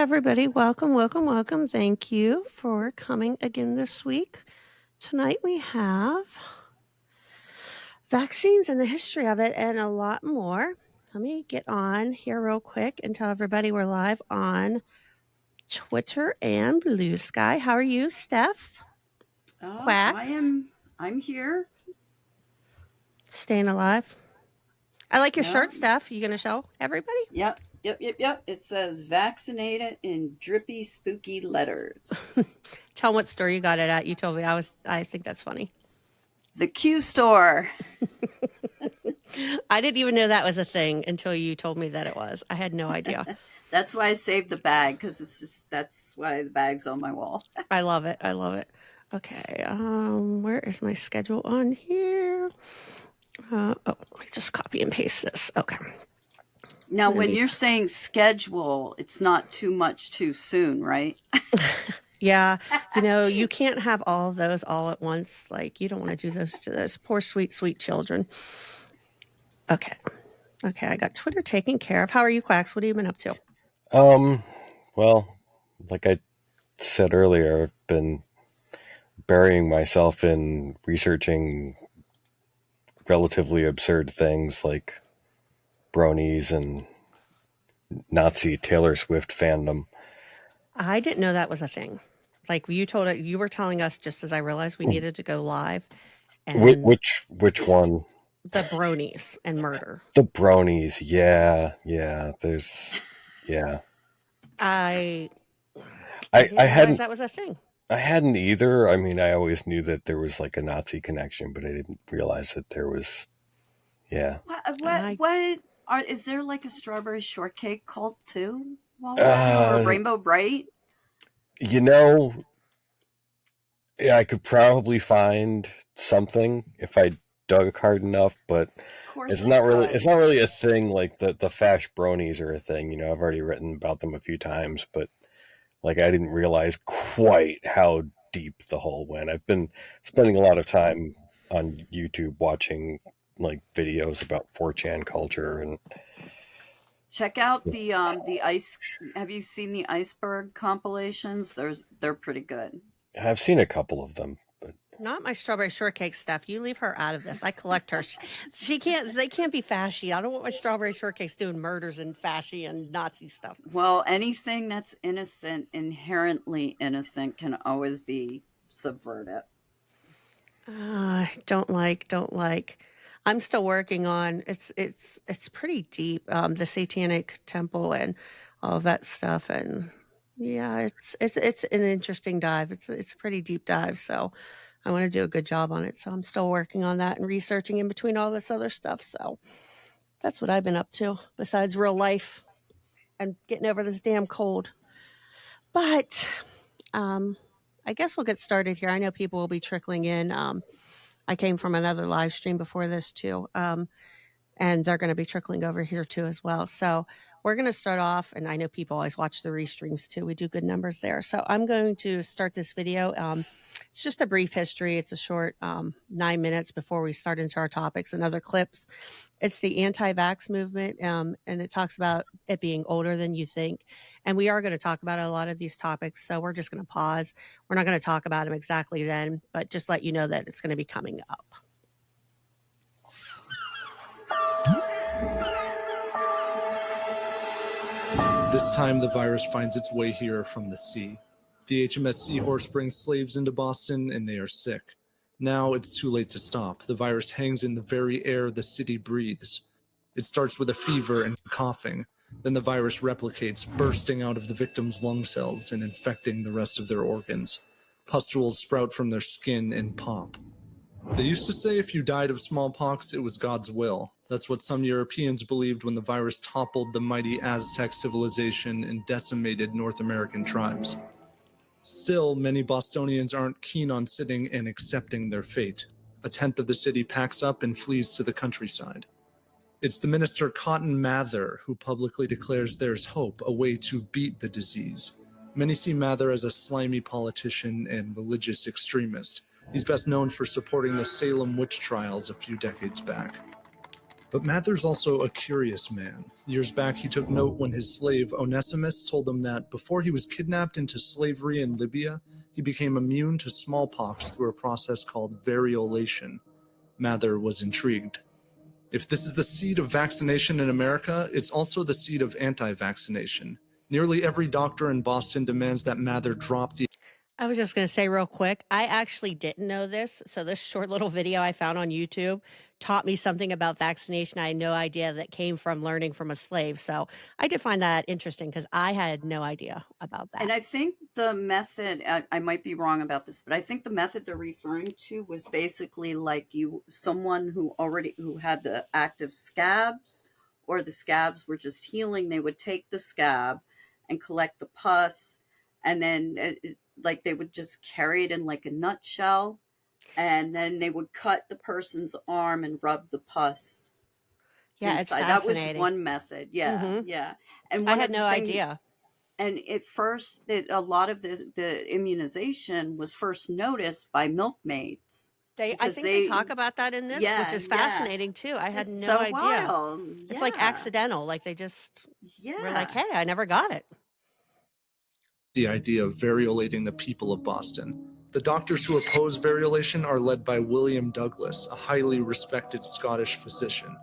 everybody. Welcome, welcome, welcome. Thank you for coming again this week. Tonight we have vaccines and the history of it and a lot more. Let me get on here real quick and tell everybody we're live on Twitter and Blue Sky. How are you, Steph? Quacks? I'm here. Staying alive? I like your Yeah. shirt, Steph. You gonna show everybody? Yep. It says vaccinated in drippy, spooky letters. Tell them what store you got it at. You told me. I think that's funny. The Q store. I didn't even know that was a thing until you told me that it was. I had no idea. That's why I saved the bag, because that's why the bag's on my wall. I love it. I love it. Okay. Where is my schedule on here? I just copy and paste this. Okay. Now, when you're saying schedule, it's not too much too soon, right? Yeah. You can't have all of those all at once. Like, you don't want to do those to those poor, sweet, sweet children. Okay. Okay. I got Twitter taken care of. How are you, Quacks? What have you been up to? Well, like I said earlier, I've been burying myself in researching relatively absurd things like bronies and Nazi Taylor Swift fandom. I didn't know that was a thing. Like you were telling us just as I realized we needed to go live. And Which one? The bronies and murder. The bronies, yeah. I hadn't realize that was a thing. I hadn't either. I mean, I always knew that there was like a Nazi connection, but I didn't realize that there was. Yeah. Is there like a strawberry shortcake cult too? Or Rainbow Bright? Yeah, I could probably find something if I dug hard enough, but it's not really a thing. Like the Fash bronies are a thing. I've already written about them a few times, but like I didn't realize quite how deep the hole went. I've been spending a lot of time on YouTube watching like videos about 4chan culture and check out the ice. Have you seen the iceberg compilations? They're pretty good. I've seen a couple of them. Not my strawberry shortcake stuff. You leave her out of this. I collect her. They can't be fashy. I don't want my strawberry shortcakes doing murders and fashy and Nazi stuff. Well, anything that's innocent, inherently innocent, can always be subverted. Don't like. I'm still working on it's pretty deep. The Satanic Temple and all of that stuff, and yeah, it's an interesting dive. It's a pretty deep dive. So I want to do a good job on it. So I'm still working on that and researching in between all this other stuff. So that's what I've been up to besides real life and getting over this damn cold. But I guess we'll get started here. I know people will be trickling in. I came from another live stream before this too. And they're going to be trickling over here too as well. So we're going to start off, and I know people always watch the restreams too. We do good numbers there. So I'm going to start this video. It's just a brief history. It's a short 9 minutes before we start into our topics and other clips. It's the anti-vax movement, and it talks about it being older than you think. And we are going to talk about a lot of these topics, so we're just going to pause. We're not going to talk about them exactly then, but just let you know that it's going to be coming up. This time the virus finds its way here from the sea. The HMS Seahorse brings slaves into Boston and they are sick. Now it's too late to stop. The virus hangs in the very air the city breathes. It starts with a fever and coughing. Then the virus replicates, bursting out of the victim's lung cells and infecting the rest of their organs. Pustules sprout from their skin and pop. They used to say if you died of smallpox, it was God's will. That's what some Europeans believed when the virus toppled the mighty Aztec civilization and decimated North American tribes. Still, many Bostonians aren't keen on sitting and accepting their fate. A tenth of the city packs up and flees to the countryside. It's the minister Cotton Mather who publicly declares there's hope, a way to beat the disease. Many see Mather as a slimy politician and religious extremist. He's best known for supporting the Salem witch trials a few decades back. But Mather's also a curious man. Years back, he took note when his slave Onesimus told him that before he was kidnapped into slavery in Libya, he became immune to smallpox through a process called variolation. Mather was intrigued. If this is the seed of vaccination in America, it's also the seed of anti-vaccination. Nearly every doctor in Boston demands that Mather drop the I was just going to say real quick, I actually didn't know this. So this short little video I found on YouTube taught me something about vaccination. I had no idea that came from learning from a slave. So I did find that interesting because I had no idea about And that. I think the method, I might be wrong about this, but I think the method they're referring to was basically like someone who had the active scabs, or the scabs were just healing. They would take the scab and collect the pus, and then like they would just carry it in like a nutshell, and then they would cut the person's arm and rub the pus Yeah, it's inside. That was fascinating. one method. Yeah, hmm yeah. And I one had of the no things, idea. and at first, a lot of the immunization was first noticed by milkmairs I because think they talk about that in this, which yeah, is yeah, fascinating too. I had it's no so idea. wild. It's like Yeah, accidental. Like they just were like, yeah. hey, I never got it. the idea of variolating the people of Boston. The doctors who oppose variolation are led by William Douglas, a highly respected Scottish physician.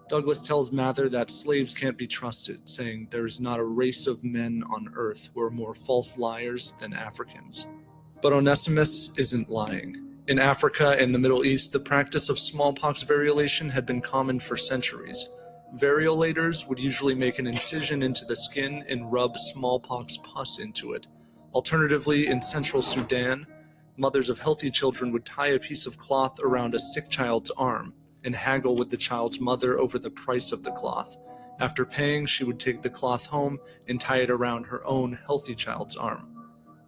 Douglas tells Mather that slaves can't be trusted, saying there is not a race of men on earth who are more false liars than Africans. But Onesimus isn't lying. In Africa and the Middle East, the practice of smallpox variolation had been common for centuries. Variolators would usually make an incision into the skin and rub smallpox pus into it. Alternatively, in central Sudan, mothers of healthy children would tie a piece of cloth around a sick child's arm and haggle with the child's mother over the price of the cloth. After paying, she would take the cloth home and tie it around her own healthy child's arm.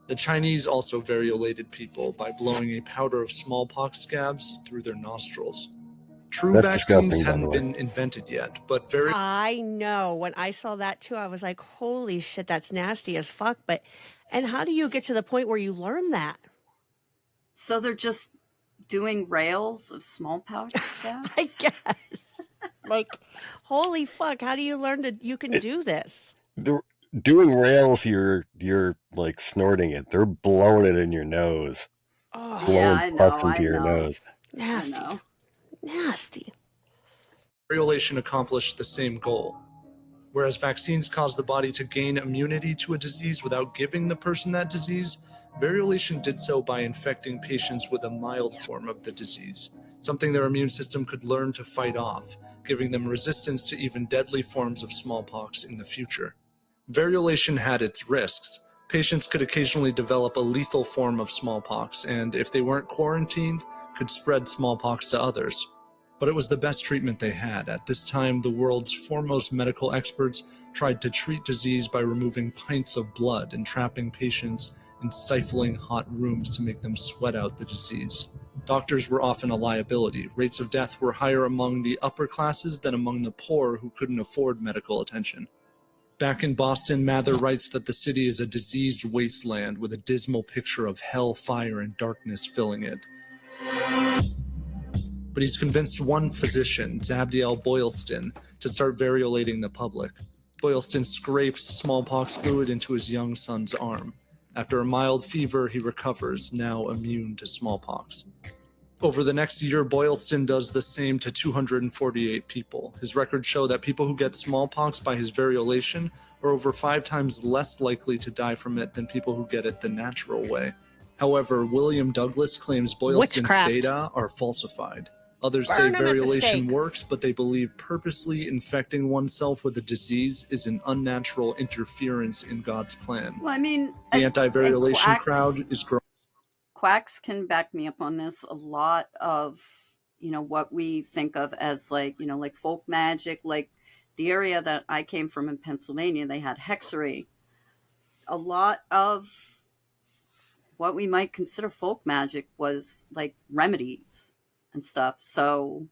The Chinese also variolated people by blowing a powder of smallpox scabs through their nostrils. True That's vaccines disgusting, by the hadn't way. been invented yet, but I know. When I saw that too, I was like, holy shit, that's nasty as fuck. And how do you get to the point where you learn that? So they're just doing rails of smallpox I scabs? guess. Like, holy fuck, how do you learn you can do this? They're doing rails, you're like snorting it. They're blowing it in your nose. Oh, Yeah, Blowing I pus know, into I your know, nose. I nasty. know. Nasty. variolation accomplished the same goal. Whereas vaccines cause the body to gain immunity to a disease without giving the person that disease, variolation did so by infecting patients with a mild form of the disease, something their immune system could learn to fight off, giving them resistance to even deadly forms of smallpox in the future. Variolation had its risks. Patients could occasionally develop a lethal form of smallpox, and if they weren't quarantined, could spread smallpox to others. But it was the best treatment they had. At this time, the world's foremost medical experts tried to treat disease by removing pints of blood and trapping patients in stifling hot rooms to make them sweat out the disease. Doctors were often a liability. Rates of death were higher among the upper classes than among the poor who couldn't afford medical attention. Back in Boston, Mather writes that the city is a diseased wasteland with a dismal picture of hell, fire, and darkness filling it. But he's convinced one physician, Zabdiel Boylston, to start variolating the public. Boylston scrapes smallpox fluid into his young son's arm. After a mild fever, he recovers, now immune to smallpox. Over the next year, Boylston does the same to 248 people. His records show that people who get smallpox by his variolation are over 5 times less likely to die from it than people who get it the natural way. However, William Douglas claims Boylston's Witchcraft. data are falsified. Others Burn say 'em at the variolation stake. works, but they believe purposely infecting oneself with a disease is an unnatural interference in God's plan. Well, I mean, The anti-variolation quacks, crowd is growing. quacks can back me up on this. A lot of, what we think of as like folk magic, like the area that I came from in Pennsylvania, they had hexery. A lot of what we might consider folk magic was like remedies and stuff. So,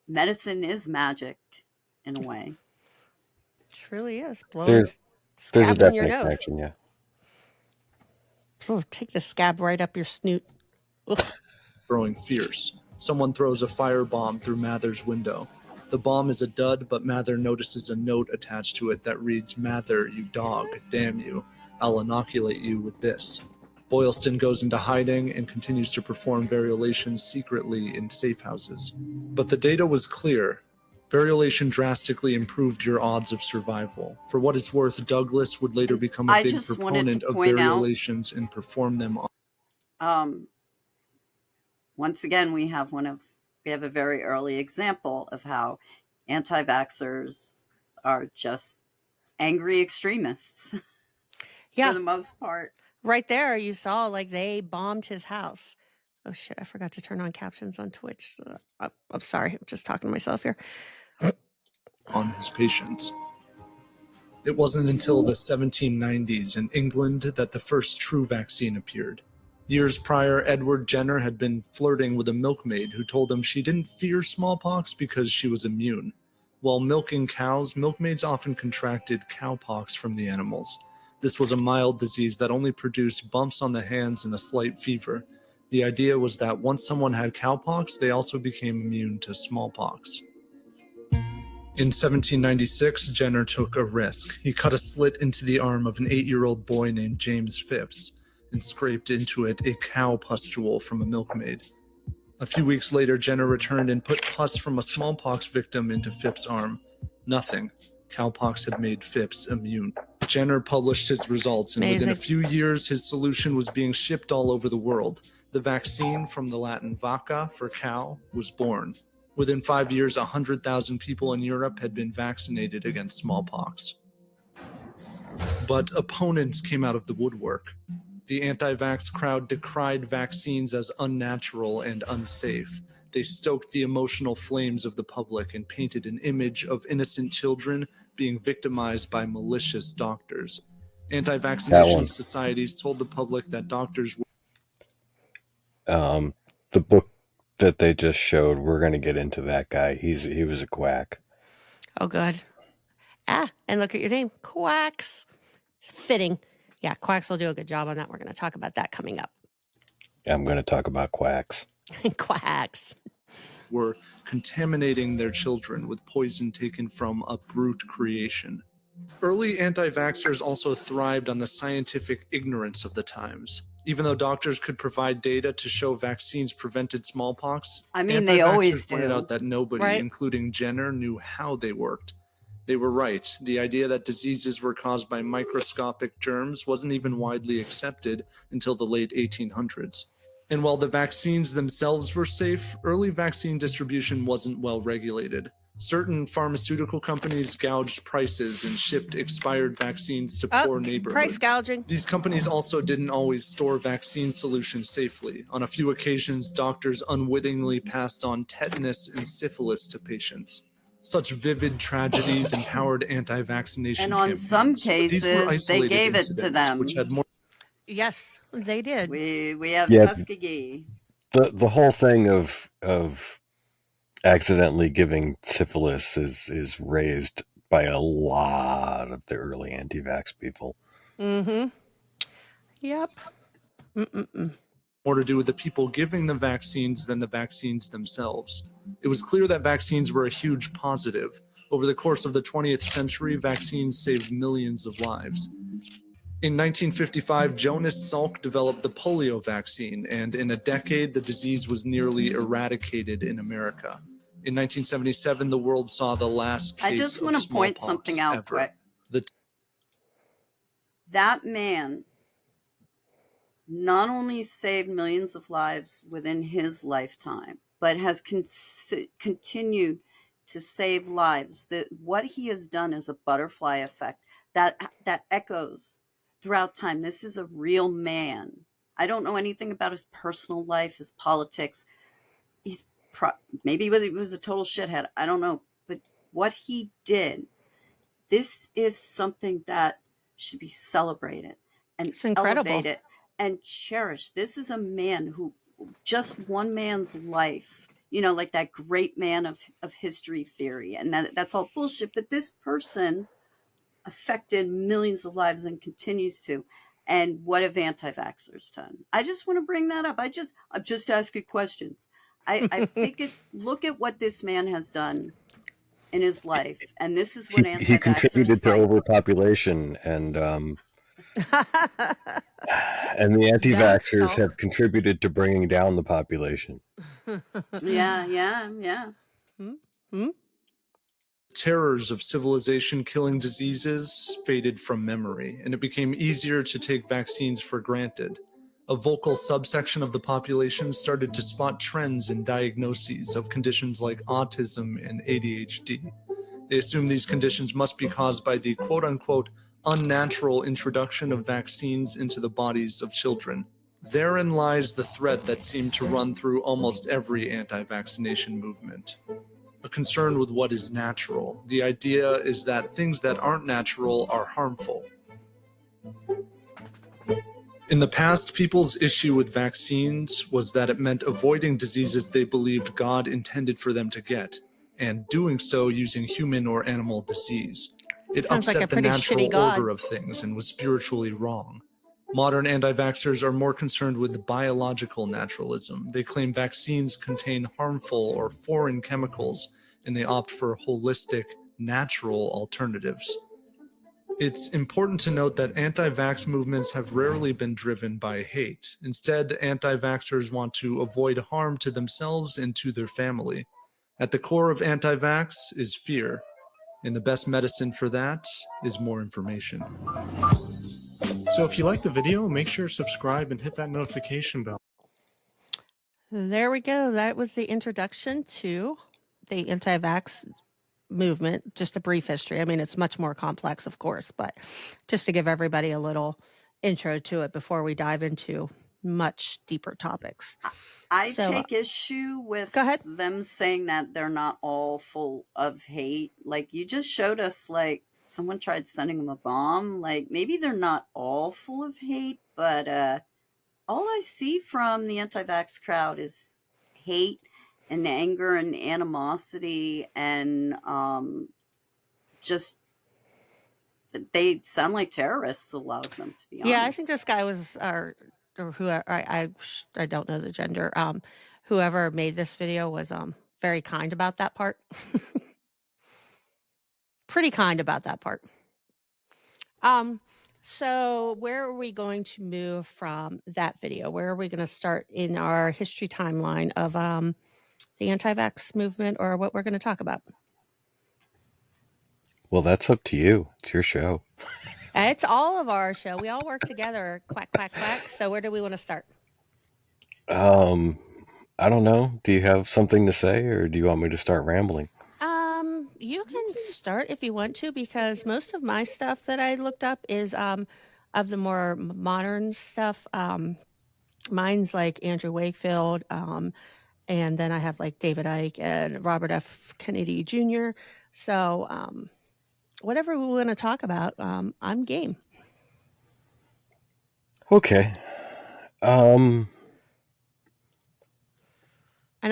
medicine is magic in a way. Truly is. Blowing There's a scabs in your definite nose. connection, yeah. Oh, take the scab right up your snoot. Ugh. Growing fierce. Someone throws a firebomb through Mather's window. The bomb is a dud, but Mather notices a note attached to it that reads, "Mather, you dog, damn you. I'll inoculate you with this." Boylston goes into hiding and continues to perform variolations secretly in safe houses. But the data was clear. Variolation drastically improved your odds of survival. For what it's worth, Douglas would later become a I big just wanted proponent to of point out, variolations and perform them on. Once again, we have a very early example of how anti-vaxxers are just angry extremists for Yeah, the most part. right there you saw like they bombed his house. Oh shit, I forgot to turn on captions on Twitch. I'm sorry, I'm just talking to myself here. On his patients. It wasn't until the 1790s in England that the first true vaccine appeared. Years prior, Edward Jenner had been flirting with a milkmaid who told him she didn't fear smallpox because she was immune. While milking cows, milkmaids often contracted cowpox from the animals. This was a mild disease that only produced bumps on the hands and a slight fever. The idea was that once someone had cowpox, they also became immune to smallpox. In 1796, Jenner took a risk. He cut a slit into the arm of an 8-year-old boy named James Phipps and scraped into it a cow pustule from a milkmaid. A few weeks later, Jenner returned and put pus from a smallpox victim into Phipps' arm. Nothing. Cowpox had made Phipps immune. Jenner published his results, and within a few years, his solution was being shipped all over the world. The vaccine, from the Latin vacca for cow, was born. Within 5 years, 100,000 people in Europe had been vaccinated against smallpox. But opponents came out of the woodwork. The anti-vax crowd decried vaccines as unnatural and unsafe. They stoked the emotional flames of the public and painted an image of innocent children being victimized by malicious doctors. Anti-vaccination societies told the public that doctors were... The book that they just showed, we're going to get into that guy. He was a quack. Oh, good. And look at your name, Quacks. Fitting. Yeah, Quacks will do a good job on that. We're going to talk about that coming up. I'm going to talk about quacks. Quacks. Were contaminating their children with poison taken from a brute creation. Early anti-vaxxers also thrived on the scientific ignorance of the times. Even though doctors could provide data to show vaccines prevented smallpox, they always pointed do. out that nobody, including Jenner, knew how they worked. They were right. The idea that diseases were caused by microscopic germs wasn't even widely accepted until the late 1800s. And while the vaccines themselves were safe, early vaccine distribution wasn't well regulated. Certain pharmaceutical companies gouged prices and shipped expired vaccines to poor neighborhoods. Price gouging. These companies also didn't always store vaccine solutions safely. On a few occasions, doctors unwittingly passed on tetanus and syphilis to patients. Such vivid tragedies empowered anti-vaccination And on some cases, they gave it to them. Which had more... Yes, they did. We have Tuskegee. The whole thing of accidentally giving syphilis is raised by a lot of the early anti-vax people. Mm-hmm. Yep. More to do with the people giving the vaccines than the vaccines themselves. It was clear that vaccines were a huge positive. Over the course of the 20th century, vaccines saved millions of lives. In 1955, Jonas Salk developed the polio vaccine, and in a decade, the disease was nearly eradicated in America. In 1977, the world saw the last case I just want to point something out quick. That man not only saved millions of lives within his lifetime, but has continued to save lives. What he has done is a butterfly effect that echoes throughout time. This is a real man. I don't know anything about his personal life, his politics. Maybe he was a total shithead. I don't know. But what he did, this is something that should be celebrated and elevated and cherished. This is a man who, just one man's life, like that great man of history theory. And that's all bullshit. But this person affected millions of lives and continues to. And what have anti-vaxxers done? I just want to bring that up. I'm just asking questions. I think look at what this man has done in his life, and this is what He anti-vaxxers contributed to fight. overpopulation, and the That's anti-vaxxers so. have contributed to bringing down the population. Yeah. Hmm? Terrors of civilization killing diseases faded from memory, and it became easier to take vaccines for granted. A vocal subsection of the population started to spot trends in diagnoses of conditions like autism and ADHD. They assumed these conditions must be caused by the quote unquote unnatural introduction of vaccines into the bodies of children. Therein lies the thread that seemed to run through almost every anti vaccination movement. A concern with what is natural. The idea is that things that aren't natural are harmful. In the past, people's issue with vaccines was that it meant avoiding diseases they believed God intended for them to get, and doing so using human or animal disease. It Sounds like a upset the pretty natural shitty God. order of things and was spiritually wrong. Modern anti-vaxxers are more concerned with biological naturalism. They claim vaccines contain harmful or foreign chemicals, and they opt for holistic, natural alternatives. It's important to note that anti-vax movements have rarely been driven by hate. Instead, anti-vaxxers want to avoid harm to themselves and to their family. At the core of anti-vax is fear, and the best medicine for that is more information. So if you like the video, make sure to subscribe and hit that notification bell. There we go. That was the introduction to the anti-vax movement. Just a brief history. I mean, it's much more complex, of course, but just to give everybody a little intro to it before we dive into much deeper topics. I So, take issue with go ahead. them saying that they're not all full of hate. Like, you just showed us, like, someone tried sending them a bomb. Like, maybe they're not all full of hate, but all I see from the anti-vax crowd is hate and anger and animosity, and just they sound like terrorists, a lot of them, to be honest. Yeah, I think this guy was, or whoever, I don't know the gender. Whoever made this video was very kind about that part. Pretty kind about that part. So where are we going to move from that video? Where are we going to start in our history timeline of the anti-vax movement, or what we're going to talk about? Well, that's up to you. It's your show. It's all of our show. We all work together. Quack, quack, quack. So where do we want to start? I don't know. Do you have something to say, or do you want me to start rambling? You can start if you want to, because most of my stuff that I looked up is of the more modern stuff. Mine's like Andrew Wakefield, and then I have like David Icke and Robert F. Kennedy Jr. So whatever we want to talk about, I'm game. Okay. And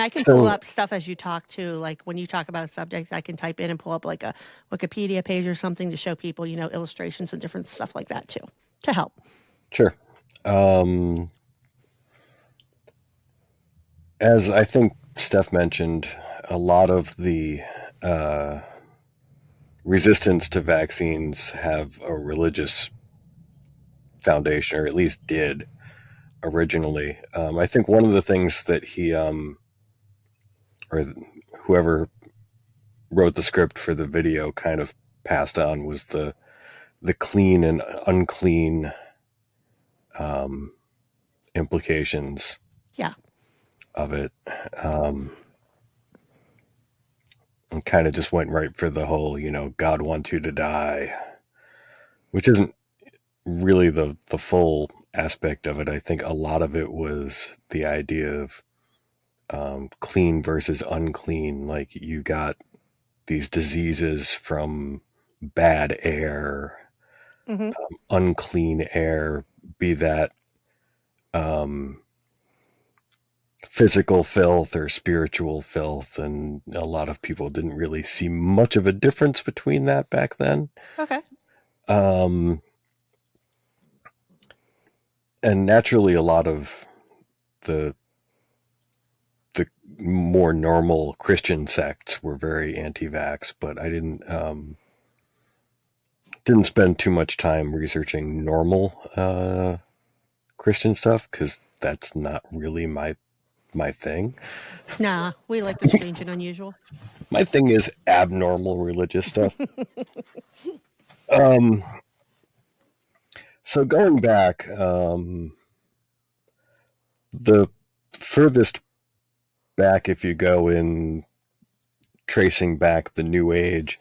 I can pull up stuff as you talk too. Like when you talk about a subject, I can type in and pull up like a Wikipedia page or something to show people, illustrations and different stuff like that too, to help. Sure. As I think Steph mentioned, a lot of the resistance to vaccines have a religious foundation, or at least did originally. I think one of the things that he, or whoever wrote the script for the video, kind of passed on was the clean and unclean implications. Yeah. Of it. And kind of just went right for the whole, God wants you to die, which isn't really the full aspect of it. I think a lot of it was the idea of clean versus unclean. Like, you got these diseases from bad air, unclean air, be that physical filth or spiritual filth, and a lot of people didn't really see much of a difference between that back then. Okay. And naturally, a lot of the more normal Christian sects were very anti-vax, but I didn't spend too much time researching normal Christian stuff because that's not really my thing. Nah, we like the strange and unusual. My thing is abnormal religious stuff. So going back, the furthest back, if you go in tracing back the New Age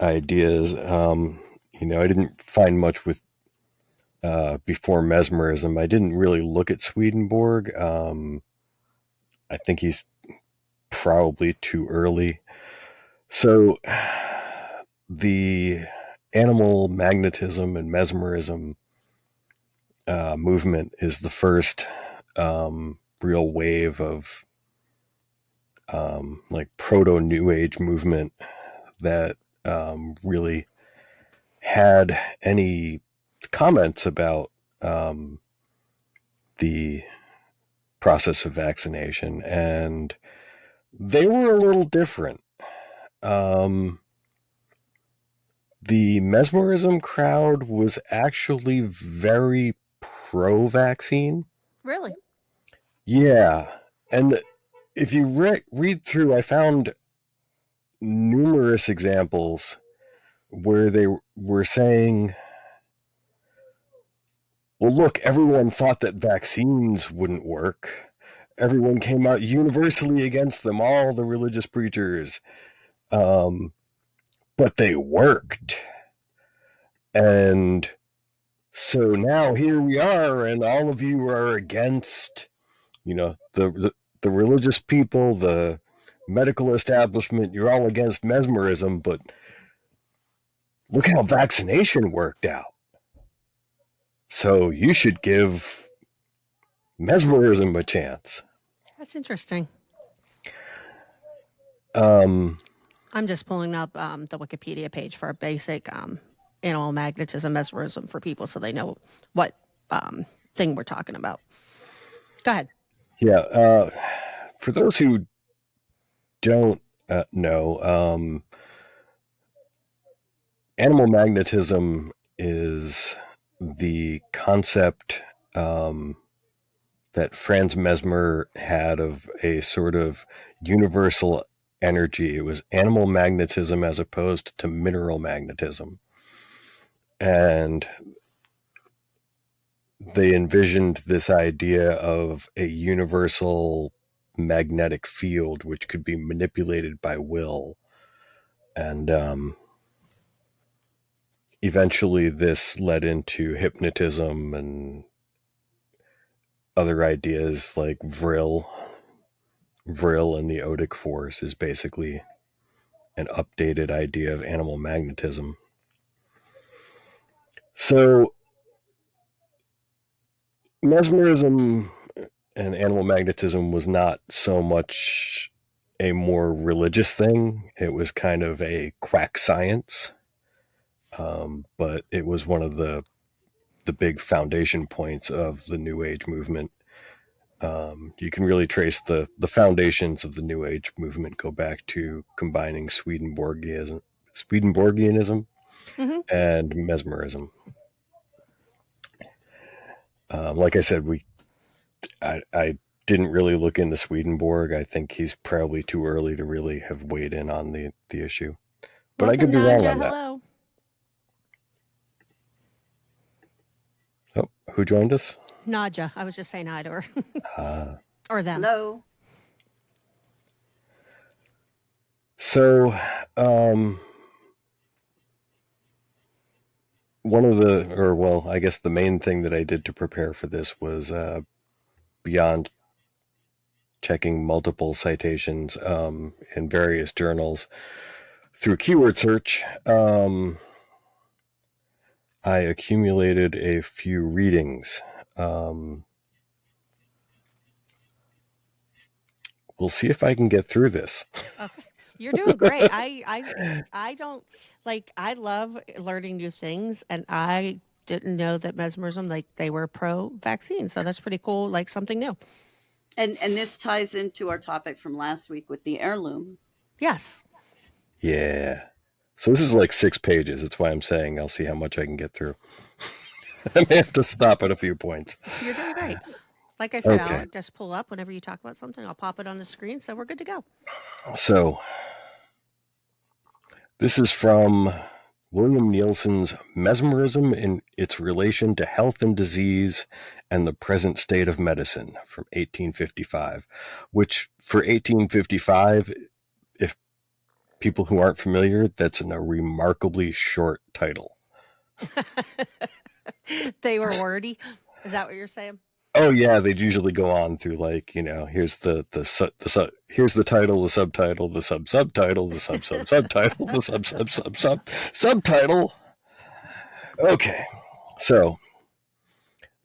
ideas, I didn't find much with before mesmerism. I didn't really look at Swedenborg. I think he's probably too early. So the animal magnetism and mesmerism movement is the first real wave of like proto New Age movement that really had any comments about the process of vaccination, and they were a little different. The mesmerism crowd was actually very pro-vaccine. Really? Yeah, and if you read through, I found numerous examples where they were saying, well, look, everyone thought that vaccines wouldn't work. Everyone came out universally against them, all the religious preachers. But they worked. And so now here we are, and all of you are against, the religious people, the medical establishment, you're all against mesmerism, but look how vaccination worked out. So you should give mesmerism a chance. That's interesting. Um, I'm just pulling up the Wikipedia page for a basic animal magnetism, mesmerism for people so they know what thing we're talking about. Go ahead. Yeah. For those who don't know, animal magnetism is the concept that Franz Mesmer had of a sort of universal energy. It was animal magnetism as opposed to mineral magnetism. And they envisioned this idea of a universal magnetic field which could be manipulated by will. And eventually this led into hypnotism and other ideas like Vril. Vril and the Odic force is basically an updated idea of animal magnetism. So mesmerism and animal magnetism was not so much a more religious thing. It was kind of a quack science. But it was one of the big foundation points of the New Age movement. You can really trace the foundations of the New Age movement go back to combining Swedenborgianism Mm-hmm. and mesmerism. Like I said, I didn't really look into Swedenborg. I think he's probably too early to really have weighed in on the issue. But I could be wrong on that. Hello. Oh, who joined us? Nadja. I was just saying hi to her. Or them. Hello. So, I guess the main thing that I did to prepare for this was beyond checking multiple citations in various journals through keyword search. I accumulated a few readings. We'll see if I can get through this. Okay. You're doing great. I don't I love learning new things, and I didn't know that mesmerism, like, they were pro vaccine. So that's pretty cool, like something new. And this ties into our topic from last week with the heirloom. Yes. Yeah. So this is like 6 pages. That's why I'm saying I'll see how much I can get through. I may have to stop at a few points. You're doing great. Like I said, Okay. I'll just pull up whenever you talk about something. I'll pop it on the screen, so we're good to go. So this is from William Nielsen's Mesmerism in Its Relation to Health and Disease and the Present State of Medicine from 1855, which for 1855, if people who aren't familiar, that's a remarkably short title. They were wordy. Is that what you're saying? Oh yeah, they'd usually go on through like, here's the here's the title, the subtitle, the subtitle, the subtitle, the subtitle. Okay, so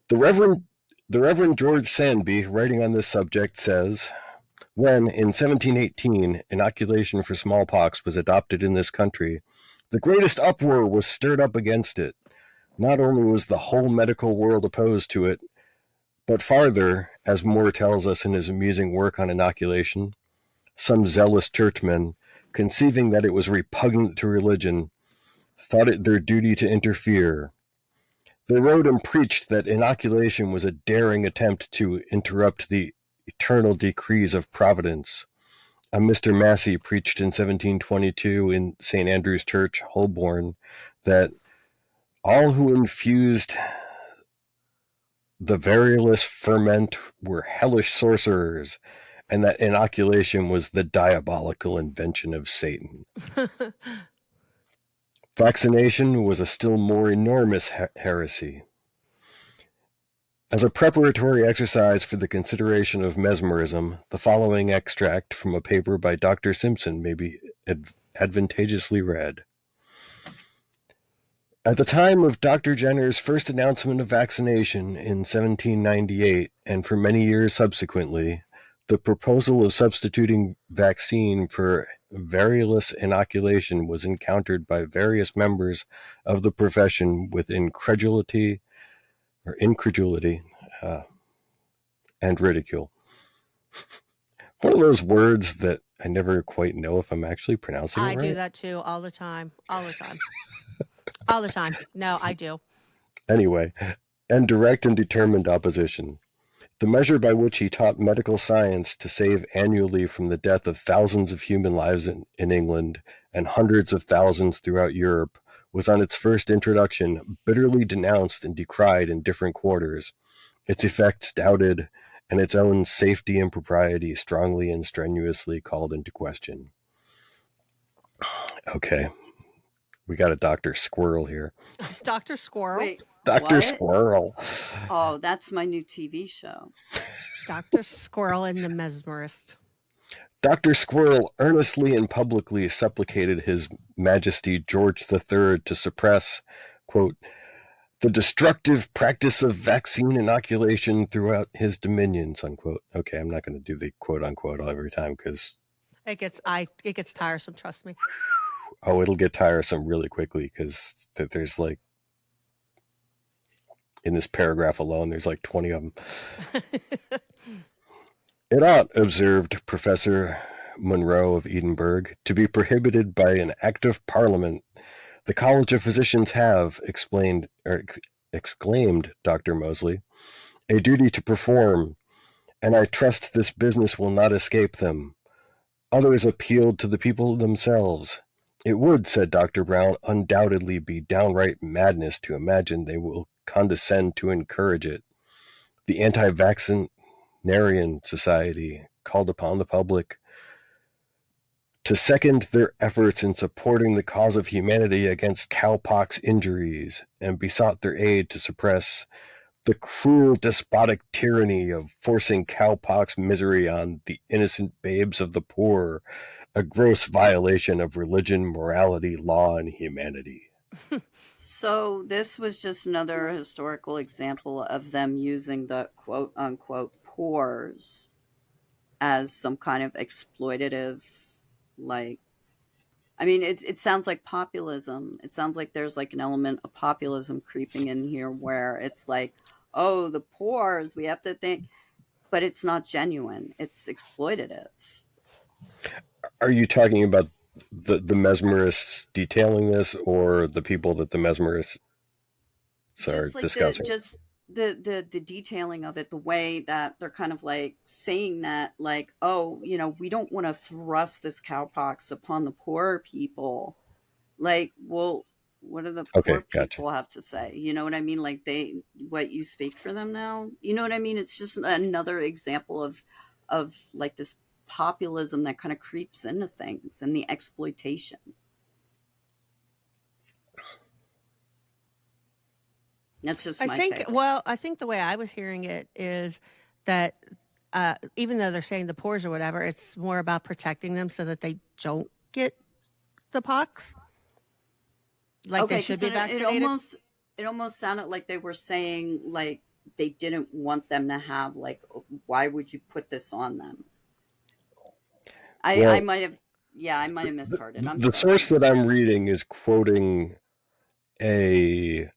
the Reverend George Sandby, writing on this subject, says, when in 1718 inoculation for smallpox was adopted in this country, the greatest uproar was stirred up against it. Not only was the whole medical world opposed to it, but farther, as Moore tells us in his amusing work on inoculation, some zealous churchmen, conceiving that it was repugnant to religion, thought it their duty to interfere. They wrote and preached that inoculation was a daring attempt to interrupt the eternal decrees of Providence. A Mr. Massey preached in 1722 in St. Andrew's Church, Holborn, that all who infused the variolous ferment were hellish sorcerers, and that inoculation was the diabolical invention of Satan. Vaccination was a still more enormous heresy. As a preparatory exercise for the consideration of mesmerism, the following extract from a paper by Dr. Simpson may be advantageously read. At the time of Dr. Jenner's first announcement of vaccination in 1798, and for many years subsequently, the proposal of substituting vaccine for variolous inoculation was encountered by various members of the profession with incredulity and ridicule. One of those words that I never quite know if I'm actually pronouncing it right. I do that too all the time. All the time. All the time. No, I do. Anyway, and direct and determined opposition. The measure by which he taught medical science to save annually from the death of thousands of human lives in England and hundreds of thousands throughout Europe was on its first introduction bitterly denounced and decried in different quarters, its effects doubted, and its own safety and propriety strongly and strenuously called into question. Okay. We got a Dr. Squirrel here. Dr. Squirrel? Wait, Dr. what? Squirrel. Oh, that's my new TV show. Dr. Squirrel and the Mesmerist. Dr. Squirrel earnestly and publicly supplicated His Majesty George III to suppress, quote, the destructive practice of vaccine inoculation throughout his dominions, unquote. Okay, I'm not going to do the quote unquote every time because it gets tiresome, trust me. Oh, it'll get tiresome really quickly because there's like, in this paragraph alone, there's like 20 of them. It ought, observed Professor Monroe of Edinburgh, to be prohibited by an act of Parliament. The College of Physicians have, exclaimed Dr. Mosley, a duty to perform, and I trust this business will not escape them. Others appealed to the people themselves. It would, said Dr. Brown, undoubtedly be downright madness to imagine they will condescend to encourage it. The Anti-Vaccinarian Society called upon the public to second their efforts in supporting the cause of humanity against cowpox injuries and besought their aid to suppress the cruel despotic tyranny of forcing cowpox misery on the innocent babes of the poor, a gross violation of religion, morality, law, and humanity. So this was just another historical example of them using the quote unquote poors as some kind of exploitative, like, I mean, it sounds like populism. It sounds like there's like an element of populism creeping in here where it's like, oh, the poors, we have to think. but it's not genuine. It's exploitative. Are you talking about the mesmerists detailing this, or the people that the mesmerists are Just like discussing? the detailing of it, the way that they're kind of like saying that, like, oh, we don't want to thrust this cowpox upon the poor people. Like, well, what do the Okay, poor gotcha. people have to say? You know what I mean? Like, what, you speak for them now? You know what I mean? It's just another example of like this populism that kind of creeps into things, and the exploitation. That's just my take. I think the way I was hearing it is that even though they're saying the pores or whatever, it's more about protecting them so that they don't get the pox. Like they Okay, should because be it vaccinated. almost sounded like they were saying, like, they didn't want them to have, like, why would you put this on them? I Well, might have, yeah, I might have misheard it. I'm the source sorry. that I'm reading is quoting a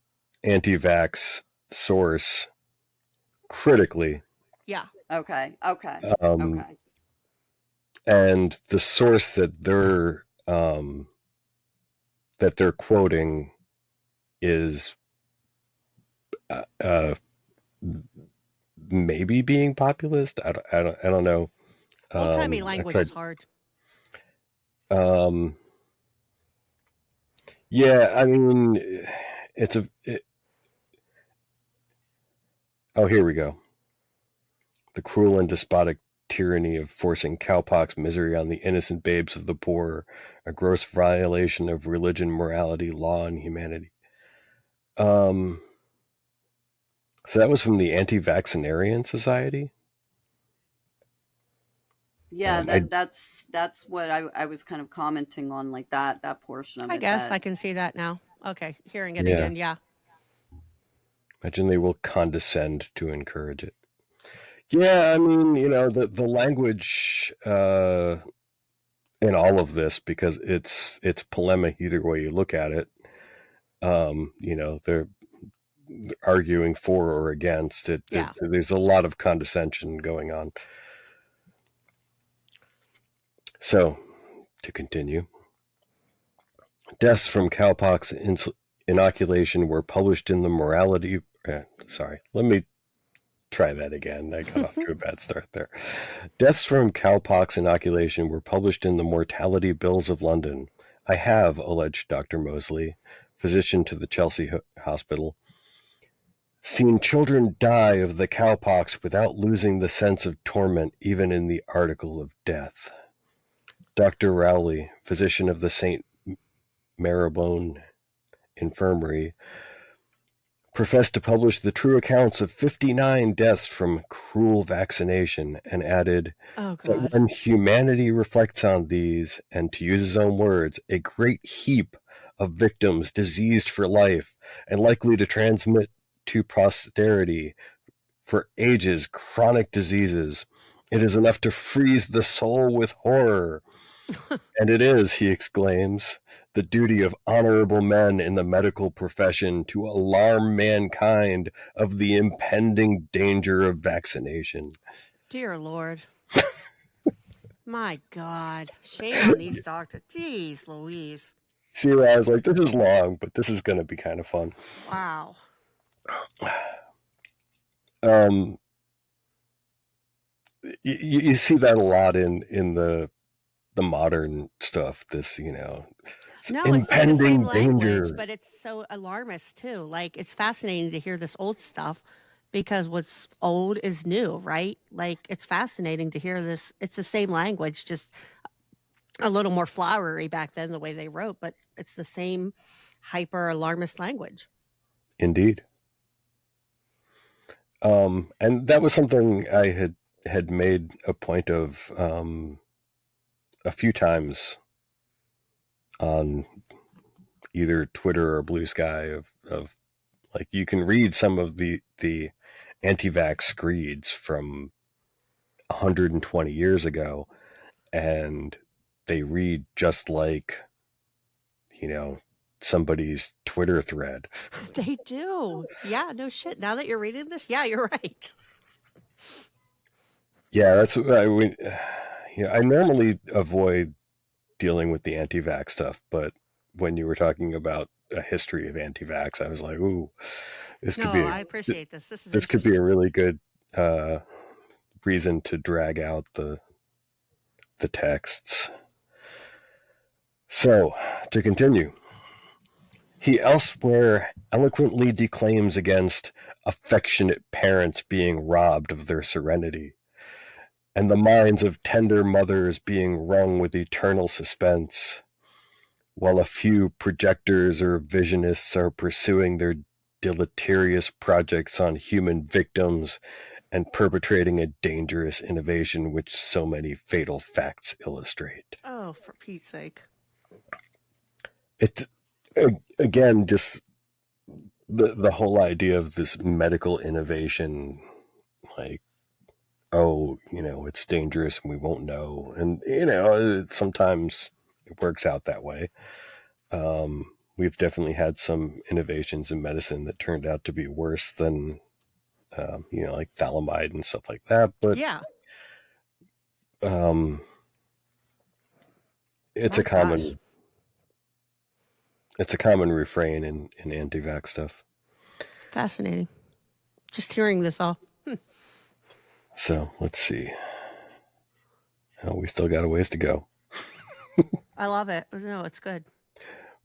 anti-vax source critically. Yeah. Okay. Um, Okay. and the source that they're quoting is maybe being populist. I don't know. Old timey language is hard. Yeah, I mean, oh, here we go. The cruel and despotic tyranny of forcing cowpox misery on the innocent babes of the poor, a gross violation of religion, morality, law, and humanity. So that was from the Anti-Vaccinarian Society. Yeah, that's what I was kind of commenting on, like that portion of I it. guess That I can see that now. Okay, hearing it Yeah. again. Yeah. Imagine they will condescend to encourage it. Yeah, I mean, the language in all of this, because it's polemic either way you look at it. They're arguing for or against it. Yeah. There's a lot of condescension going on. So, to continue, deaths from cowpox inoculation were published in the morality. Sorry, let me try that again. I got off to a bad start there. Deaths from cowpox inoculation were published in the Mortality Bills of London. I have, alleged Dr. Mosley, physician to the Chelsea Hospital, seen children die of the cowpox without losing the sense of torment even in the article of death. Dr. Rowley, physician of the St. Marylebone Infirmary, professed to publish the true accounts of 59 deaths from cruel vaccination, and added Oh, that God. when humanity reflects on these, and to use his own words, a great heap of victims diseased for life and likely to transmit to posterity for ages chronic diseases, it is enough to freeze the soul with horror. And it is, he exclaims, the duty of honorable men in the medical profession to alarm mankind of the impending danger of vaccination. Dear Lord. My God. Shame on these doctors. Jeez Louise. See, I was like, this is long, but this is going to be kind of fun. Wow. You see that a lot in the modern stuff. This, No, impending it's like the same danger. language, but it's so alarmist too. Like it's fascinating to hear this old stuff because what's old is new, right? Like it's fascinating to hear this. It's the same language, just a little more flowery back then, the way they wrote, but it's the same hyper alarmist language. Indeed. And that was something I had made a point of a few times on either Twitter or Blue Sky of like, you can read some of the anti-vax screeds from 120 years ago, and they read just like somebody's Twitter thread. They do. Yeah, no shit. Now that you're reading this, yeah, you're right. Yeah, that's what I normally avoid dealing with the anti-vax stuff, but when you were talking about a history of anti-vax, I was like, ooh, this could No, be a I appreciate this. This is this could be a interesting. really good uh, reason to drag out the texts. So, to continue, he elsewhere eloquently declaims against affectionate parents being robbed of their serenity, and the minds of tender mothers being wrung with eternal suspense, while a few projectors or visionists are pursuing their deleterious projects on human victims and perpetrating a dangerous innovation which so many fatal facts illustrate. Oh, for Pete's sake. It's again just the whole idea of this medical innovation, like, oh, it's dangerous and we won't know, and sometimes it works out that way. We've definitely had some innovations in medicine that turned out to be worse than like thalidomide and stuff like that, but Yeah. um, it's My a gosh. common refrain in anti-vax stuff. Fascinating. Just hearing this all. So let's see. Oh, we still got a ways to go. I love it. No, it's good.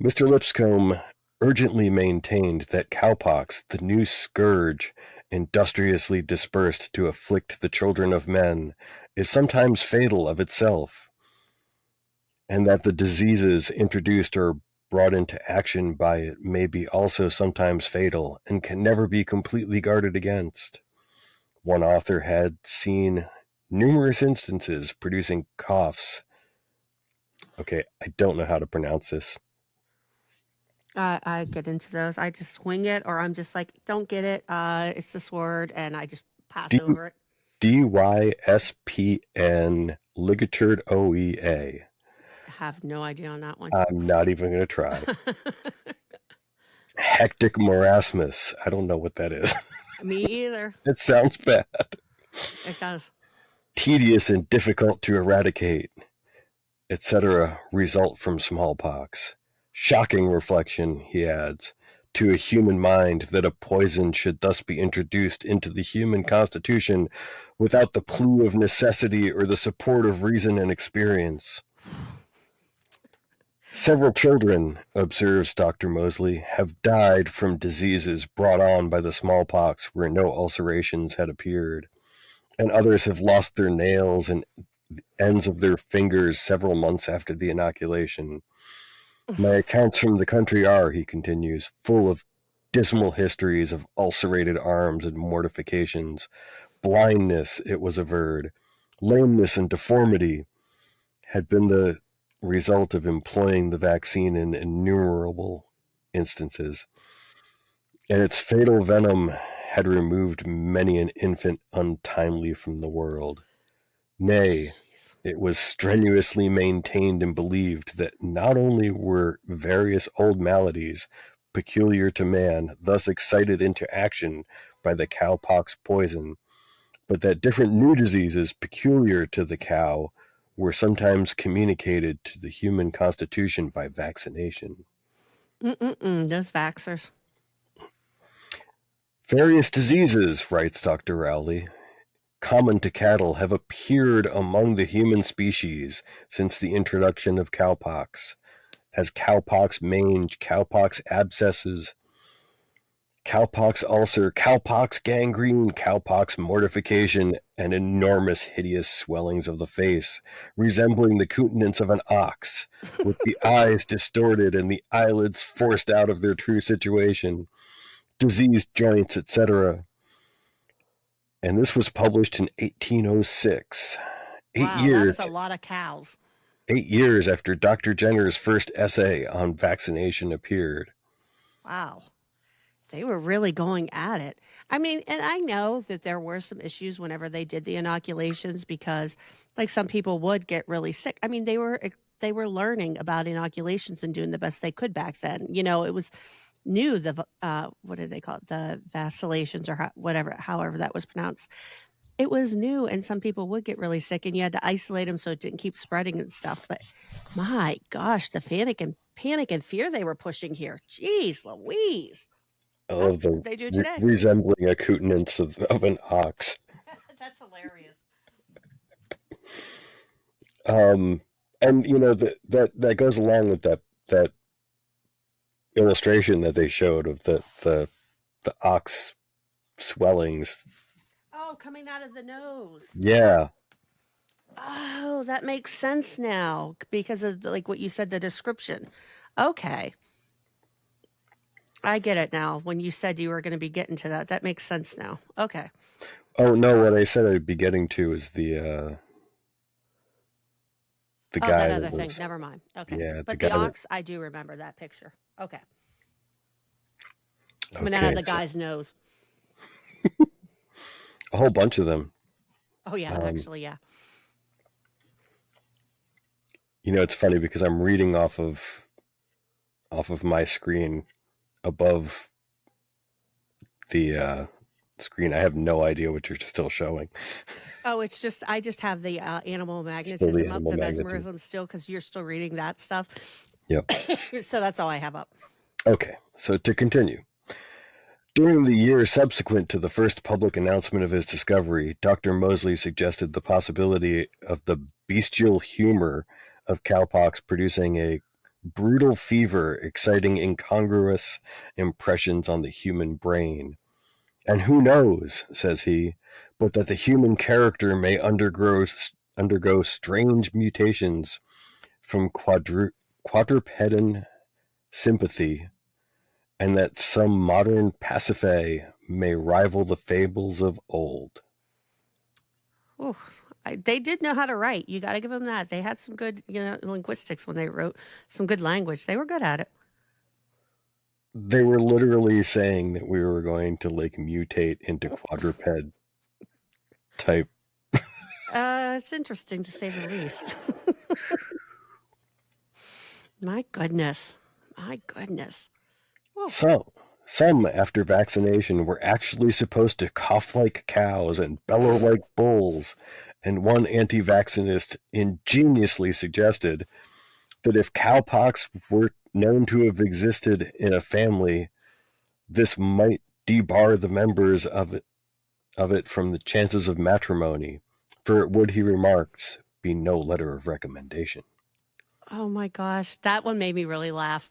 Mr. Lipscomb urgently maintained that cowpox, the new scourge industriously dispersed to afflict the children of men, is sometimes fatal of itself, and that the diseases introduced or brought into action by it may be also sometimes fatal and can never be completely guarded against. One author had seen numerous instances producing coughs. Okay, I don't know how to pronounce this. I get into those. I just wing it, or I'm just like, don't get it. It's this word, and I just pass D- over it. DYSPN ligatured OEA. I have no idea on that one. I'm not even going to try. Hectic marasmus. I don't know what that is. Me either. It sounds bad. It does. Tedious and difficult to eradicate, etc., result from smallpox. Shocking reflection, he adds, to a human mind that a poison should thus be introduced into the human constitution without the plea of necessity or the support of reason and experience. Several children, observes Dr. Mosley, have died from diseases brought on by the smallpox where no ulcerations had appeared, and others have lost their nails and ends of their fingers several months after the inoculation. My accounts from the country are, he continues, full of dismal histories of ulcerated arms and mortifications. Blindness, it was averred, lameness and deformity had been the result of employing the vaccine in innumerable instances, and its fatal venom had removed many an infant untimely from the world. Nay, it was strenuously maintained and believed that not only were various old maladies peculiar to man thus excited into action by the cowpox poison, but that different new diseases peculiar to the cow were sometimes communicated to the human constitution by vaccination. Those vaxxers. Various diseases, writes Dr. Rowley, common to cattle have appeared among the human species since the introduction of cowpox, as cowpox mange, cowpox abscesses, cowpox ulcer, cowpox gangrene, cowpox mortification, and enormous hideous swellings of the face, resembling the countenance of an ox, with the eyes distorted and the eyelids forced out of their true situation, diseased joints, etc. And this was published in 1806. Wow, that was a lot of cows. 8 years after Dr. Jenner's first essay on vaccination appeared. Wow. They were really going at it. I mean, and I know that there were some issues whenever they did the inoculations because like some people would get really sick. I mean, they were learning about inoculations and doing the best they could back then. It was new, what did they call it? The vacillations or whatever, however that was pronounced. it was new, and some people would get really sick, and you had to isolate them so it didn't keep spreading and stuff. But my gosh, the panic and fear they were pushing here. Jeez Louise. I love the They do today. resembling accoutrements of an ox. That's hilarious. And you know that goes along with that illustration that they showed of the ox swellings. Oh, coming out of the nose. Yeah. Oh, that makes sense now because of like what you said, the description. Okay. I get it now. When you said you were going to be getting to that, that makes sense now. Okay. Oh no, what I said I'd be getting to is the Oh, guy that that other thing. was, Never mind. Okay. yeah, the But guy the that, ox, I do remember that picture. Okay. Coming out of okay, the so guy's nose. a whole bunch of them. Oh, yeah. Um, Actually, yeah. you know, it's funny because I'm reading off of my screen above the screen. I have no idea what you're still showing. Oh, it's just, I just have the animal Still the magnetism up, animal the magnetism. mesmerism still, because you're still reading that stuff. Yep. So that's all I have up. Okay, so to continue. During the year subsequent to the first public announcement of his discovery, Dr. Moseley suggested the possibility of the bestial humor of cowpox producing a brutal fever exciting incongruous impressions on the human brain. And who knows, says he, but that the human character may undergo strange mutations from quadrupedan sympathy, and that some modern Pasiphae may rival the fables of old. Oh, they did know how to write. You got to give them that. They had some good, linguistics when they wrote some good language. They were good at it. They were literally saying that we were going to like mutate into quadruped type. It's interesting to say the least. My goodness. My goodness. Whew. Some after vaccination were actually supposed to cough like cows and bellow like bulls, and one anti-vaccinist ingeniously suggested that if cowpox were known to have existed in a family, this might debar the members of it from the chances of matrimony, for it would, he remarked, be no letter of recommendation. Oh my gosh. That one made me really laugh.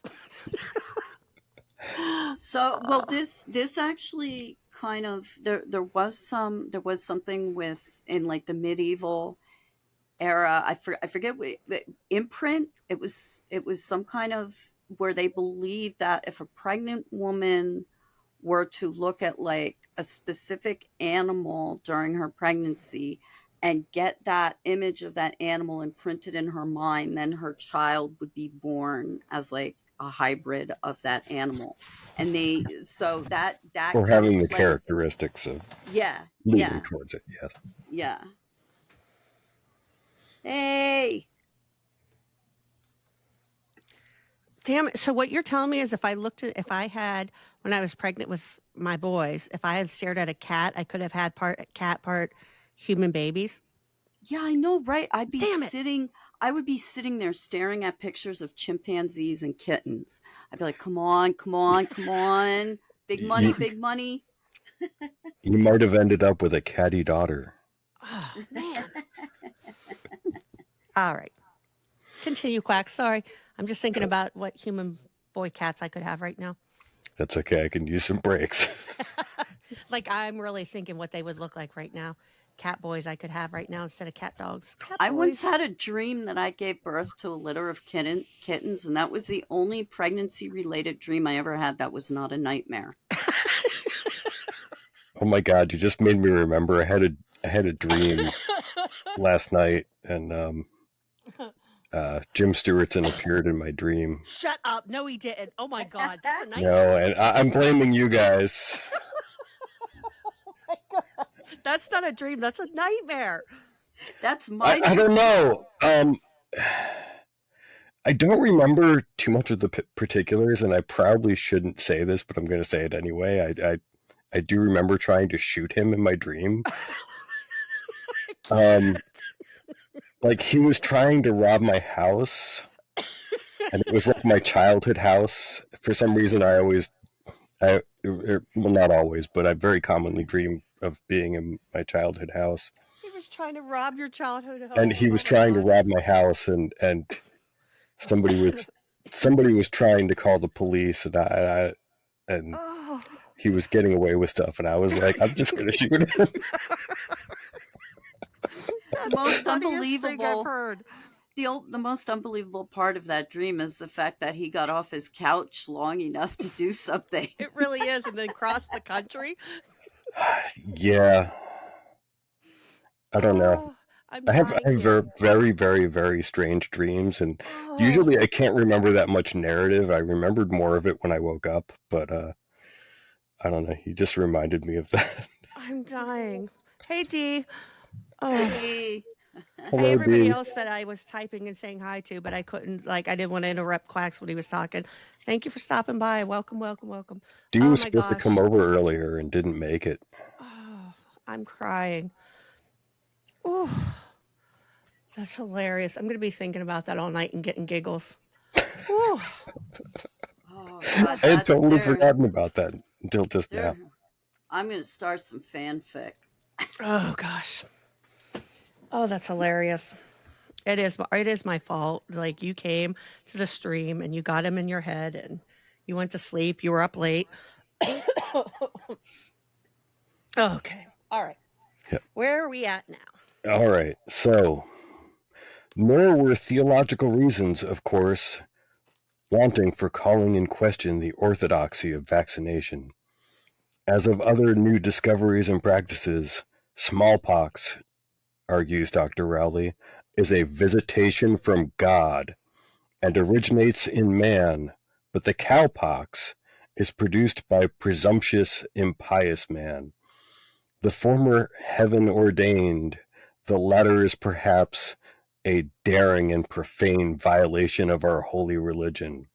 So, well, this actually kind of there was something with in like the medieval era. I forget what imprint. It was some kind of where they believed that if a pregnant woman were to look at like a specific animal during her pregnancy and get that image of that animal imprinted in her mind, then her child would be born as like a hybrid of that animal. And so that Or kind having of the plays, characteristics of yeah, leaning towards it, yes. yeah. Hey, Damn it. So what you're telling me is if I had, when I was pregnant with my boys, if I had stared at a cat, I could have had part cat, part human babies. yeah, I know, right? Damn it. I would be sitting there staring at pictures of chimpanzees and kittens. I'd be like, come on, come on, come on. Big money, big money. You might have ended up with a catty daughter. Oh, man. All right. Continue, Quack. Sorry. I'm just thinking about what human boy cats I could have right now. That's okay. I can use some breaks. Like, I'm really thinking what they would look like right now. Cat boys I could have right now instead of cat dogs. Cat I once boys. had a dream that I gave birth to a litter of kittens, and that was the only pregnancy-related dream I ever had that was not a nightmare. Oh my God, you just made me remember. I had a dream last night, and Jim Stewartson appeared in my dream. Shut up. No, he didn't. Oh my God. That's a nightmare. No, and I'm blaming you guys. That's not a dream. That's a nightmare. That's my I don't know. I don't remember too much of the particulars, and I probably shouldn't say this, but I'm going to say it anyway. I do remember trying to shoot him in my dream. Um, like he was trying to rob my house, and it was like my childhood house. For some reason, well, not always, but I very commonly dream of being in my childhood house. He was trying to rob your childhood home. And he was Oh my trying to gosh. rob my house, and somebody was trying to call the police, and Oh, he was getting away with stuff, and I was like, I'm just gonna shoot him. that's Most the funniest thing I've unbelievable heard. the most unbelievable part of that dream is the fact that he got off his couch long enough to do something. It really is, and then cross the country. Yeah, I don't know. Oh, I'm I have dying here. very, very, very strange dreams, and Oh, usually I can't remember that much narrative. I remembered more of it when I woke up, but I don't know. He just reminded me of that. I'm dying. Hey, Dee. Oh. Hey. Hello, Hey, everybody Dee. else that I was typing and saying hi to, but I couldn't, I didn't want to interrupt Quacks when he was talking. Thank you for stopping by. Welcome, welcome, welcome. Dee Oh was my supposed to come gosh. over earlier and didn't make it. Oh, I'm crying. Oh, that's hilarious. I'm going to be thinking about that all night and getting giggles. Ooh. Oh God, I had totally forgotten about that until just now. I'm gonna start some fanfic. Oh gosh. Oh, that's hilarious. It is my fault. Like, you came to the stream and you got him in your head and you went to sleep. You were up late. Okay. All right. Yep. Where are we at now? All right. So, nor were theological reasons, of course, wanting for calling in question the orthodoxy of vaccination. As of other new discoveries and practices, smallpox, argues Dr. Rowley, is a visitation from God and originates in man, but the cowpox is produced by presumptuous, impious man. The former heaven ordained, the latter is perhaps a daring and profane violation of our holy religion.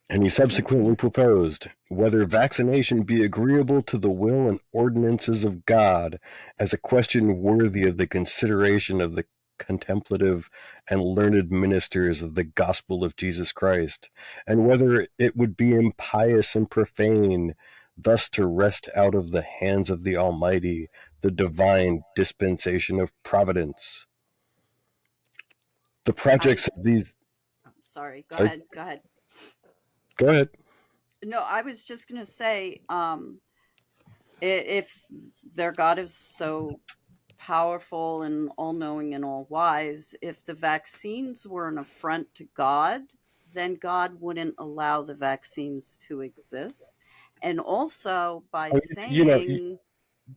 And he subsequently proposed, whether vaccination be agreeable to the will and ordinances of God, as a question worthy of the consideration of the contemplative and learned ministers of the gospel of Jesus Christ, and whether it would be impious and profane thus to wrest out of the hands of the Almighty the divine dispensation of providence. The projects of these... Sorry, go ahead. Go ahead. No, I was just going to say, if their God is so powerful and all-knowing and all-wise, if the vaccines were an affront to God, then God wouldn't allow the vaccines to exist. And also, by saying...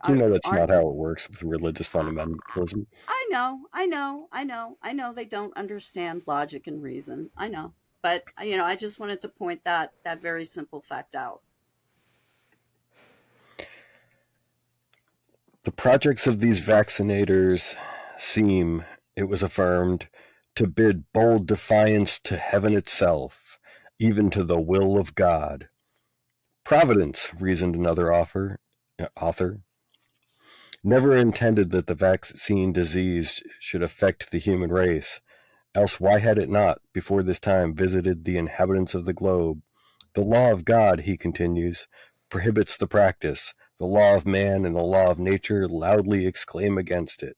You know that's not how it works with religious fundamentalism. I know. They don't understand logic and reason. I know. But, I just wanted to point that very simple fact out. The projects of these vaccinators seem, it was affirmed, to bid bold defiance to heaven itself, even to the will of God. Providence, reasoned another author, never intended that the vaccine disease should affect the human race. Else why had it not, before this time, visited the inhabitants of the globe? The law of God, he continues, prohibits the practice. The law of man and the law of nature loudly exclaim against it.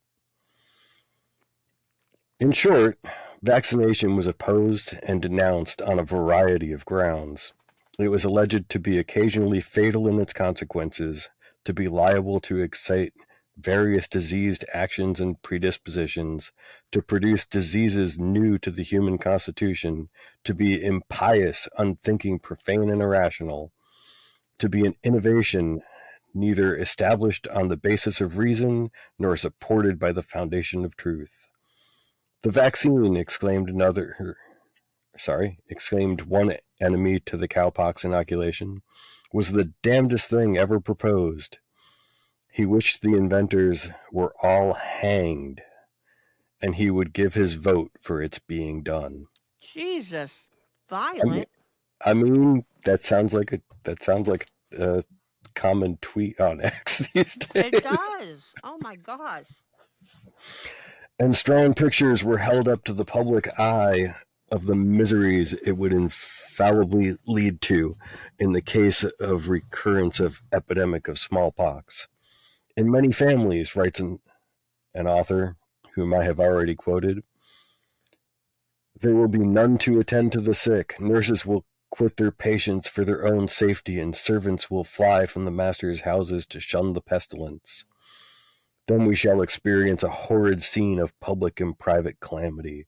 In short, vaccination was opposed and denounced on a variety of grounds. It was alleged to be occasionally fatal in its consequences, to be liable to excite various diseased actions and predispositions, to produce diseases new to the human constitution, to be impious, unthinking, profane, and irrational, to be an innovation neither established on the basis of reason nor supported by the foundation of truth. The vaccine, exclaimed one enemy to the cowpox inoculation, was the damnedest thing ever proposed. He wished the inventors were all hanged, and he would give his vote for its being done. Jesus, violent. I mean that sounds like a common tweet on X these days. It does. Oh my gosh. And strong pictures were held up to the public eye of the miseries it would infallibly lead to in the case of recurrence of epidemic of smallpox. In many families, writes an author whom I have already quoted, there will be none to attend to the sick. Nurses will quit their patients for their own safety, and servants will fly from the master's houses to shun the pestilence. Then we shall experience a horrid scene of public and private calamity,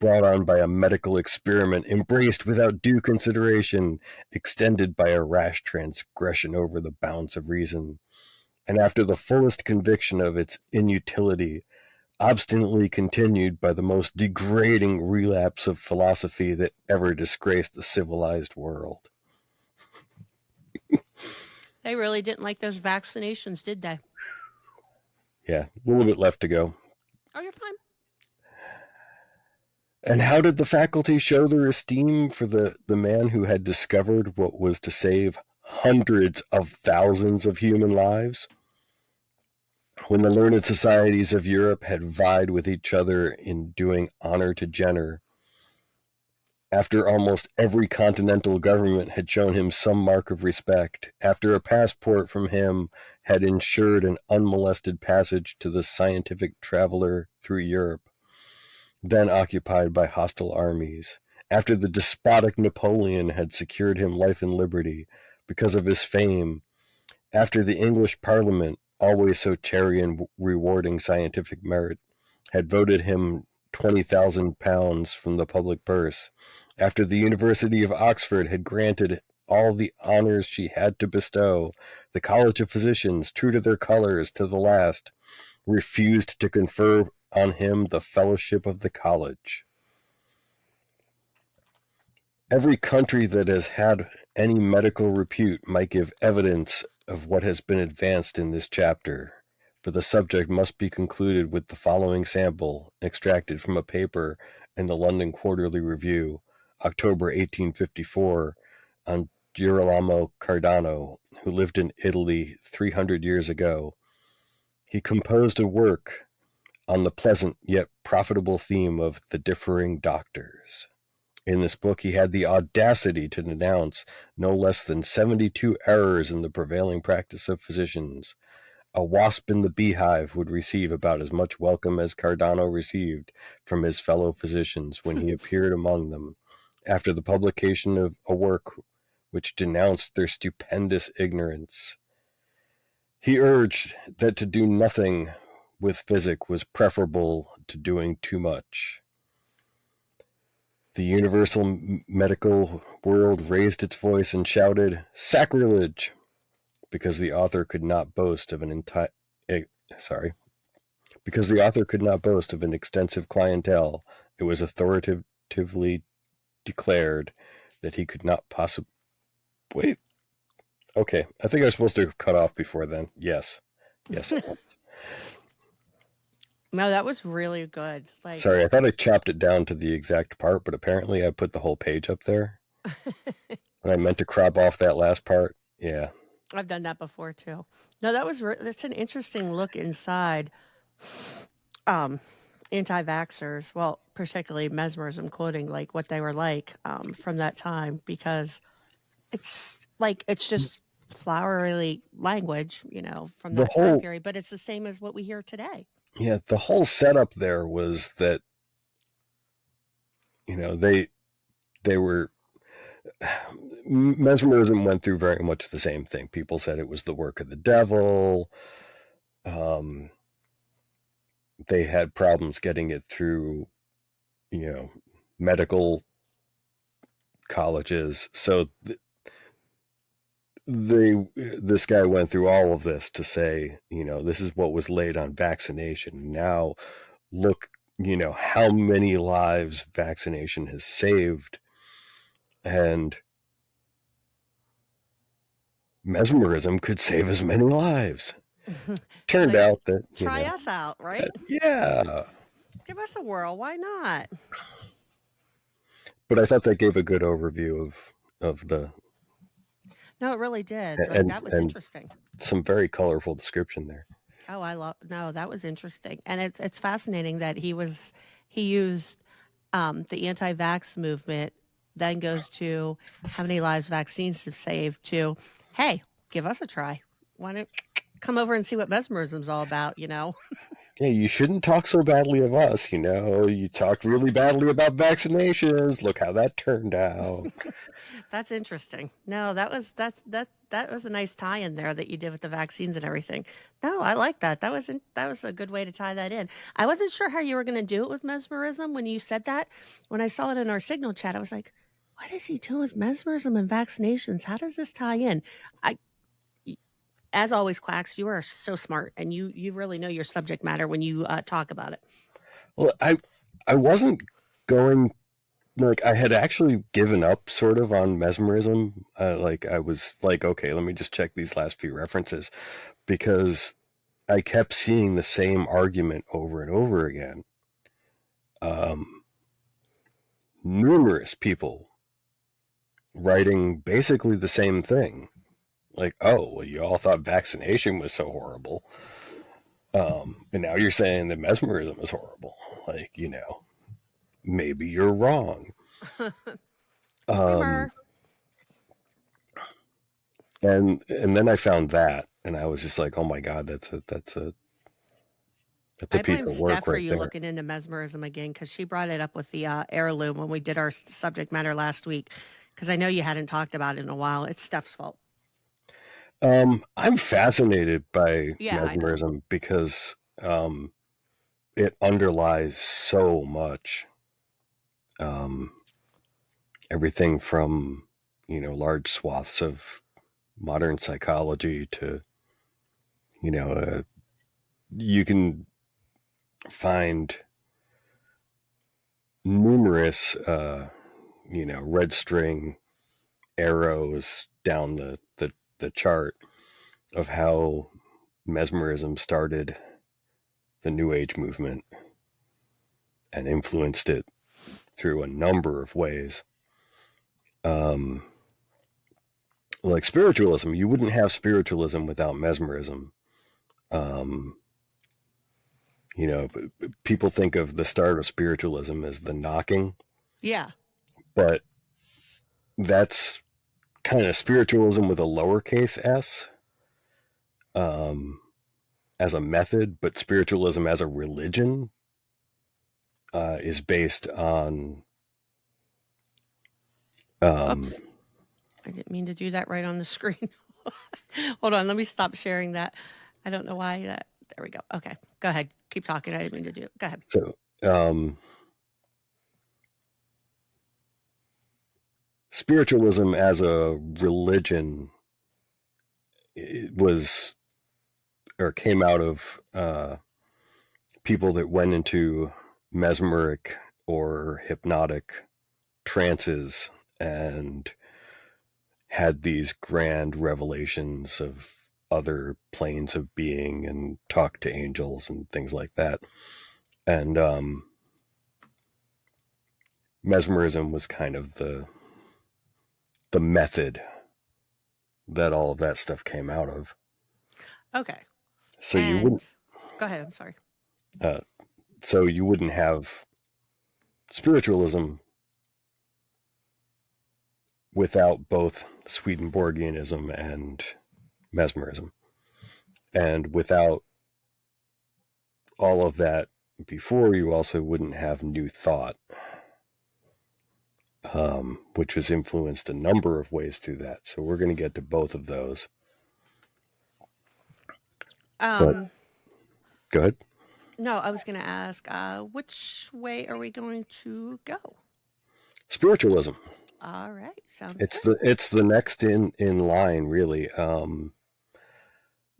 brought on by a medical experiment, embraced without due consideration, extended by a rash transgression over the bounds of reason, and after the fullest conviction of its inutility, obstinately continued by the most degrading relapse of philosophy that ever disgraced the civilized world. They really didn't like those vaccinations, did they? Yeah, a little bit left to go. Oh, you're fine. And how did the faculty show their esteem for the man who had discovered what was to save hundreds of thousands of human lives? When the learned societies of Europe had vied with each other in doing honor to Jenner, after almost every continental government had shown him some mark of respect, after a passport from him had ensured an unmolested passage to the scientific traveler through Europe, then occupied by hostile armies, after the despotic Napoleon had secured him life and liberty because of his fame, after the English Parliament, always so chary in rewarding scientific merit, had voted him £20,000 from the public purse, after the University of Oxford had granted all the honors she had to bestow, the College of Physicians, true to their colors to the last, refused to confer on him the fellowship of the college. Every country that has had any medical repute might give evidence of what has been advanced in this chapter, but the subject must be concluded with the following sample, extracted from a paper in the London Quarterly Review, October 1854, on Girolamo Cardano, who lived in Italy 300 years ago. He composed a work on the pleasant yet profitable theme of the differing doctors. In this book, he had the audacity to denounce no less than 72 errors in the prevailing practice of physicians. A wasp in the beehive would receive about as much welcome as Cardano received from his fellow physicians when he appeared among them, after the publication of a work which denounced their stupendous ignorance. He urged that to do nothing with physic was preferable to doing too much. The universal medical world raised its voice and shouted, "Sacrilege!" because the author could not boast of an extensive clientele. It was authoritatively declared that he could not possibly... Wait. Okay, I think I was supposed to cut off before then. Yes. Yes, it was. No, that was really good. Sorry, I thought I chopped it down to the exact part, but apparently I put the whole page up there. And I meant to crop off that last part. Yeah. I've done that before too. No, that's an interesting look inside anti-vaxxers. Well, particularly mesmerism, quoting like what they were like from that time, because it's just flowery language, from that time period, but it's the same as what we hear today. Yeah, the whole setup there was that, they were... Mesmerism went through very much the same thing. People said it was the work of the devil. They had problems getting it through, medical colleges. So this guy went through all of this to say, this is what was laid on vaccination. Now look, how many lives vaccination has saved. And mesmerism could save as many lives. Turned out that... Try us out, right? Yeah. Give us a whirl. Why not? But I thought that gave a good overview of the... No, it really did. Like, and that was and interesting. some very colorful description there. Oh, no, that was interesting. And it's fascinating that he used the anti-vax movement, then goes to how many lives vaccines have saved, to, hey, give us a try. Why don't come over and see what mesmerism's all about, you know? Yeah, you shouldn't talk so badly of us, you know. You talked really badly about vaccinations. Look how that turned out. That's interesting. No, that was a nice tie in there that you did with the vaccines and everything. No, I like that. That was a good way to tie that in. I wasn't sure how you were going to do it with mesmerism when you said that. When I saw it in our signal chat, I was like, what is he doing with mesmerism and vaccinations? How does this tie in? I As always, Quacks, you are so smart, and you really know your subject matter when you talk about it. Well, I wasn't going, like, I had actually given up sort of on mesmerism. Like, I was like, okay, let me just check these last few references, because I kept seeing the same argument over and over again. Numerous people writing basically the same thing. Like, oh, well, you all thought vaccination was so horrible. And now you're saying that mesmerism is horrible. Like, you know, maybe you're wrong. Disclaimer. And then I found that, and I was just like, oh my god, that's a I piece blame of work Steph for right you there. looking into mesmerism again, because she brought it up with the heirloom when we did our subject matter last week. Because I know you hadn't talked about it in a while. It's Steph's fault. I'm fascinated by Yeah, I know. mesmerism because it underlies so much. Everything from, you know, large swaths of modern psychology to, you know, you can find numerous, you know, red string arrows down the chart of how mesmerism started the New Age movement and influenced it through a number of ways. Like spiritualism, you wouldn't have spiritualism without mesmerism. You know, people think of the start of spiritualism as the knocking, Yeah. but that's kind of spiritualism with a lowercase s, as a method, but spiritualism as a religion is based on. Oops. I didn't mean to do that right on the screen. Hold on. Let me stop sharing that. I don't know why that. There we go. Okay. Go ahead. Keep talking. I didn't mean to do it. Go ahead. So, spiritualism as a religion, it was, or came out of people that went into mesmeric or hypnotic trances and had these grand revelations of other planes of being and talked to angels and things like that. And mesmerism was kind of the method that all of that stuff came out of. Okay. So and you wouldn't. Go ahead. I'm sorry. So you wouldn't have spiritualism without both Swedenborgianism and mesmerism, and without all of that before, you also wouldn't have New Thought, which was influenced a number of ways through that. So we're going to get to both of those. But go ahead. No, I was going to ask, which way are we going to go? Spiritualism. All right, sounds good. It's the next in line, really.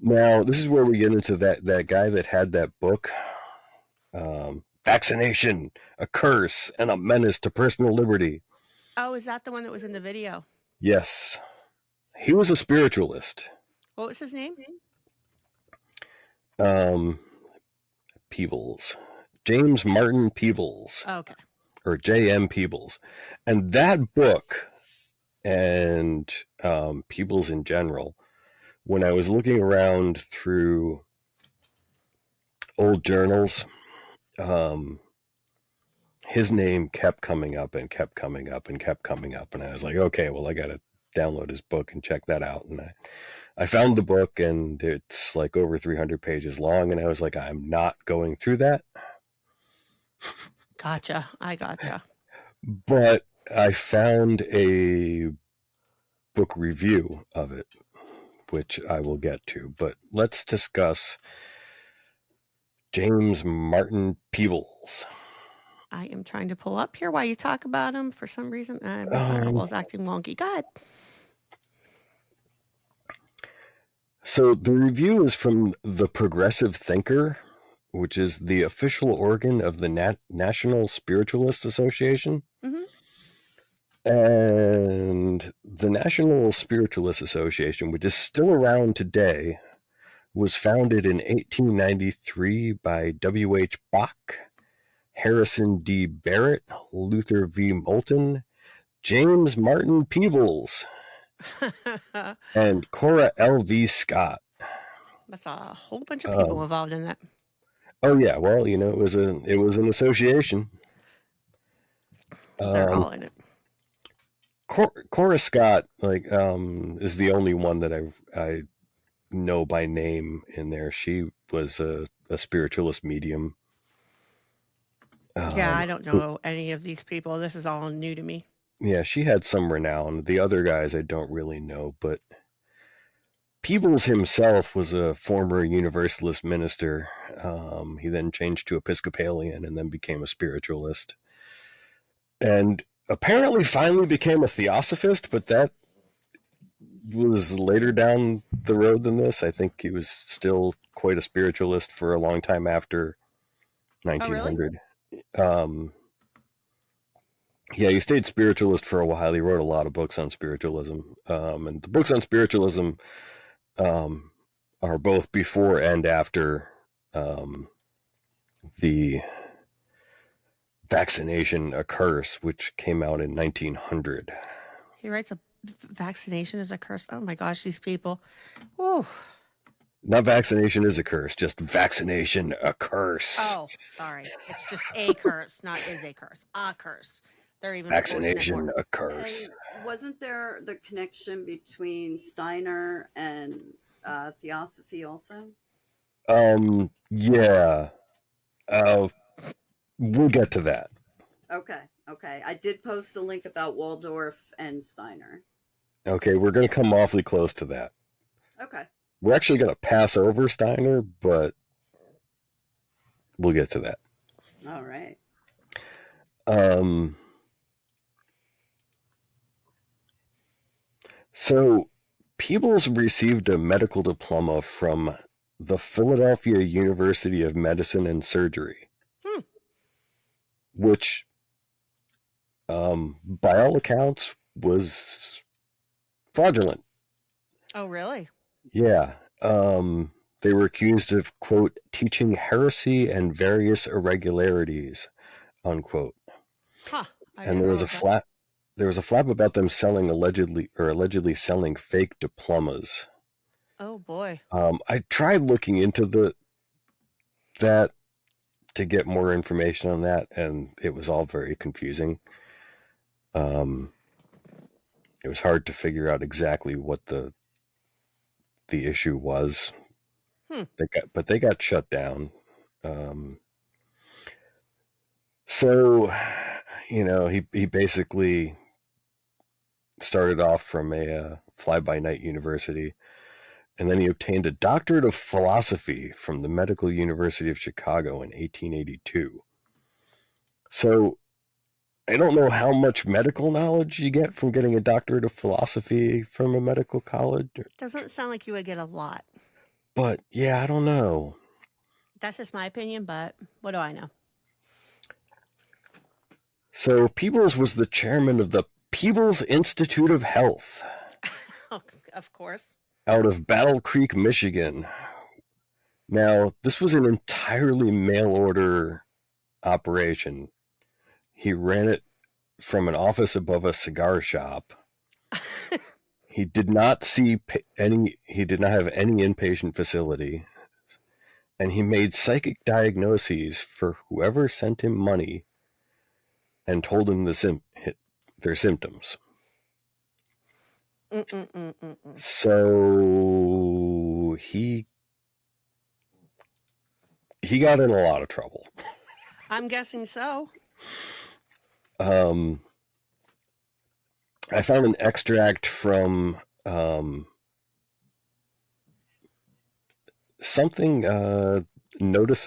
Now this is where we get into that guy that had that book, Vaccination, a Curse and a Menace to Personal Liberty. Oh, is that the one that was in the video? Yes, he was a spiritualist. What was his name? Peebles, James Martin Peebles. Oh, okay. Or J.M. Peebles. And that book and Peebles in general, when I was looking around through old journals, his name kept coming up and kept coming up and kept coming up. And I was like, okay, well, I got to download his book and check that out. And I found the book, and it's like over 300 pages long. And I was like, I'm not going through that. Gotcha. I gotcha. But I found a book review of it, which I will get to. But let's discuss James Martin Peebles. I am trying to pull up here while you talk about him. For some reason, my firewall's acting wonky. Go ahead. So the review is from The Progressive Thinker, which is the official organ of the National Spiritualist Association. Mm-hmm. And the National Spiritualist Association, which is still around today, was founded in 1893 by W.H. Bach, Harrison D. Barrett, Luther V. Moulton, James Martin Peebles, and Cora L.V. Scott. That's a whole bunch of people involved in that. Oh yeah, well, you know, it was an association. They're all in it. Cora Scott, is the only one that I know by name in there. She was a spiritualist medium. Yeah, I don't know any of these people. This is all new to me. Yeah, she had some renown. The other guys I don't really know, but Peebles himself was a former Universalist minister. He then changed to Episcopalian and then became a spiritualist. And apparently finally became a theosophist, but that was later down the road than this. I think he was still quite a spiritualist for a long time after 1900. Oh, really? Yeah, he stayed spiritualist for a while. He wrote a lot of books on spiritualism. And the books on spiritualism are both before and after the Vaccination, A Curse, which came out in 1900. He writes a vaccination is a curse. Oh my gosh, these people. Whoa. Not Vaccination is a Curse, just Vaccination, A Curse. Oh, sorry. It's just a curse, not is a curse. A curse. They're even Vaccination, A Curse. And wasn't there the connection between Steiner and Theosophy also? Yeah. We'll get to that. Okay. I did post a link about Waldorf and Steiner. Okay, we're going to come awfully close to that. Okay. We're actually going to pass over Steiner, but we'll get to that. All right. So Peebles received a medical diploma from the Philadelphia University of Medicine and Surgery, which, by all accounts, was fraudulent. Oh, really? Yeah. They were accused of, quote, teaching heresy and various irregularities, unquote. Huh. And there was a flap about them allegedly selling fake diplomas. Oh boy. I tried looking into that to get more information on that, and it was all very confusing. It was hard to figure out exactly what the issue was. They got shut down. So, you know, he basically started off from a fly-by-night university, and then he obtained a doctorate of philosophy from the Medical University of Chicago in 1882. So I don't know how much medical knowledge you get from getting a doctorate of philosophy from a medical college. Doesn't sound like you would get a lot. But yeah, I don't know. That's just my opinion, but what do I know? So Peebles was the chairman of the Peebles Institute of Health. Oh, of course. Out of Battle Creek, Michigan. Now, this was an entirely mail order operation. He ran it from an office above a cigar shop. He did not see any. He did not have any inpatient facility, and he made psychic diagnoses for whoever sent him money and told him their symptoms. So he got in a lot of trouble. I'm guessing so. I found an extract from something. It's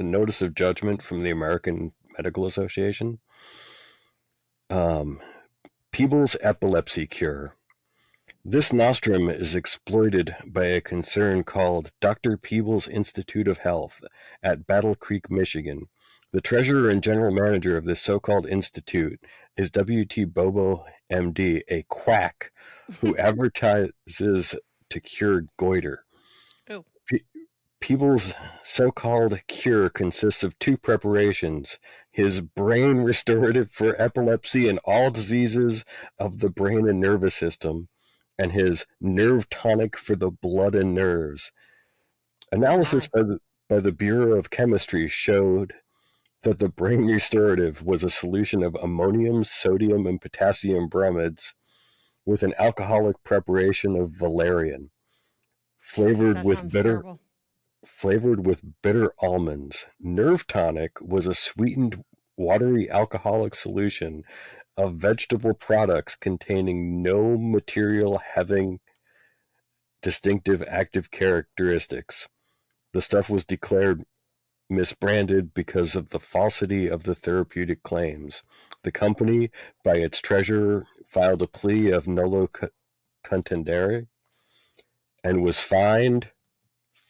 a notice of judgment from the American Medical Association. Peebles epilepsy cure. This nostrum is exploited by a concern called Dr. Peebles Institute of Health at Battle Creek, Michigan. The treasurer and general manager of this so-called institute is W.T. Bobo, M.D., a quack who advertises to cure goiter. Oh. Peebles' so-called cure consists of two preparations: his brain restorative for epilepsy and all diseases of the brain and nervous system, and his nerve tonic for the blood and nerves. Analysis by the Bureau of Chemistry showed that the brain restorative was a solution of ammonium, sodium, and potassium bromides with an alcoholic preparation of valerian, flavored with bitter almonds. Nerve tonic was a sweetened, watery alcoholic solution of vegetable products containing no material having distinctive active characteristics. The stuff was declared misbranded because of the falsity of the therapeutic claims. The company, by its treasurer, filed a plea of nolo contendere and was fined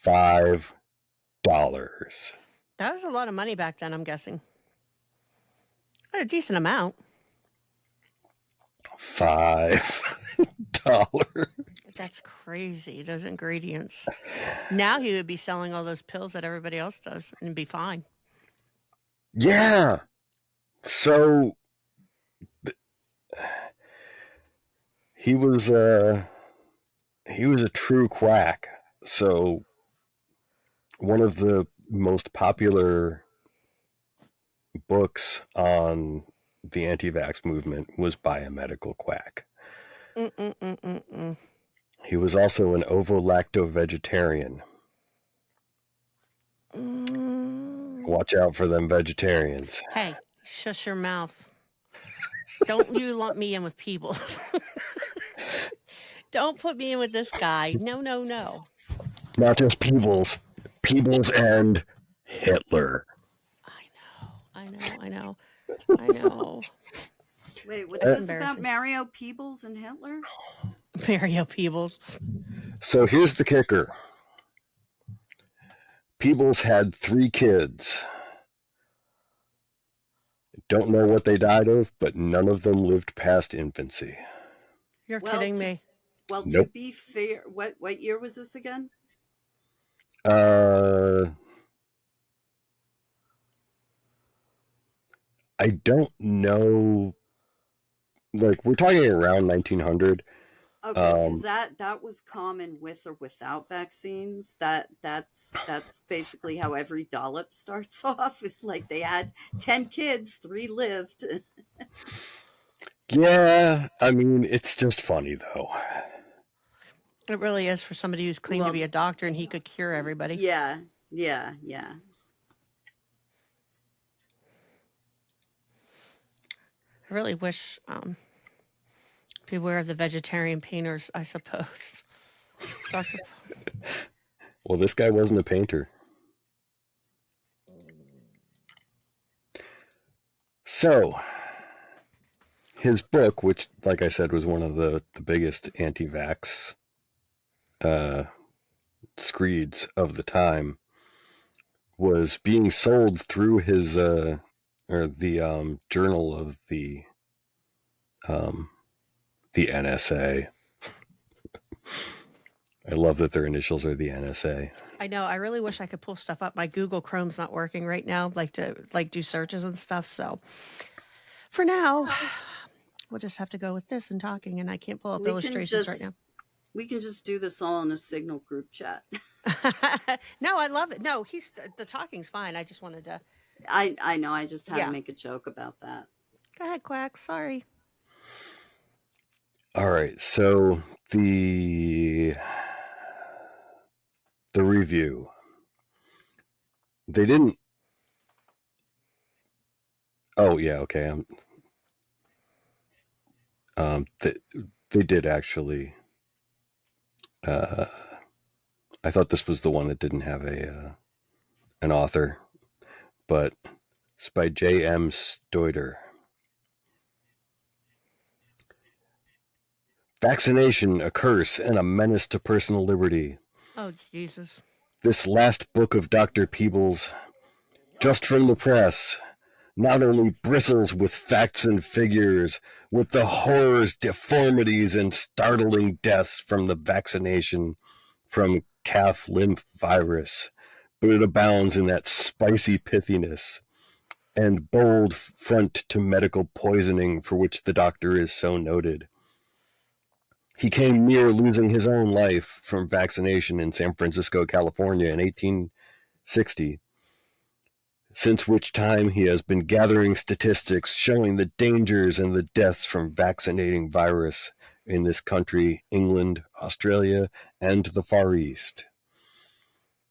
$5. That was a lot of money back then, I'm guessing. A decent amount. $5. That's crazy, those ingredients. Now he would be selling all those pills that everybody else does and be fine. Yeah. So he was a true quack. So one of the most popular books on the anti-vax movement was by a medical quack. He was also an ovo-lacto-vegetarian. Watch out for them vegetarians. Hey, shush your mouth. Don't you lump me in with Peebles. Don't put me in with this guy. No. Not just Peebles. Peebles and Hitler. I know. Wait, what's this about Mario Peebles and Hitler? Mario Peebles. So here's the kicker. Peebles had 3 kids. Don't know what they died of, but none of them lived past infancy. You're kidding me. Well, nope. To be fair, what year was this again? I don't know. Like, we're talking around 1900. Okay, because that was common with or without vaccines. That's basically how every dollop starts off. It's like they had 10 kids, 3 lived. Yeah, I mean, it's just funny though. It really is for somebody who's claimed to be a doctor and he could cure everybody. Yeah. I really wish beware of the vegetarian painters, I suppose. Dr. Well, this guy wasn't a painter. So, his book, which, like I said, was one of the biggest anti-vax screeds of the time, was being sold through his journal of the NSA. I love that their initials are the NSA. I know. I really wish I could pull stuff up. My Google Chrome's not working right now, to do searches and stuff. So for now, We'll just have to go with this and talking, and I can't pull up We can illustrations right just we can just do this all in a Signal group chat. now. No, I love it. No, the talking's fine. I just wanted to. I know. I just had Yeah. to make a joke about that. Go ahead, Quack. Sorry. All right, so the review. They didn't. Oh yeah, okay. They did actually. I thought this was the one that didn't have an author, but it's by J.M. Stoiter. Vaccination, a curse and a menace to personal liberty. Oh, Jesus. This last book of Dr. Peebles, just from the press, not only bristles with facts and figures, with the horrors, deformities, and startling deaths from the vaccination from calf lymph virus, but it abounds in that spicy pithiness and bold front to medical poisoning for which the doctor is so noted. He came near losing his own life from vaccination in San Francisco, California in 1860, since which time he has been gathering statistics showing the dangers and the deaths from vaccinating virus in this country, England, Australia, and the Far East.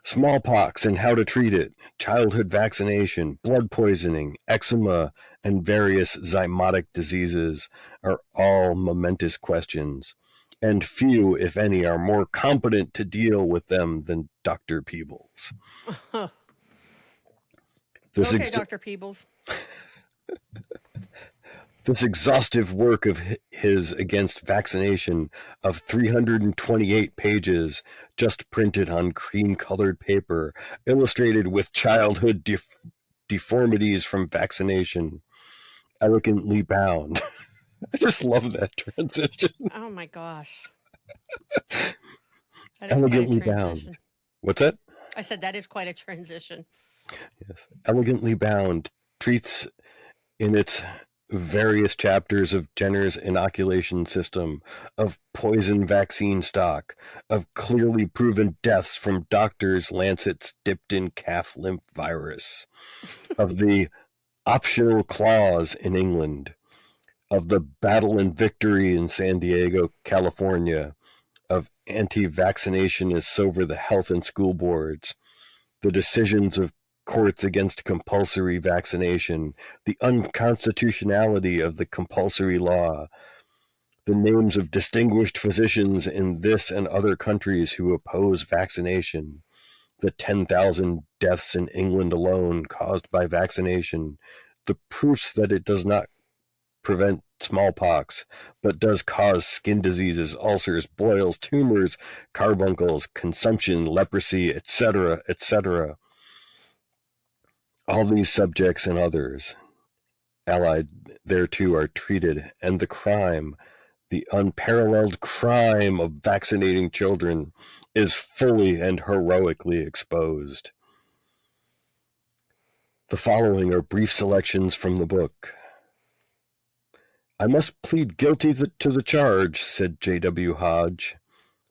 Smallpox and how to treat it, childhood vaccination, blood poisoning, eczema, and various zymotic diseases are all momentous questions, and few, if any, are more competent to deal with them than Dr. Peebles. Okay, Dr. Peebles. This exhaustive work of his against vaccination of 328 pages, just printed on cream-colored paper, illustrated with childhood deformities from vaccination, elegantly bound. I just love that transition. Oh my gosh. Elegantly bound. What's that? I said that is quite a transition. Yes. Elegantly bound treats in its various chapters of Jenner's inoculation system, of poison vaccine stock, of clearly proven deaths from doctors' lancets dipped in calf lymph virus, of the optional clause in England, of the battle and victory in San Diego, California, of anti-vaccinationists over the health and school boards, the decisions of courts against compulsory vaccination, the unconstitutionality of the compulsory law, the names of distinguished physicians in this and other countries who oppose vaccination, the 10,000 deaths in England alone caused by vaccination, the proofs that it does not prevent smallpox, but does cause skin diseases, ulcers, boils, tumors, carbuncles, consumption, leprosy, etc., etc. All these subjects and others allied thereto are treated, and the crime, the unparalleled crime of vaccinating children, is fully and heroically exposed. The following are brief selections from the book. I must plead guilty to the charge, said J.W. Hodge,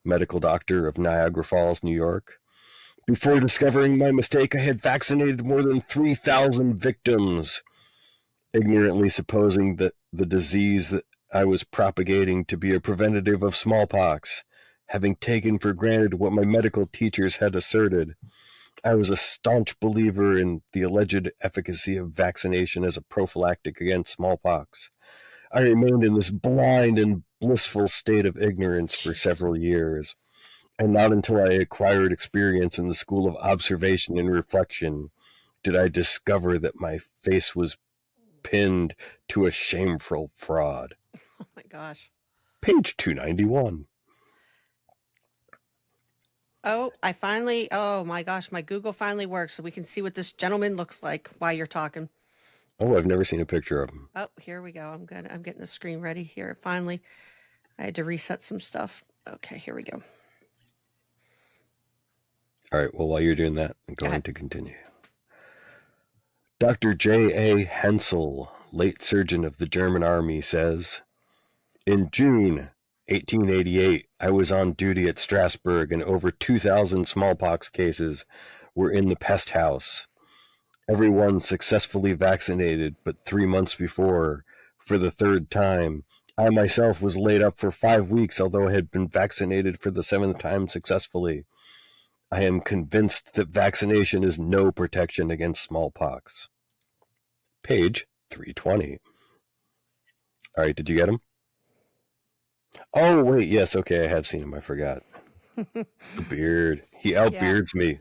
medical doctor of Niagara Falls, New York. Before discovering my mistake, I had vaccinated more than 3,000 victims, ignorantly supposing that the disease that I was propagating to be a preventative of smallpox, having taken for granted what my medical teachers had asserted. I was a staunch believer in the alleged efficacy of vaccination as a prophylactic against smallpox. I remained in this blind and blissful state of ignorance for several years, and not until I acquired experience in the school of observation and reflection did I discover that my face was pinned to a shameful fraud. Oh my gosh. Page 291. Oh, oh my gosh, my Google finally works so we can see what this gentleman looks like while you're talking. Oh, I've never seen a picture of him. Oh, here we go. I'm good. I'm getting the screen ready here. Finally, I had to reset some stuff. Okay, here we go. All right, well, while you're doing that, I'm going to continue. Dr. J.A. Hensel, late surgeon of the German army, says, In June 1888, I was on duty at Strasbourg, and over 2,000 smallpox cases were in the pest house. Everyone successfully vaccinated, but 3 months before, for the third time, I myself was laid up for 5 weeks, although I had been vaccinated for the 7th time successfully. I am convinced that vaccination is no protection against smallpox. Page 320. All right, did you get him? Oh, wait, yes, okay, I have seen him, I forgot. The beard. He outbeards me.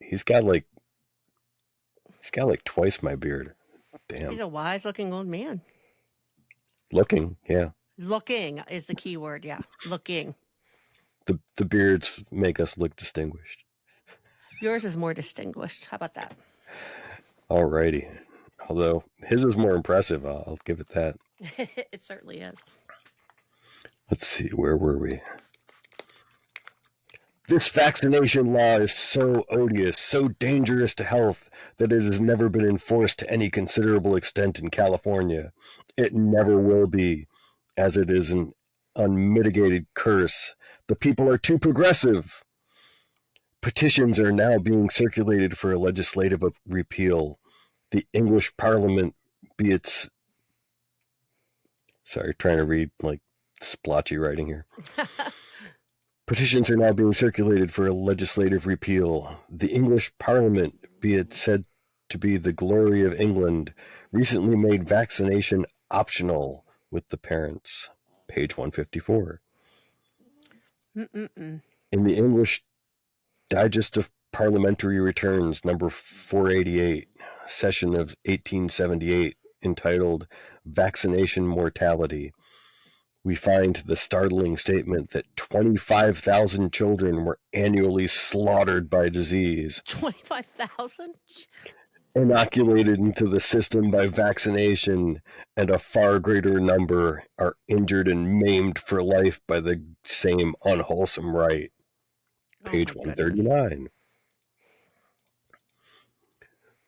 He's got like twice my beard. Damn. He's a wise looking old man. Looking, yeah. Looking is the key word, yeah. Looking. The beards make us look distinguished. Yours is more distinguished. How about that? Alrighty. Although his is more impressive, I'll give it that. It certainly is. Let's see, where were we? This vaccination law is so odious, so dangerous to health, that it has never been enforced to any considerable extent in California. It never will be, as it is an unmitigated curse. The people are too progressive. Petitions are now being circulated for a legislative repeal. The English Parliament, be its... Sorry, trying to read like splotchy writing here. Petitions are now being circulated for a legislative repeal. The English Parliament, be it said to be the glory of England, recently made vaccination optional with the parents. Page 154. In the English Digest of Parliamentary Returns, number 488, session of 1878, entitled Vaccination Mortality, we find the startling statement that 25,000 children were annually slaughtered by disease. 25,000? Inoculated into the system by vaccination, and a far greater number are injured and maimed for life by the same unwholesome rite. Page 139.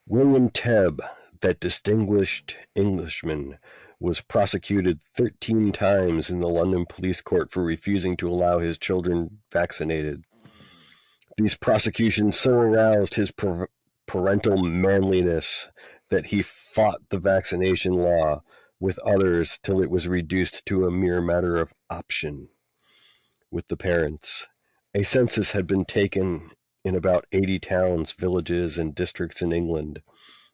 William Tebb, that distinguished Englishman, was prosecuted 13 times in the London police court for refusing to allow his children vaccinated. These prosecutions so aroused his parental manliness that he fought the vaccination law with others till it was reduced to a mere matter of option with the parents. A census had been taken in about 80 towns, villages, and districts in England,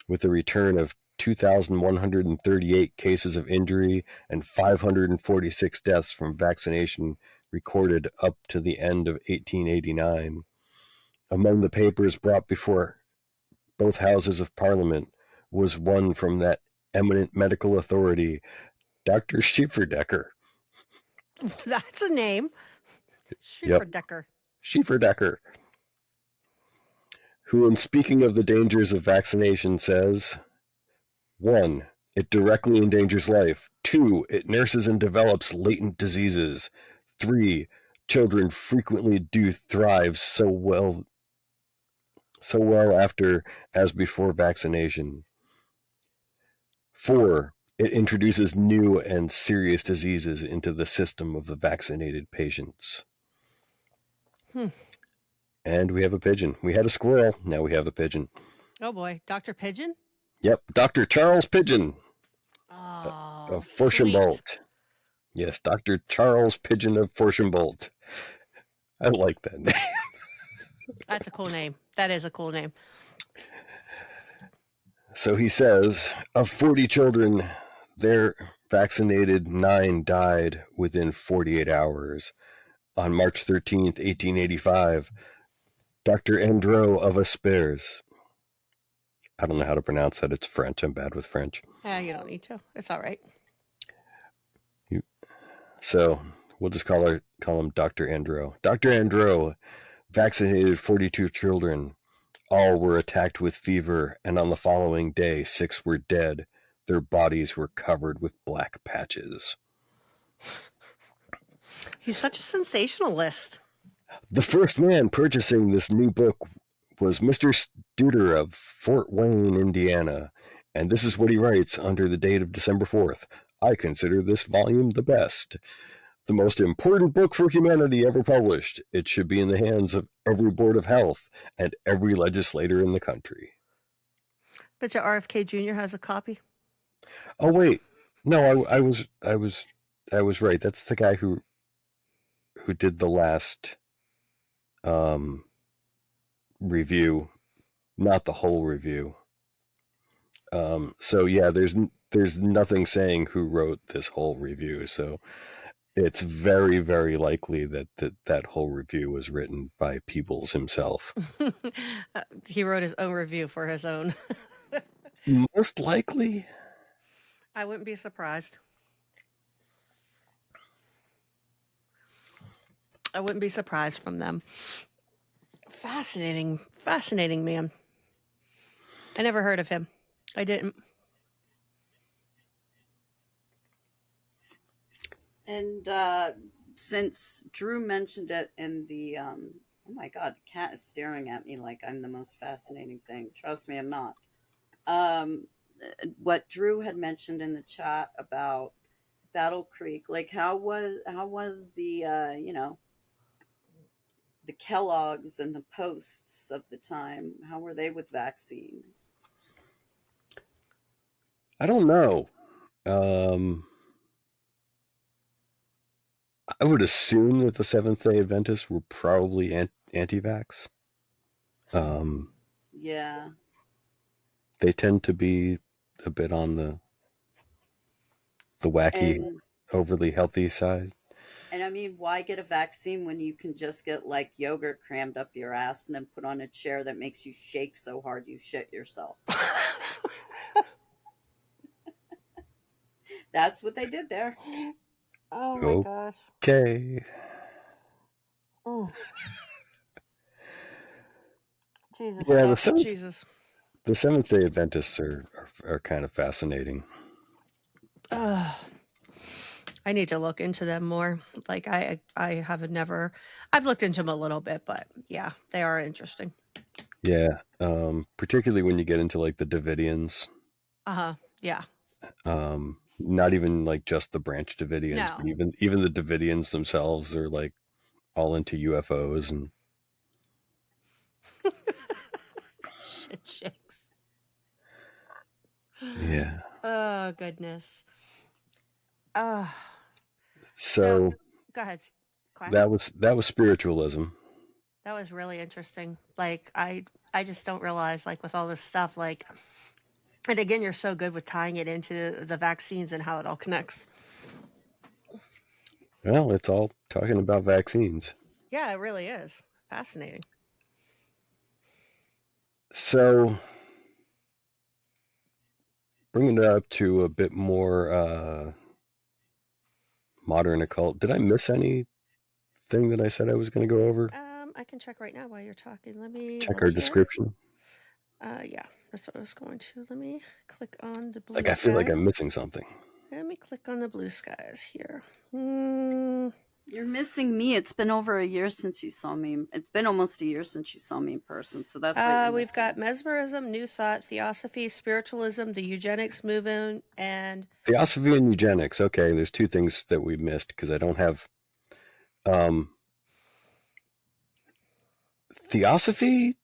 with a return of 2,138 cases of injury and 546 deaths from vaccination recorded up to the end of 1889. Among the papers brought before both houses of Parliament was one from that eminent medical authority, Dr. Schieferdecker. That's a name. Schieferdecker. Schieferdecker, who, in speaking of the dangers of vaccination, says, 1. It directly endangers life. 2. It nurses and develops latent diseases. 3. Children frequently do thrive so well after as before vaccination. 4. It introduces new and serious diseases into the system of the vaccinated patients. And we have a pigeon. We had a squirrel. Now we have a pigeon. Oh boy. Dr. Pigeon? Yep. Dr. Charles Pigeon Oh, of Forshembolt. Yes, Dr. Charles Pigeon of Forshembolt. I like that name. That's a cool name. That is a cool name. So he says, of 40 children, they're vaccinated, 9 died within 48 hours. On March 13th, 1885, Dr. Andreau of Aspers. I don't know how to pronounce that. It's French. I'm bad with French. You don't need to. It's all right. So we'll just call him Dr. Andreau. Dr. Andreau vaccinated 42 children. All were attacked with fever, and on the following day, 6 were dead. Their bodies were covered with black patches. He's such a sensationalist. The first man purchasing this new book was Mr. Studer of Fort Wayne, Indiana, And this is what he writes under the date of December 4th. I consider this volume the best. The most important book for humanity ever published. It should be in the hands of every board of health and every legislator in the country. Bet you RFK Jr. has a copy. Oh wait, no, I was right. That's the guy who did the last review, not the whole review. So yeah, there's nothing saying who wrote this whole review. So it's very, very likely that whole review was written by Peebles himself. He wrote his own review for his own. Most likely. I wouldn't be surprised. I wouldn't be surprised from them. Fascinating man. I never heard of him. I didn't. And since Drew mentioned it in the, oh my God, the cat is staring at me like I'm the most fascinating thing. Trust me, I'm not. What Drew had mentioned in the chat about Battle Creek, like how was the, the Kellogg's and the Posts of the time? How were they with vaccines? I don't know. I would assume that the Seventh-day Adventists were probably anti-vax. Yeah. They tend to be a bit on the wacky, overly healthy side. And I mean, why get a vaccine when you can just get like yogurt crammed up your ass and then put on a chair that makes you shake so hard you shit yourself? That's what they did there. Oh my gosh. Okay. Oh. Jesus. Yeah, the Seventh-day Adventists are kind of fascinating. I need to look into them more. Like I have never. I've looked into them a little bit, but yeah, they are interesting. Yeah, particularly when you get into like the Davidians. Yeah. Not even like just the Branch Davidians, but even the Davidians themselves are like all into UFOs and shit shakes. Yeah. Oh goodness. So go ahead. That was spiritualism. That was really interesting. Like I just don't realize, like, with all this stuff, like, and again, you're so good with tying it into the vaccines and how it all connects. Well, it's all talking about vaccines. Yeah, it really is fascinating. So, bringing it up to a bit more modern occult. Did I miss anything that I said I was going to go over? I can check right now while you're talking. Let me check our description. Yeah, that's what I was going to. Let me click on the blue skies. I feel like I'm missing something. Let me click on the blue skies here. You're missing me. It's been over a year since you saw me. It's been almost a year since you saw me in person. So that's what we've got mesmerism, New Thought, Theosophy, spiritualism, the eugenics movement, and Theosophy and eugenics. Okay, there's two things that we missed because I don't have. Theosophy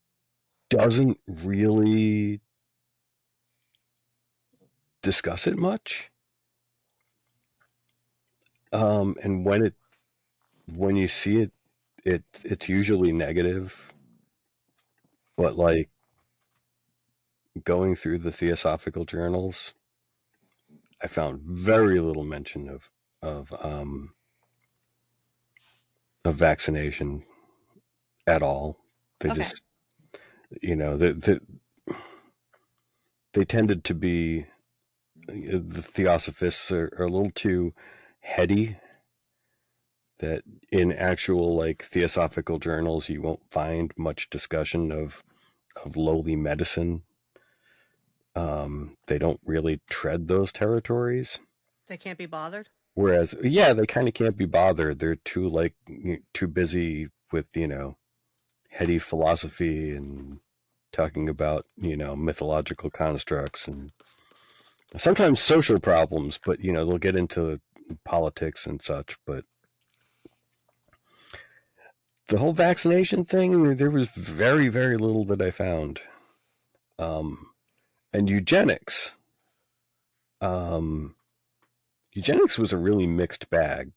doesn't really discuss it much. And when you see it's usually negative. But like going through the Theosophical journals, I found very little mention of vaccination at all. They just, they tended to be, the Theosophists are a little too heady, that in actual like Theosophical journals you won't find much discussion of lowly medicine. They don't really tread those territories. They can't be bothered. Whereas, yeah, they kind of can't be bothered. They're too busy with heady philosophy and talking about, mythological constructs and sometimes social problems, but, they'll get into politics and such. But the whole vaccination thing, there was very, very little that I found. And eugenics. Eugenics was a really mixed bag.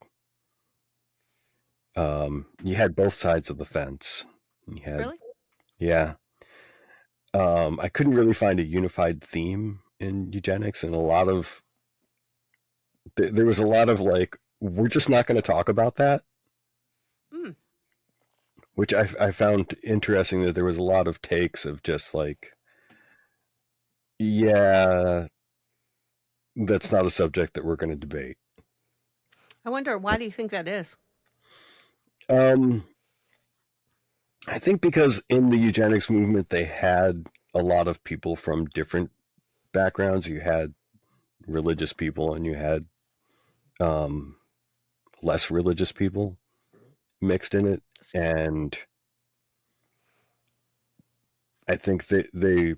You had both sides of the fence. Really? Yeah. I couldn't really find a unified theme in eugenics, and there was a lot of like, we're just not going to talk about that. Mm. Which I found interesting, that there was a lot of takes of just like, yeah, that's not a subject that we're going to debate. I wonder, why do you think that is? I think because in the eugenics movement, they had a lot of people from different backgrounds. You had religious people and you had less religious people mixed in it. And I think that they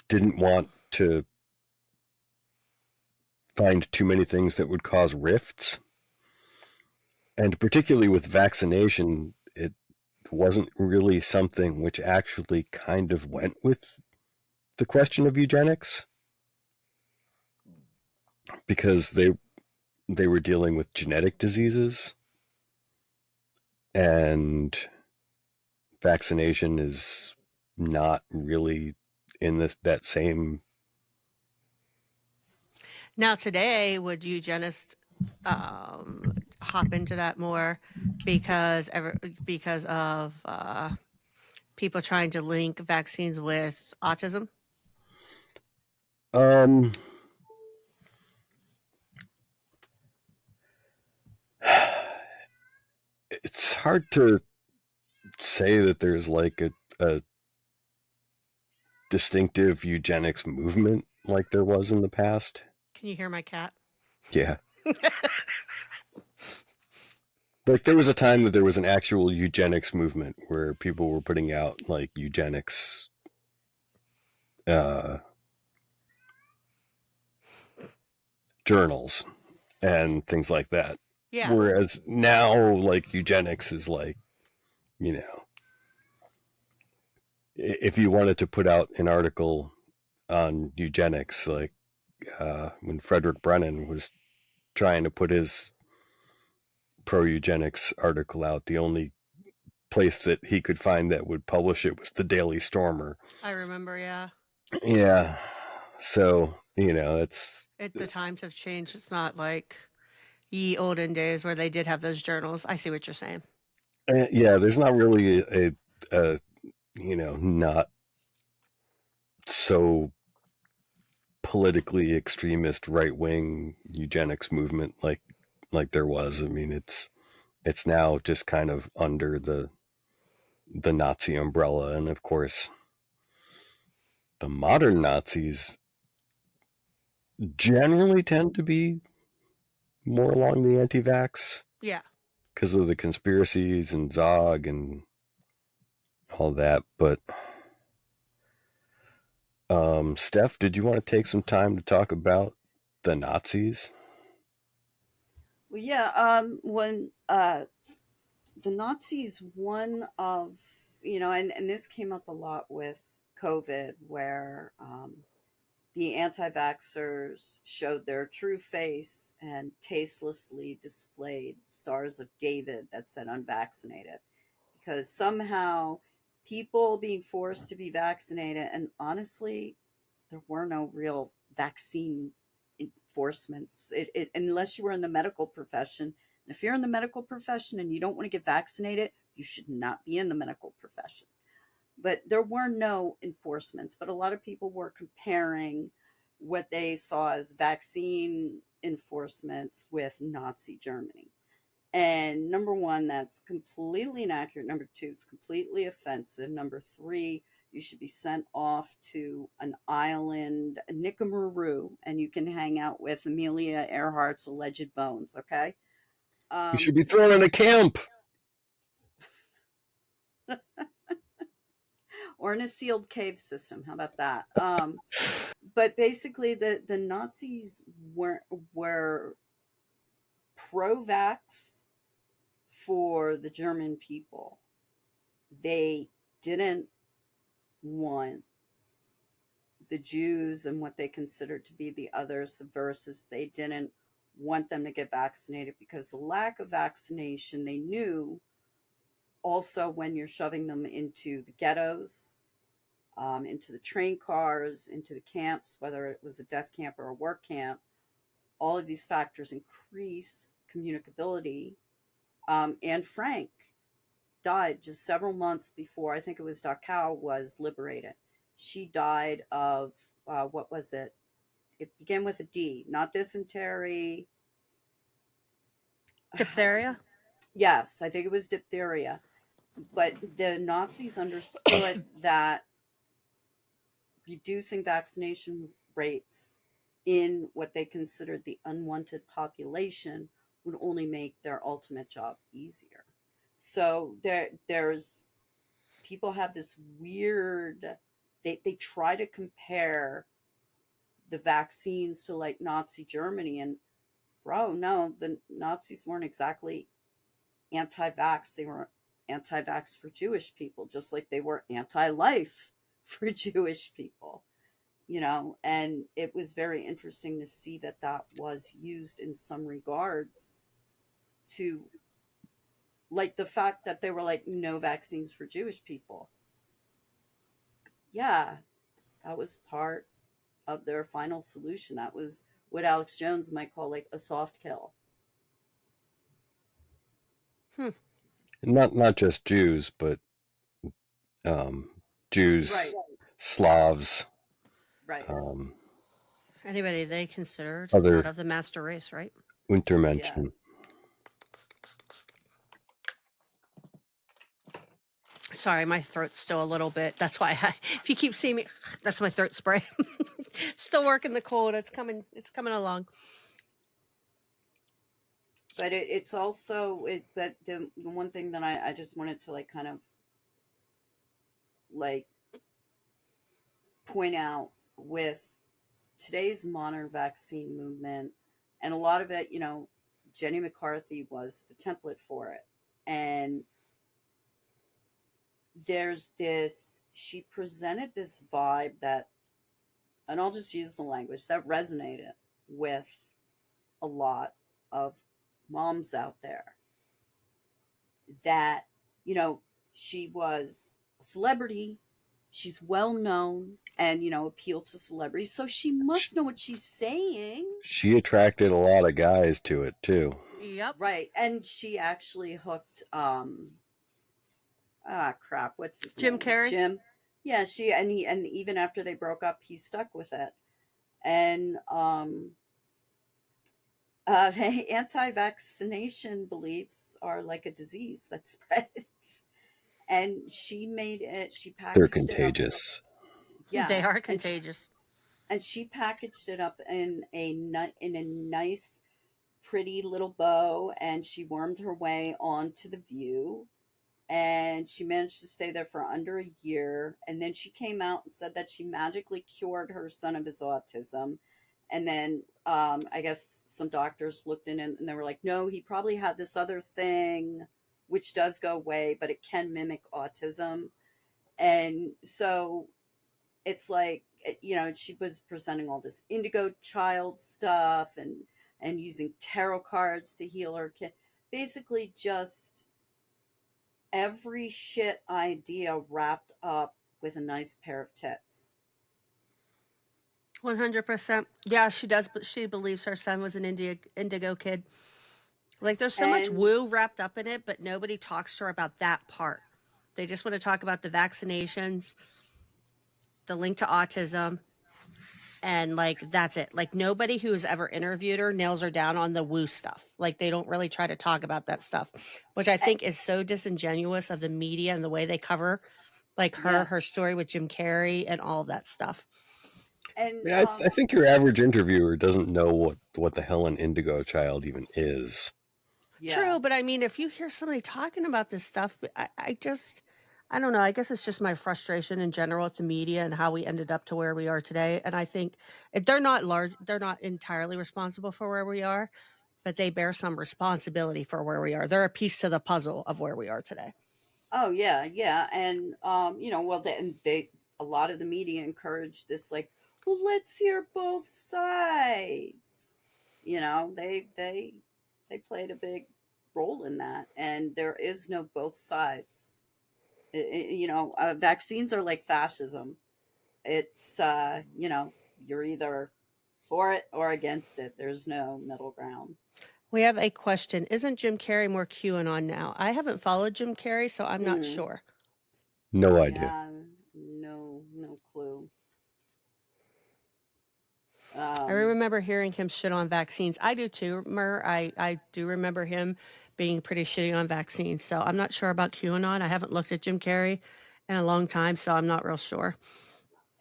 didn't want to find too many things that would cause rifts. And particularly with vaccination, it wasn't really something which actually kind of went with the question of eugenics, because they were dealing with genetic diseases, and vaccination is not really in that same. Now today, would eugenists hop into that more because of people trying to link vaccines with autism? It's hard to say that there's like a distinctive eugenics movement like there was in the past. Can you hear my cat? Yeah. Like there was a time that there was an actual eugenics movement where people were putting out like eugenics journals and things like that. Yeah. Whereas now, like, eugenics is like, if you wanted to put out an article on eugenics, like when Frederick Brennan was trying to put his pro-eugenics article out, the only place that he could find that would publish it was the Daily Stormer. I remember, yeah. Yeah. So, the times have changed. It's not like ye olden days where they did have those journals. I see what you're saying. Yeah, there's not really a not so politically extremist right-wing eugenics movement like there was. I mean, it's now just kind of under the Nazi umbrella, and of course the modern Nazis generally tend to be more along the anti-vax. Yeah. Because of the conspiracies and Zog and all that. But Steph, did you want to take some time to talk about the Nazis? Well, yeah. When the Nazis, one of, and this came up a lot with COVID, where the anti-vaxxers showed their true face and tastelessly displayed stars of David that said unvaccinated, because somehow people being forced to be vaccinated, and honestly, there were no real vaccine enforcements, unless you were in the medical profession. And if you're in the medical profession and you don't want to get vaccinated, you should not be in the medical profession. But there were no enforcements. But a lot of people were comparing what they saw as vaccine enforcements with Nazi Germany. And number one, that's completely inaccurate. Number two, it's completely offensive. Number three, you should be sent off to an island, Nicamaroo, and you can hang out with Amelia Earhart's alleged bones, okay? You should be thrown in a camp. or in a sealed cave system. How about that? But basically, the Nazis were pro-vax for the German people. They didn't want the Jews and what they considered to be the other subversives. They didn't want them to get vaccinated because the lack of vaccination, they knew also when you're shoving them into the ghettos, into the train cars, into the camps, whether it was a death camp or a work camp, all of these factors increase communicability. And Frank died just several months before, I think it was Dachau was liberated. She died of, what was it? It began with a D, not dysentery. Diphtheria? Yes, I think it was diphtheria. But the Nazis understood that reducing vaccination rates in what they considered the unwanted population would only make their ultimate job easier. So there's people have this weird, they try to compare the vaccines to like Nazi Germany, and bro, no, the Nazis weren't exactly anti-vax. They were anti-vax for Jewish people, just like they were anti-life for Jewish people, and it was very interesting to see that that was used in some regards to, like, the fact that they were like no vaccines for Jewish people. Yeah, that was part of their final solution. That was what Alex Jones might call like a soft kill. Not just Jews, but Jews, Right, Slavs, right. Anybody they considered other not of the master race, right? Yeah. Untermenschen. Sorry, my throat's still a little bit. That's why if you keep seeing me, that's my throat spray. Still working the cold. It's coming along. But it's also but the one thing that I just wanted to like kind of like point out with today's modern vaccine movement, and a lot of it, Jenny McCarthy was the template for it. And she presented this vibe that, and I'll just use the language that resonated with a lot of moms out there, that, she was a celebrity, she's well known, and, appeal to celebrities. So she must know what she's saying. She attracted a lot of guys to it too. Yep. Right. And she actually hooked, crap, what's his Jim name? Carrey? Jim. Yeah, and even after they broke up, he stuck with it. And, anti-vaccination beliefs are like a disease that spreads. And she packaged They're it up. contagious. Yeah. They are contagious. And she packaged it up in a nice, pretty little bow, and she wormed her way onto The View, and she managed to stay there for under a year. And then she came out and said that she magically cured her son of his autism. And then I guess some doctors looked in and they were like, no, he probably had this other thing, which does go away, but it can mimic autism. And so it's like, she was presenting all this indigo child stuff and using tarot cards to heal her kid. Basically just every shit idea wrapped up with a nice pair of tits. 100%. Yeah, she does, but she believes her son was an indigo kid. Like, there's so much woo wrapped up in it, but nobody talks to her about that part. They just want to talk about the vaccinations, the link to autism, and like that's it. Like, nobody who's ever interviewed her nails her down on the woo stuff. Like, they don't really try to talk about that stuff, which I think is so disingenuous of the media and the way they cover like her story with Jim Carrey and all of that stuff. And yeah, I think your average interviewer doesn't know what the hell an indigo child even is. Yeah. True, but I mean, if you hear somebody talking about this stuff, I I don't know, I guess it's just my frustration in general with the media and how we ended up to where we are today, and I think they're not entirely responsible for where we are, but they bear some responsibility for where we are. They're a piece to the puzzle of where we are today. Oh yeah, yeah, and well, they a lot of the media encourage this, like, well, let's hear both sides. They played a big role in that, and there is no both sides. Vaccines are like fascism. It's you're either for it or against it. There's no middle ground. We have a question. Isn't Jim Carrey more QAnon now? I haven't followed Jim Carrey, so I'm not Hmm. sure. No I idea. have no clue. I Um, remember hearing him shit on vaccines. I do too, I do remember him being pretty shitty on vaccines. So I'm not sure about QAnon. I haven't looked at Jim Carrey in a long time, so I'm not real sure.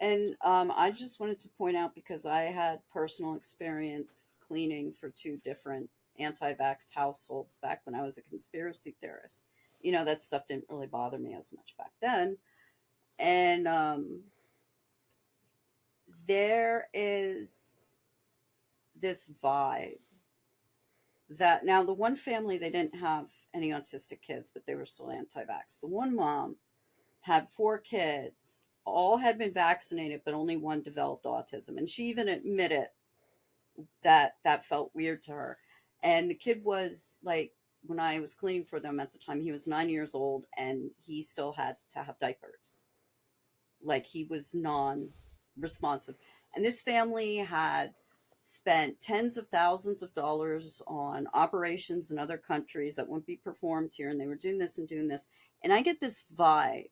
And I just wanted to point out, because I had personal experience cleaning for two different anti vax households back when I was a conspiracy theorist. That stuff didn't really bother me as much back then. And there is this vibe that now, the one family, they didn't have any autistic kids, but they were still anti vax. The one mom had four kids, all had been vaccinated, but only one developed autism. And she even admitted that that felt weird to her. And the kid was like, when I was cleaning for them at the time, he was 9 years old and he still had to have diapers. Like, he was non responsive. And this family had spent tens of thousands of dollars on operations in other countries that wouldn't be performed here. And they were doing this and doing this. And I get this vibe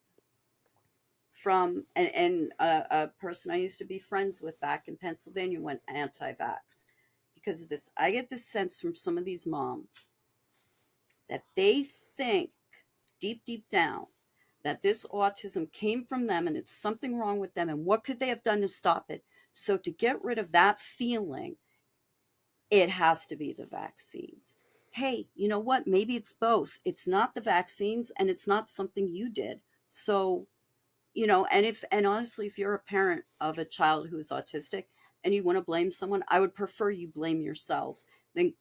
from a person I used to be friends with back in Pennsylvania went anti-vax because of this. I get this sense from some of these moms that they think deep down that this autism came from them and it's something wrong with them, and what could they have done to stop it. So to get rid of that feeling, it has to be the vaccines. Hey, you know what? Maybe it's both. It's not the vaccines and it's not something you did. So, and honestly, if you're a parent of a child who is autistic and you want to blame someone, I would prefer you blame yourselves than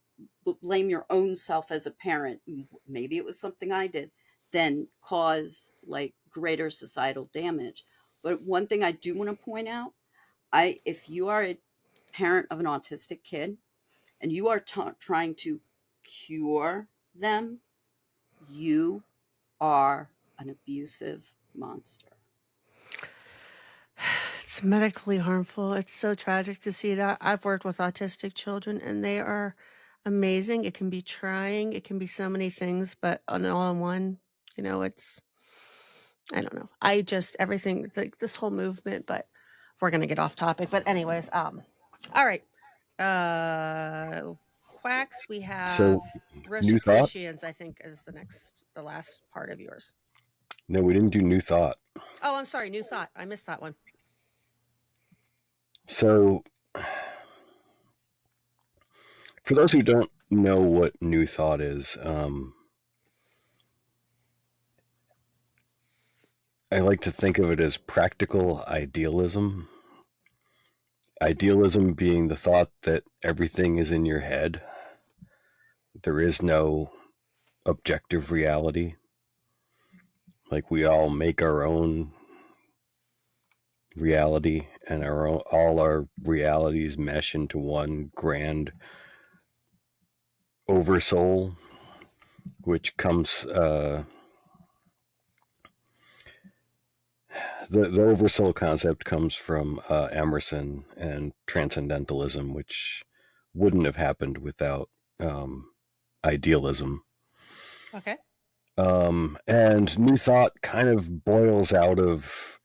blame your own self as a parent. Maybe it was something I did, then cause like greater societal damage. But one thing I do want to point out, if you are a parent of an autistic kid and you are trying to cure them, you are an abusive monster. It's medically harmful. It's so tragic to see that. I've worked with autistic children and they are amazing. It can be trying, it can be so many things, but an all in one, it's I don't know. I just everything like this whole movement, but we're gonna get off topic. But anyways, all right. Quacks, we have So, new thought? Rosicrucians, I think is the last part of yours. No, we didn't do new thought. Oh, I'm sorry, new thought. I missed that one. So, for those who don't know what new thought is, I like to think of it as practical idealism. Idealism being the thought that everything is in your head. There is no objective reality. Like, we all make our own reality, and all our realities mesh into one grand oversoul, which comes the oversoul concept comes from Emerson and transcendentalism, which wouldn't have happened without idealism. Okay. And new thought kind of boils out of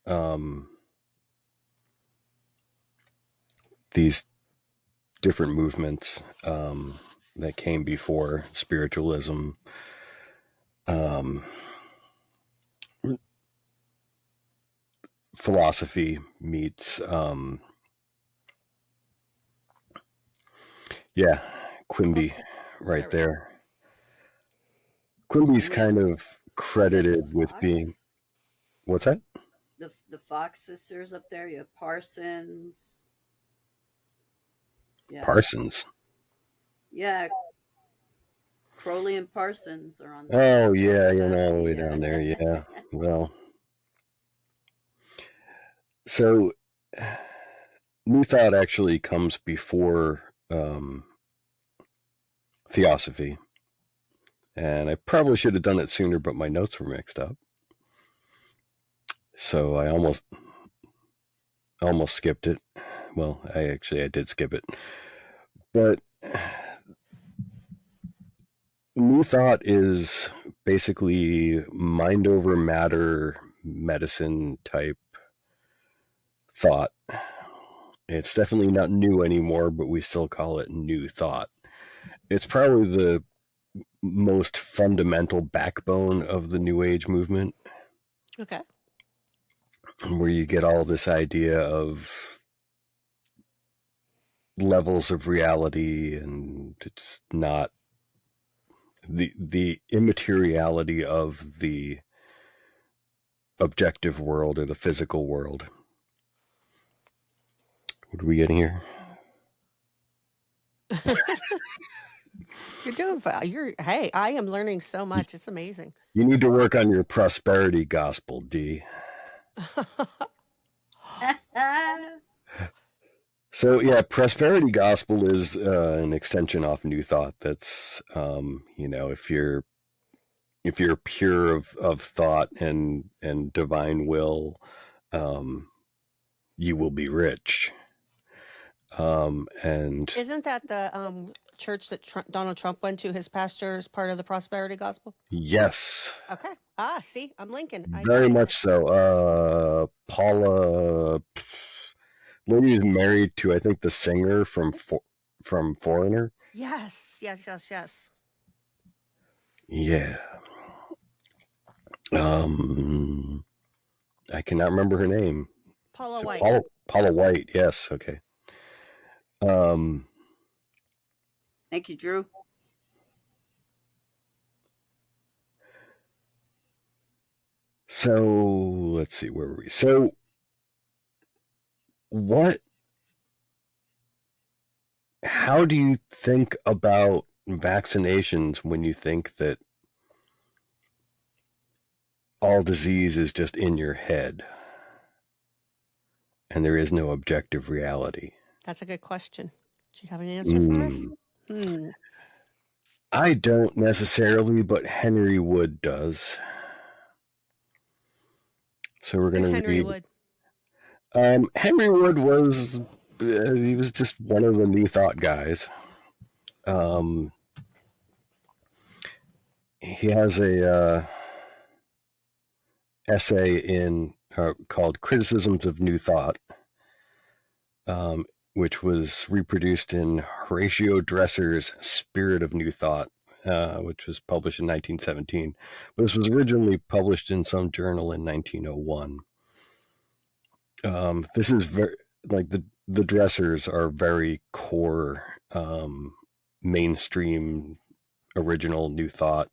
these different movements that came before spiritualism. Philosophy meets Quimby right there. Quimby's kind of credited with being What's that? The Fox sisters up there. You have Parsons. Yeah. Parsons. Yeah. Crowley and Parsons are on there. Oh yeah, you're all the way down there. Yeah. Well, so New Thought actually comes before Theosophy, and I probably should have done it sooner, but my notes were mixed up, so I almost skipped it. Well, I did skip it, but New Thought is basically mind over matter medicine type thought. It's definitely not new anymore, but we still call it New Thought. It's probably the most fundamental backbone of the New Age movement. Okay. Where you get all this idea of levels of reality, and it's not the immateriality of the objective world or the physical world. What are we getting here? You're doing fine. Hey, I am learning so much. It's amazing. You need to work on your prosperity gospel, D. So yeah, prosperity gospel is an extension off New Thought. That's if you're pure of thought and divine will, you will be rich. And isn't that the church that Donald Trump went to? His pastor is part of the prosperity gospel. Yes. Okay. See, I'm linking. Very much so. Paula, lady is married to, I think, the singer from Foreigner. Yes. Yeah. I cannot remember her name. Paula White. Paula White. Yes. Okay. Thank you, Drew. So let's see, where were we? So how do you think about vaccinations when you think that all disease is just in your head and there is no objective reality? That's a good question. Do you have an answer for us? I don't necessarily, but Henry Wood does. So we're going to read. Henry Wood? Henry Wood was he was just one of the New Thought guys. He has a essay called "Criticisms of New Thought," which was reproduced in Horatio Dresser's "Spirit of New Thought," which was published in 1917. But this was originally published in some journal in 1901. This is very like the Dressers are very core mainstream original New Thought.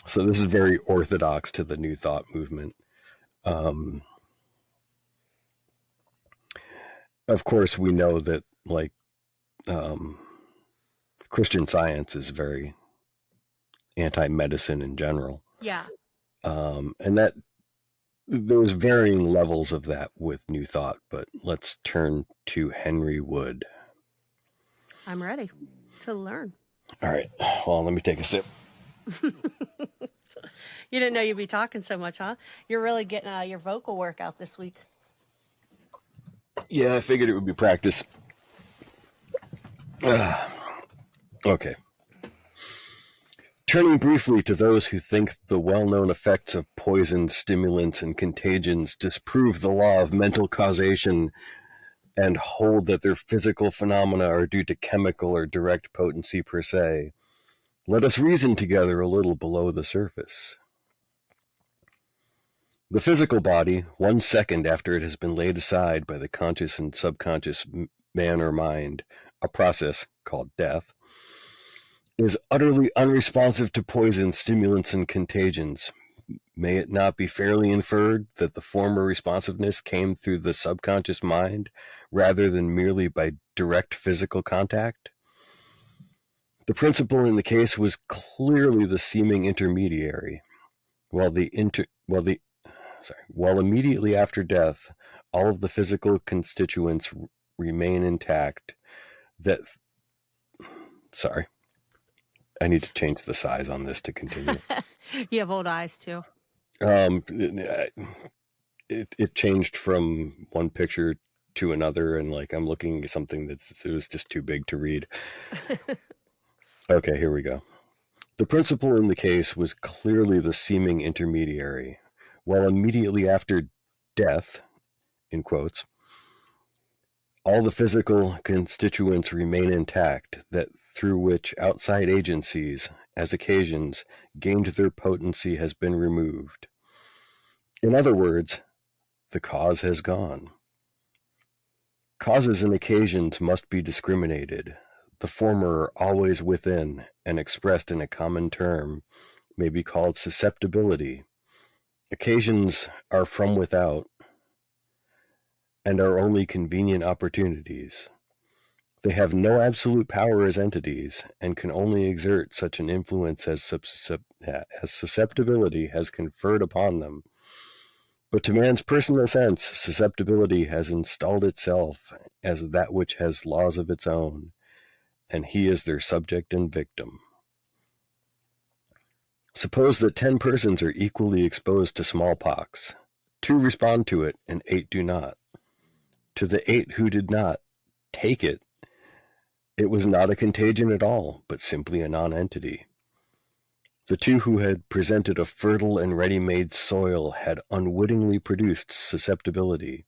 So this is very orthodox to the New Thought movement. Of course, we know that Christian Science is very anti-medicine in general. Yeah. And that there's varying levels of that with New Thought, but let's turn to Henry Wood. I'm ready to learn. All right. Well, let me take a sip. You didn't know you'd be talking so much, huh? You're really getting your vocal workout this week. Yeah, I figured it would be practice. Okay. Turning briefly to those who think the well-known effects of poison, stimulants, and contagions disprove the law of mental causation and hold that their physical phenomena are due to chemical or direct potency per se, let us reason together a little below the surface. The physical body, 1 second after it has been laid aside by the conscious and subconscious man or mind, a process called death, is utterly unresponsive to poison, stimulants, and contagions, May it not be fairly inferred that the former responsiveness came through the subconscious mind rather than merely by direct physical contact? The principle in the case was clearly the seeming intermediary, while immediately after death, all of the physical constituents remain intact. Sorry, I need to change the size on this to continue. You have old eyes too. It changed from one picture to another, and like I'm looking at something it was just too big to read. Okay, here we go. The principle in the case was clearly the seeming intermediary, while immediately after death, in quotes, all the physical constituents remain intact, that through which outside agencies, as occasions, gained their potency has been removed. In other words, the cause has gone. Causes and occasions must be discriminated. The former are always within, and expressed in a common term, may be called susceptibility. Occasions are from without, and are only convenient opportunities. They have no absolute power as entities, and can only exert such an influence as susceptibility has conferred upon them. But to man's personal sense, susceptibility has installed itself as that which has laws of its own, and he is their subject and victim. Suppose that 10 persons are equally exposed to smallpox. 2 respond to it, and 8 do not. To the 8 who did not take it, it was not a contagion at all, but simply a non-entity. The 2 who had presented a fertile and ready-made soil had unwittingly produced susceptibility,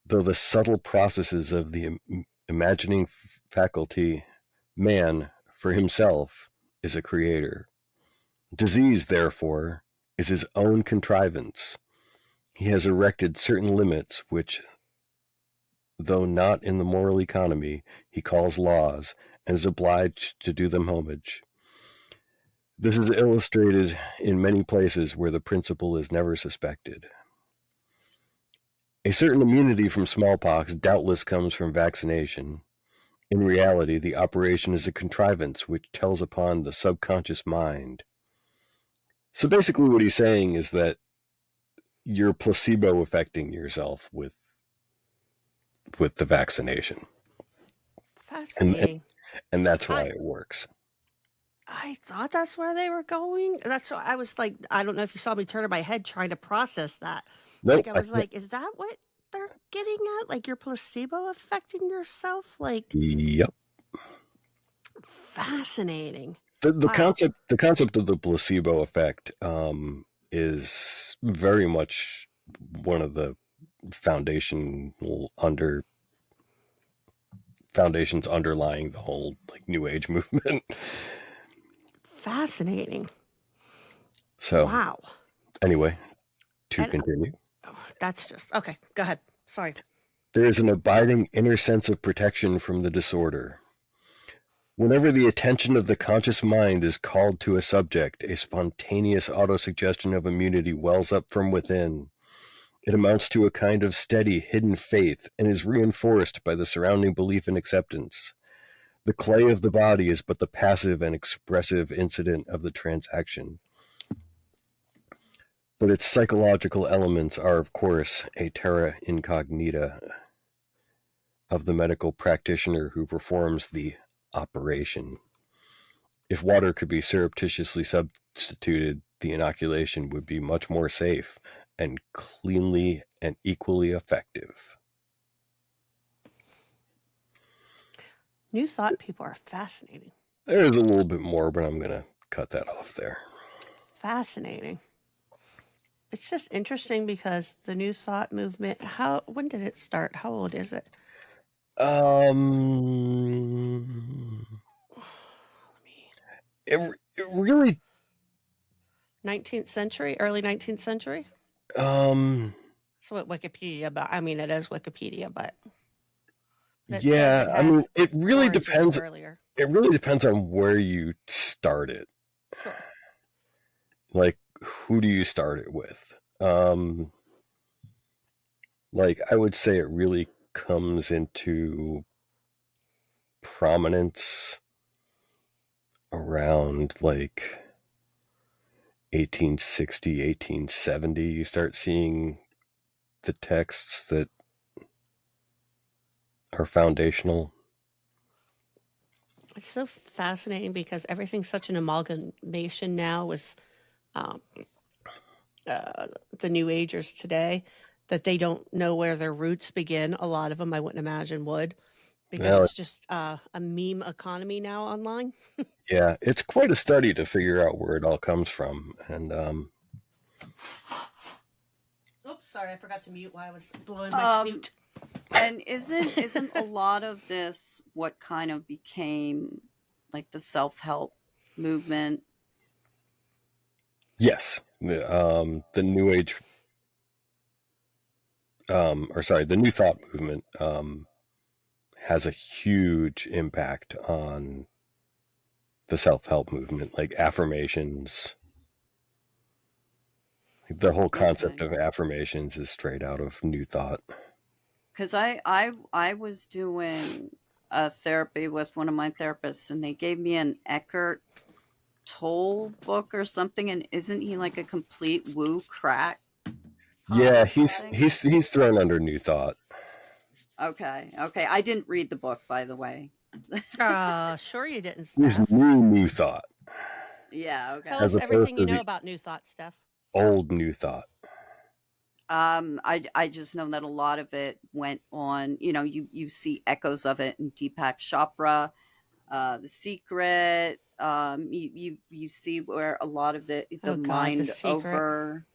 though the subtle processes of the imagining faculty, man, for himself, is a creator. Disease, therefore, is his own contrivance. He has erected certain limits which, though not in the moral economy, he calls laws, and is obliged to do them homage. This is illustrated in many places where the principle is never suspected. A certain immunity from smallpox doubtless comes from vaccination. In reality, the operation is a contrivance which tells upon the subconscious mind. So basically what he's saying is that you're placebo affecting yourself with the vaccination. Fascinating. And that's why it works. I thought that's where they were going. That's why I was like, I don't know if you saw me turning my head trying to process that. Nope, Like I was like, is that what they're getting at? Like you're placebo affecting yourself? Like yep. Fascinating. The Wow. concept of the placebo effect is very much one of the foundations underlying the whole like New Age movement. Fascinating. So wow. Anyway, to And continue. that's just okay. Go ahead. Sorry. There is an abiding inner sense of protection from the disorder. Whenever the attention of the conscious mind is called to a subject, a spontaneous autosuggestion of immunity wells up from within. It amounts to a kind of steady, hidden faith and is reinforced by the surrounding belief and acceptance. The clay of the body is but the passive and expressive incident of the transaction. But its psychological elements are, of course, a terra incognita of the medical practitioner who performs the operation. If water could be surreptitiously substituted, the inoculation would be much more safe and cleanly and equally effective. New Thought people are fascinating. There's a little bit more, but I'm going to cut that off there. Fascinating. It's just interesting because the New Thought movement, when did it start? How old is it? It really 19th century, early 19th century? That's what Wikipedia, but I mean, it is Wikipedia, but it yeah, says it I mean, has it really origins depends. earlier. It really depends on where you start it. Sure. Like who do you start it with? Like, I would say it really comes into prominence around like 1860, 1870. You start seeing the texts that are foundational. It's so fascinating because everything's such an amalgamation now with um, the New Agers today that they don't know where their roots begin. A lot of them, I wouldn't imagine, would, because Well, it's just a meme economy now online. yeah, it's quite a study to figure out where it all comes from. And Oops, sorry, I forgot to mute while I was blowing my Um, snoot. and isn't a lot of this what kind of became like the self-help movement? yes, the New Age, the New Thought movement has a huge impact on the self-help movement, like affirmations. The whole concept Okay. of affirmations is straight out of New Thought. Because I was doing a therapy with one of my therapists, and they gave me an Eckhart Tolle book or something. And isn't he like a complete woo crack pot Yeah, or something? he's thrown under New Thought. Okay, okay. I didn't read the book, by the way. Sure you didn't, He's Steph. New Thought, Yeah, Tell okay. as us opposed everything you to know the about New Thought, Steph. old New Thought. I just know that a lot of it went on. You know, you see echoes of it in Deepak Chopra, The Secret. You see where a lot of the Oh God, The mind Secret. over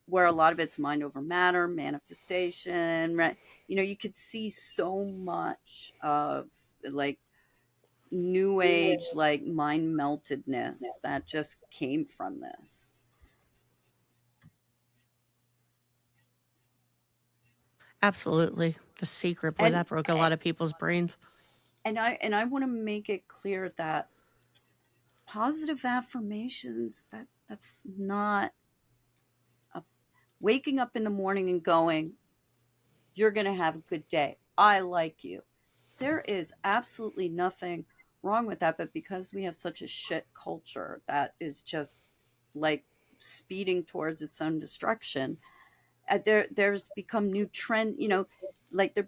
where a lot of it's mind over matter, manifestation, right? You know, you could see so much of like new age, like mind meltedness that just came from this. Absolutely. The Secret. Boy, And that broke a lot of people's brains. I want to make it clear that positive affirmations, that's not a, waking up in the morning and going, you're going to have a good day, I like you. There is absolutely nothing wrong with that, but because we have such a shit culture that is just like speeding towards its own destruction, there's become new trend, you know, like it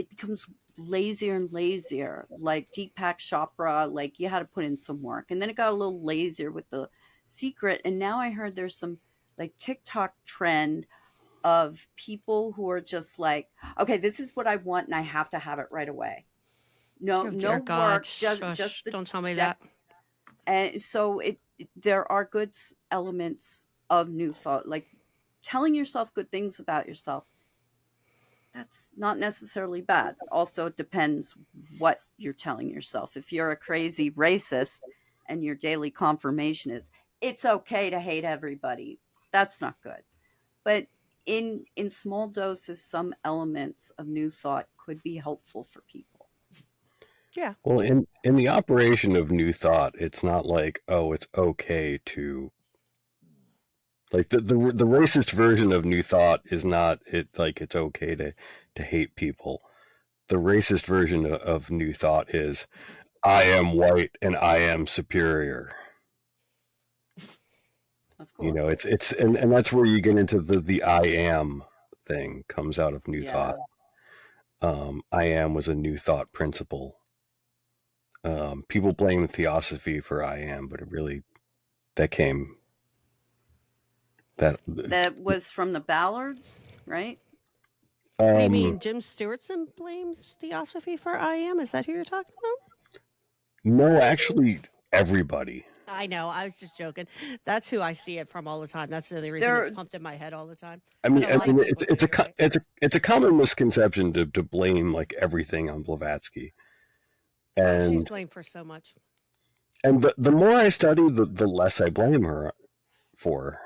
becomes lazier and lazier. Like Deepak Chopra, like you had to put in some work, and then it got a little lazier with The Secret, and now I heard there's some like TikTok trend of people who are just like, okay, this is what I want and I have to have it right away. No, Oh no dear God. work, Shush. just the Don't tell me dec. that. And so there are good elements of new thought, like telling yourself good things about yourself. That's not necessarily bad. Also, it depends what you're telling yourself. If you're a crazy racist and your daily confirmation is it's okay to hate everybody, that's not good. But in small doses, some elements of new thought could be helpful for people. Yeah. Well, in the operation of New Thought, it's not like, oh, it's okay to, like, the racist version of New Thought is not it, like it's okay to hate people. The racist version of New Thought is, I am white and I am superior. Of You know, course. and that's where you get into the I am thing comes out of New Thought. Yeah. I am was a New Thought principle. People blame Theosophy for I am, but it really that came that That was from the Ballards, right? What do you um mean? Jim Stewartson blames Theosophy for I am? Is that who you're talking about? no, actually everybody. I know. I was just joking. That's who I see it from all the time. That's the only reason it's There pumped in my head all the time. I But mean, a lot of people do, it's you're right. it's a common misconception to blame like everything on Blavatsky. Oh, she's And blamed for so much. the more I study, the less I blame her for.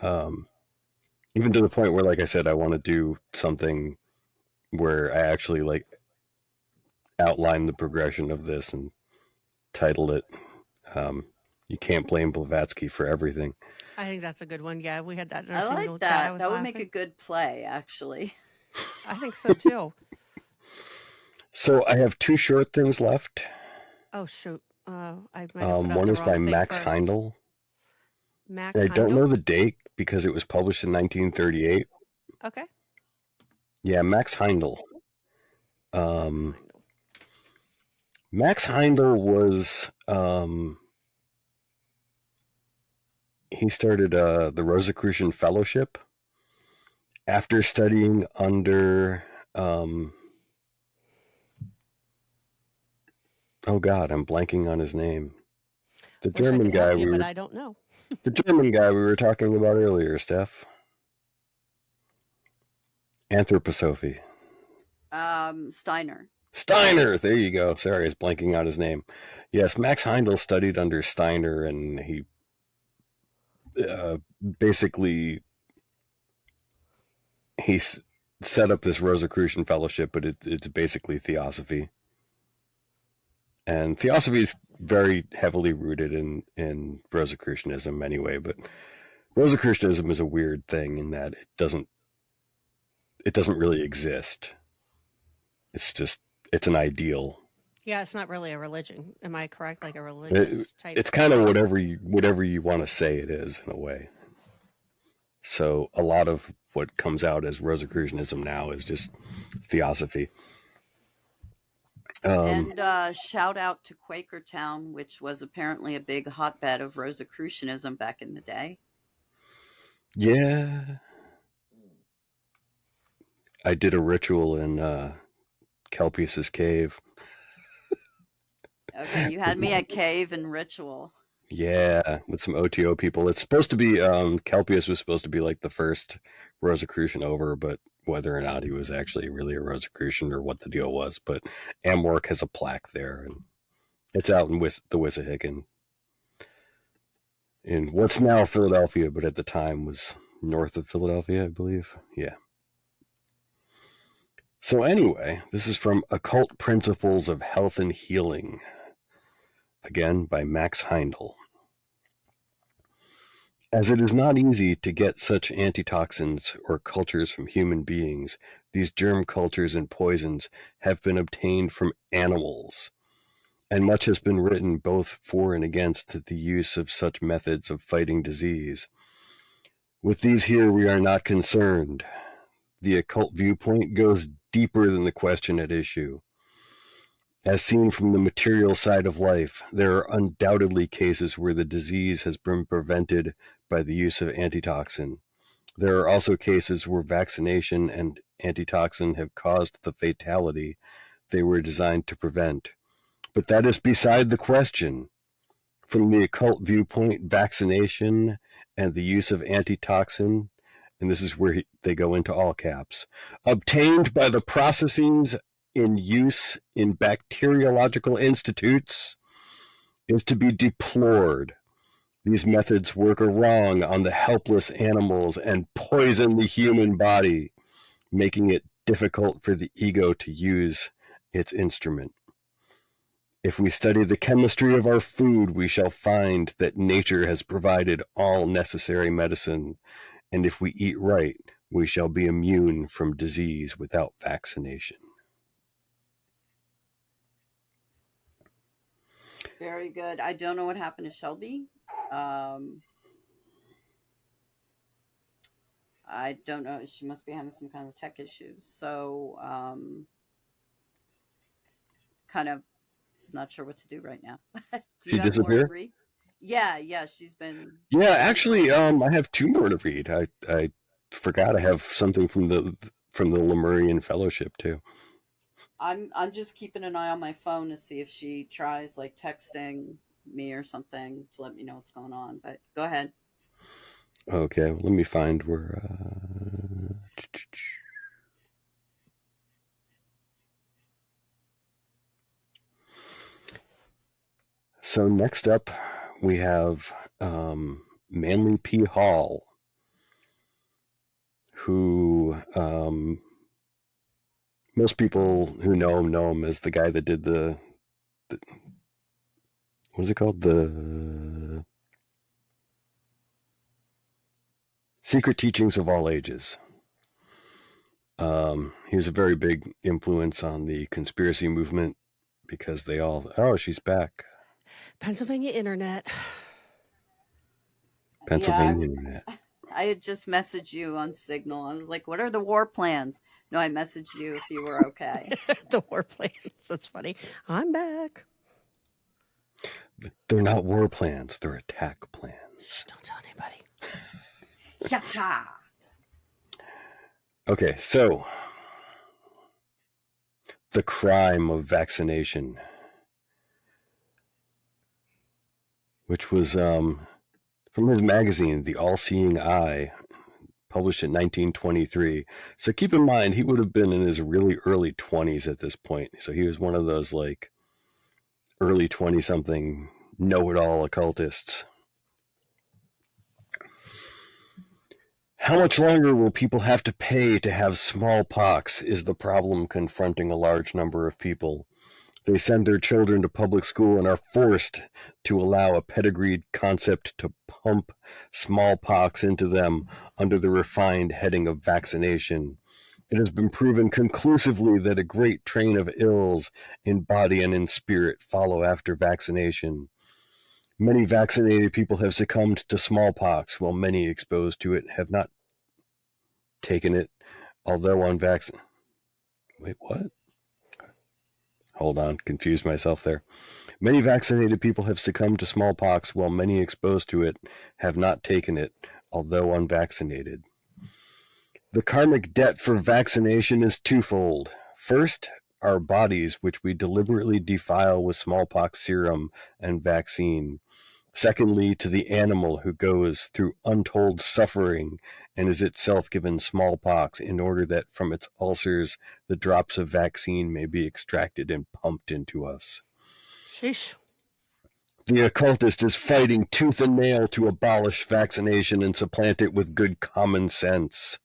Um, Even to the point where, like I said, I want to do something where I actually like outline the progression of this and title it You can't blame Blavatsky for everything. I think that's a good one. Yeah, we had that in our I like signal chat. I that. was That would make a laughing. good play, actually. I think so too. So I have two short things left. Oh shoot. I might have put up One the is by wrong thing Max first. Heindel. Max I don't Heindel? know the date because it was published in 1938. Okay. Yeah, Max Heindel. Max Heindel. Max Heindel was he started the Rosicrucian Fellowship after studying under oh God, I'm blanking on his name. The Wish I German could guy help you, but I don't know. the German guy we were talking about earlier, Steph. Anthroposophy. Steiner. Steiner, there you go. Sorry, I was blanking on his name. Yes, Max Heindel studied under Steiner, and he basically set up this Rosicrucian Fellowship, but it's basically theosophy. And theosophy is very heavily rooted in Rosicrucianism anyway, but Rosicrucianism is a weird thing in that it doesn't really exist. It's an ideal. Yeah, it's not really a religion. Am I correct? Like a religious type? It's kind of whatever you want to say it is in a way. So a lot of what comes out as Rosicrucianism now is just theosophy. And shout out to Quakertown, which was apparently a big hotbed of Rosicrucianism back in the day. Yeah. I did a ritual in Kelpius's cave. Okay, you had me at cave and ritual. Yeah, with some OTO people. It's supposed to be Kelpius was supposed to be like the first Rosicrucian over, but whether or not he was actually really a Rosicrucian or what the deal was, but Amorc has a plaque there, and it's out in the Wissahickon, in what's now Philadelphia, but at the time was north of Philadelphia, I believe. Yeah. So anyway, this is from Occult Principles of Health and Healing, again by Max Heindel. As it is not easy to get such antitoxins or cultures from human beings, these germ cultures and poisons have been obtained from animals, and much has been written both for and against the use of such methods of fighting disease. With these here we are not concerned. The occult viewpoint goes deeper than the question at issue. As seen from the material side of life, there are undoubtedly cases where the disease has been prevented by the use of antitoxin. There are also cases where vaccination and antitoxin have caused the fatality they were designed to prevent. But that is beside the question. From the occult viewpoint, vaccination and the use of antitoxin, and this is where they go into all caps, obtained by the processes in use in bacteriological institutes, is to be deplored. These methods work wrong on the helpless animals and poison the human body, making it difficult for the ego to use its instrument. If we study the chemistry of our food, we shall find that nature has provided all necessary medicine, and if we eat right, we shall be immune from disease without vaccination. Very good. I don't know what happened to Shelby. I don't know. She must be having some kind of tech issues. So, kind of not sure what to do right now. Do She you have more to disappeared? read? Yeah, she's been. Yeah, actually, I have two more to read. I forgot I have something from the Lemurian Fellowship too. I'm just keeping an eye on my phone to see if she tries like texting me or something to let me know what's going on. But go ahead. Okay, let me find where. So next up, we have Manly P. Hall, who most people who know him as the guy that did the what is it called? The Secret Teachings of All Ages. He was a very big influence on the conspiracy movement because they all, oh, she's back. Pennsylvania internet. Pennsylvania internet. I had just messaged you on Signal. I was like, what are the war plans? No, I messaged you if you were okay. The war plans. That's funny. I'm back. They're not war plans, they're attack plans. Shh, don't tell anybody. Yatta! Okay, so the crime of vaccination, which was from his magazine, The All-Seeing Eye, published in 1923. So keep in mind, he would have been in his really early 20s at this point. So he was one of those like early 20-something know-it-all occultists. How much longer will people have to pay to have smallpox is the problem confronting a large number of people. They send their children to public school and are forced to allow a pedigreed concept to pump smallpox into them under the refined heading of vaccination. It has been proven conclusively that a great train of ills in body and in spirit follow after vaccination. Many vaccinated people have succumbed to smallpox, while many exposed to it have not taken it, although unvaccinated. Wait, what? Hold on, confused myself there. Many vaccinated people have succumbed to smallpox, while many exposed to it have not taken it, although unvaccinated. The karmic debt for vaccination is twofold. First, our bodies, which we deliberately defile with smallpox serum and vaccine. Secondly, to the animal who goes through untold suffering and is itself given smallpox in order that from its ulcers the drops of vaccine may be extracted and pumped into us. Sheesh. The occultist is fighting tooth and nail to abolish vaccination and supplant it with good common sense.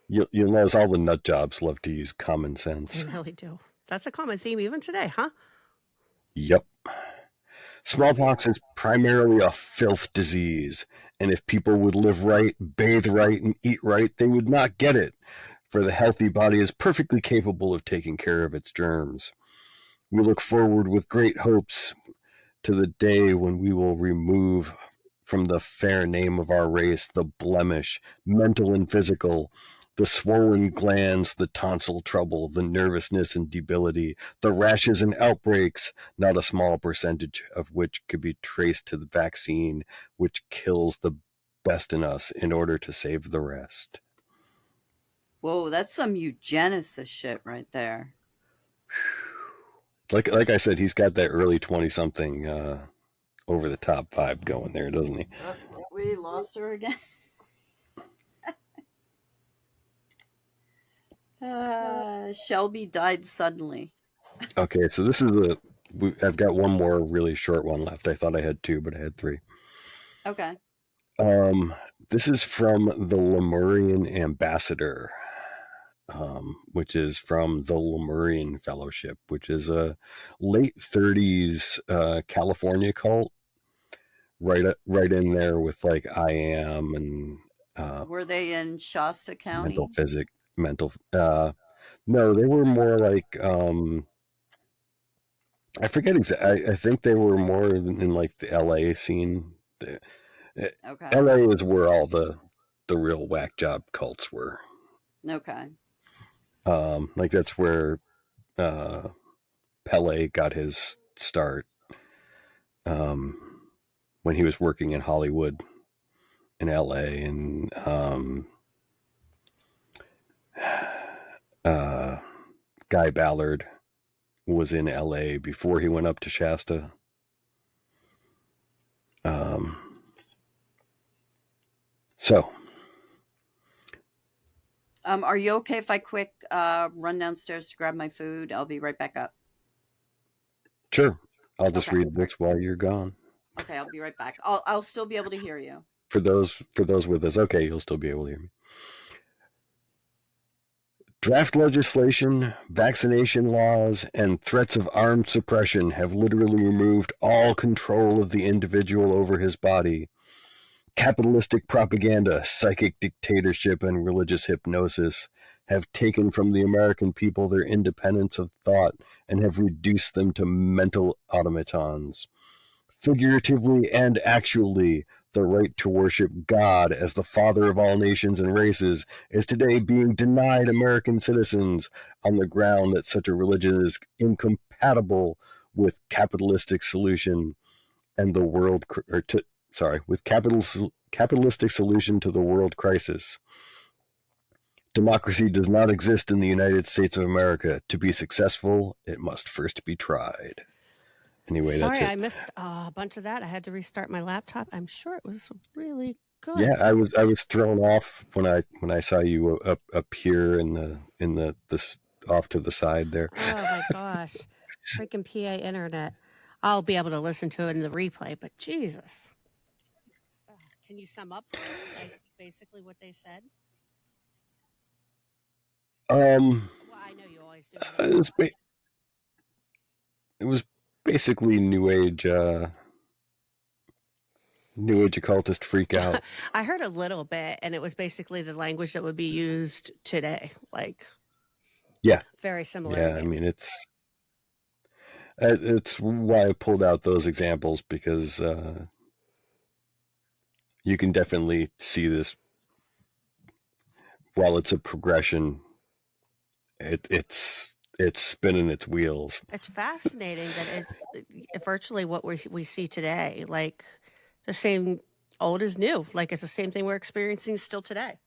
You'll notice all the nut jobs love to use common sense. They really do. That's a common theme even today, huh? Yep. Smallpox is primarily a filth disease, and if people would live right, bathe right, and eat right, they would not get it, for the healthy body is perfectly capable of taking care of its germs. We look forward with great hopes to the day when we will remove from the fair name of our race the blemish, mental and physical, the swollen glands, the tonsil trouble, the nervousness and debility, the rashes and outbreaks, not a small percentage of which could be traced to the vaccine, which kills the best in us in order to save the rest. Whoa, that's some eugenicist shit right there. Like I said, he's got that early 20-something over the top vibe going there, doesn't he? We lost her again. Shelby died suddenly. Okay, so this is I've got one more really short one left. I thought I had two, but I had three. Okay. This is from the Lemurian Ambassador, which is from the Lemurian Fellowship, which is a late 30s California cult, right in there with like I Am and were they in Shasta County? No, they were more like I forget exactly. I think they were more in like the LA scene. Okay. LA is where all the real whack job cults were. Okay. Like that's where Pele got his start when he was working in Hollywood in LA, and Guy Ballard was in LA before he went up to Shasta. Are you okay if I quick run downstairs to grab my food? I'll be right back up. Sure. I'll just read this while you're gone. Okay, I'll be right back. I'll still be able to hear you. For those with us, okay, you'll still be able to hear me. Draft legislation, vaccination laws, and threats of armed suppression have literally removed all control of the individual over his body. Capitalistic propaganda, psychic dictatorship, and religious hypnosis have taken from the American people their independence of thought and have reduced them to mental automatons. Figuratively and actually, the right to worship God as the father of all nations and races is today being denied American citizens on the ground that such a religion is incompatible with capitalistic solution and the world, with capitalistic solution to the world crisis. Democracy does not exist in the United States of America. To be successful, it must first be tried. Anyway, Sorry, that's it. I missed a bunch of that. I had to restart my laptop. I'm sure it was really good. Yeah, I was thrown off when I saw you up here in the off to the side there. Oh my gosh, freaking PA internet. I'll be able to listen to it in the replay, but Jesus. Can you sum up for me, like basically what they said? Well, I know you always do. It was basically new age occultist freak out. I heard a little bit, and it was basically the language that would be used today. Like, yeah, very similar. Yeah, I mean it's why I pulled out those examples, because you can definitely see this. While it's a progression, it's spinning its wheels. It's fascinating that it's virtually what we see today. Like the same old as new. Like it's the same thing we're experiencing still today.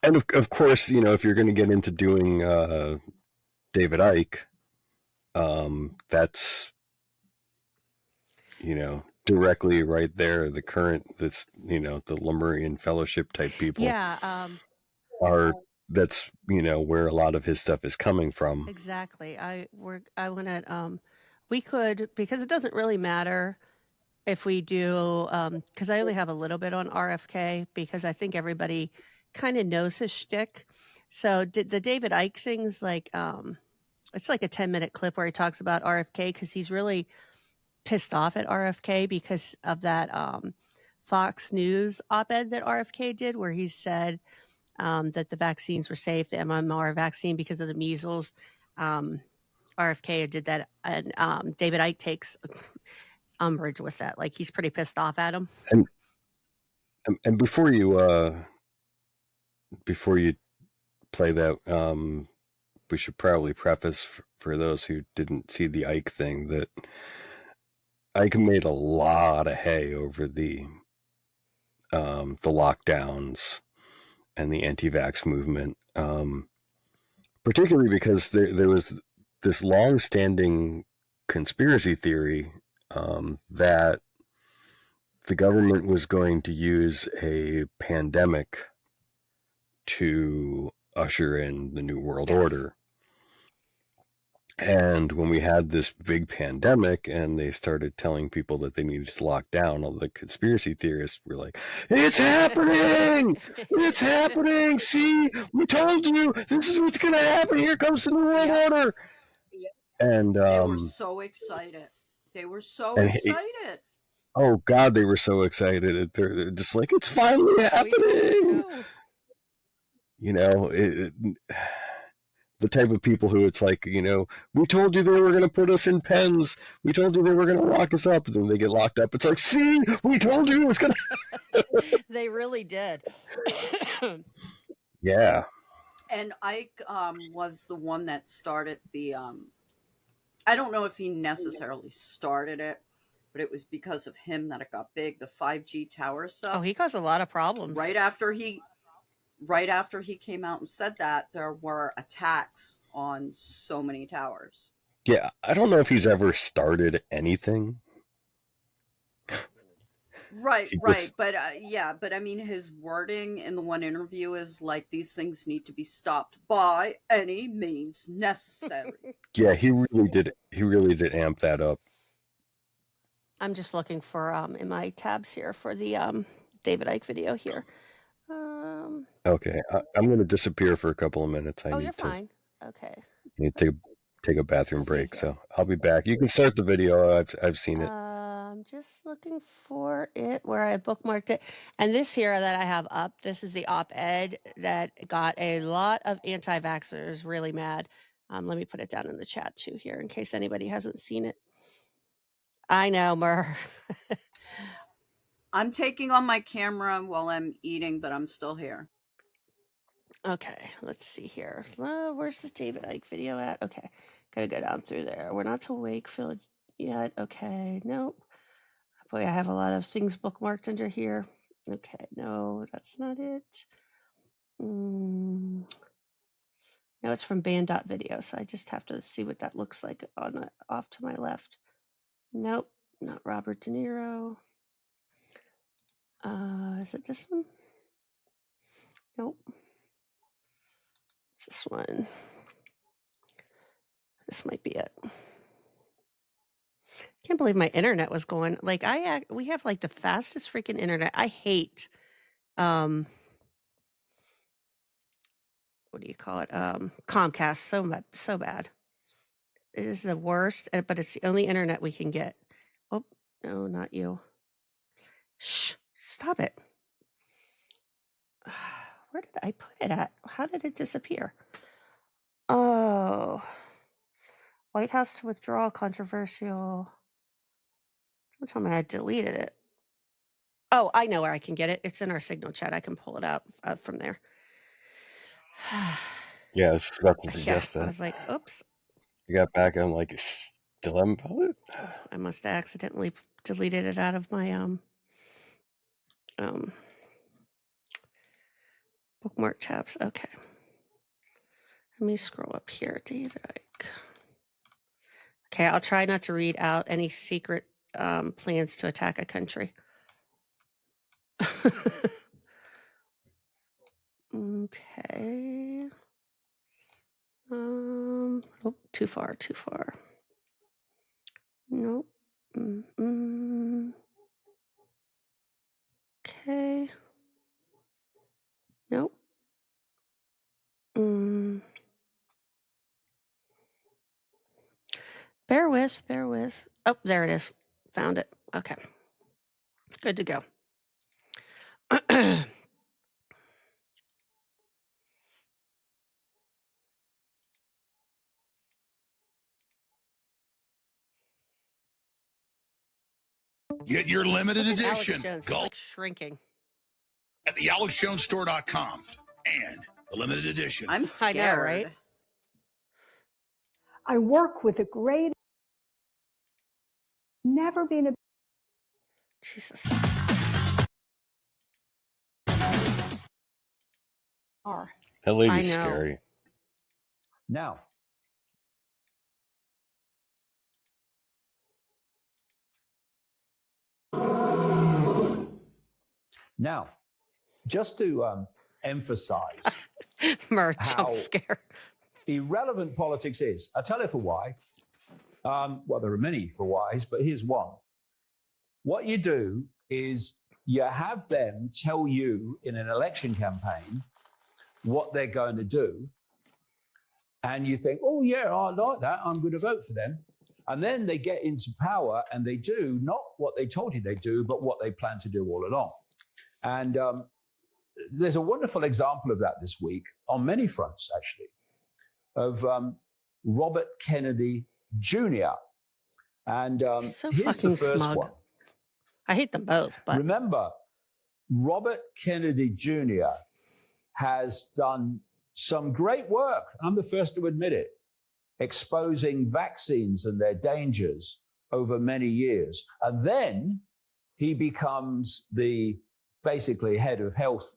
And of course, if you're going to get into doing David Icke, that's directly right there. The current the Lemurian Fellowship type people. Yeah. That's where a lot of his stuff is coming from. Exactly. I want to we could, because it doesn't really matter if we do, because I only have a little bit on RFK because I think everybody kind of knows his shtick. So the David Icke things, like it's like a 10-minute clip where he talks about RFK because he's really pissed off at RFK because of that Fox News op-ed that RFK did where he said that the vaccines were safe, the MMR vaccine, because of the measles. RFK did that, and David Icke takes umbrage with that. Like he's pretty pissed off at him. And before you play that, we should probably preface for those who didn't see the Icke thing that Icke made a lot of hay over the lockdowns and the anti-vax movement, particularly because there was this long-standing conspiracy theory that the government was going to use a pandemic to usher in the New World Order. And when we had this big pandemic and they started telling people that they needed to lock down, all the conspiracy theorists were like, it's happening! It's happening! See, we told you! This is what's going to happen! Here comes the New World Order! And they were so excited. They were so excited. Oh, God, they were so excited. They're just like, it's finally happening! The type of people who it's like, we told you they were going to put us in pens. We told you they were going to lock us up. And then they get locked up. It's like, see, we told you it was going to. They really did. Yeah. And Icke was the one that started the, I don't know if he necessarily started it, but it was because of him that it got big, the 5G tower stuff. Oh, he caused a lot of problems. Right after he came out and said that, there were attacks on so many towers. Yeah, I don't know if he's ever started anything. Right. But but I mean, his wording in the one interview is like, these things need to be stopped by any means necessary. Yeah, he really did amp that up. I'm just looking for in my tabs here for the David Icke video here. Okay, I'm going to disappear for a couple of minutes. You're fine. Okay. I need to take a bathroom break, so I'll be back. You can start the video. I've seen it. I'm just looking for it where I bookmarked it. And this here that I have up, this is the op-ed that got a lot of anti-vaxxers really mad. Let me put it down in the chat too here in case anybody hasn't seen it. I know, Mur. I'm taking on my camera while I'm eating, but I'm still here. Okay, let's see here. Where's the David Icke video at? Okay, gotta go down through there. We're not to Wakefield yet. Okay, nope. Boy, I have a lot of things bookmarked under here. Okay, no, that's not it. No, it's from band.video, so I just have to see what that looks like on off to my left. Nope, not Robert De Niro. Is it this one? Nope. It's this one. This might be it. Can't believe my internet was going. Like we have like the fastest freaking internet. I hate what do you call it? Comcast so bad. It is the worst, but it's the only internet we can get. Oh, no, not you. Shh, stop it. Where did I put it at? How did it disappear? Oh, White House to withdraw controversial. Don't tell me I deleted it. Oh, I know where I can get it. It's in our Signal chat. I can pull it out from there. Yeah, I was just about to Yeah, suggest I that. was like, oops. I got back and I'm like, still haven't found it? I must have accidentally deleted it out of my bookmark tabs. Okay. Let me scroll up here, David Icke. Okay, I'll try not to read out any secret plans to attack a country. Okay. Oh, too far. Nope. Okay. Nope. Bear with. Oh, there it is. Found it. Okay. Good to go. Get your limited Look at Alex edition Jones. He's Gulf like shrinking. at thealexjonesstore.com and the limited edition. I'm scared. I know, right? I work with a great, never been a Jesus. That lady's I know. scary. Now, just to emphasize Merch, how I'm scared. irrelevant politics is, I'll tell you for why. Well, there are many for whys, but here's one. What you do is you have them tell you in an election campaign what they're going to do. And you think, oh, yeah, I like that. I'm going to vote for them. And then they get into power and they do not what they told you they do, but what they plan to do all along. And there's a wonderful example of that this week on many fronts, actually, of Robert Kennedy Jr. And So here's fucking the first smug. one. I hate them both, but Remember, Robert Kennedy Jr. has done some great work. I'm the first to admit it, exposing vaccines and their dangers over many years. And then he becomes the basically head of health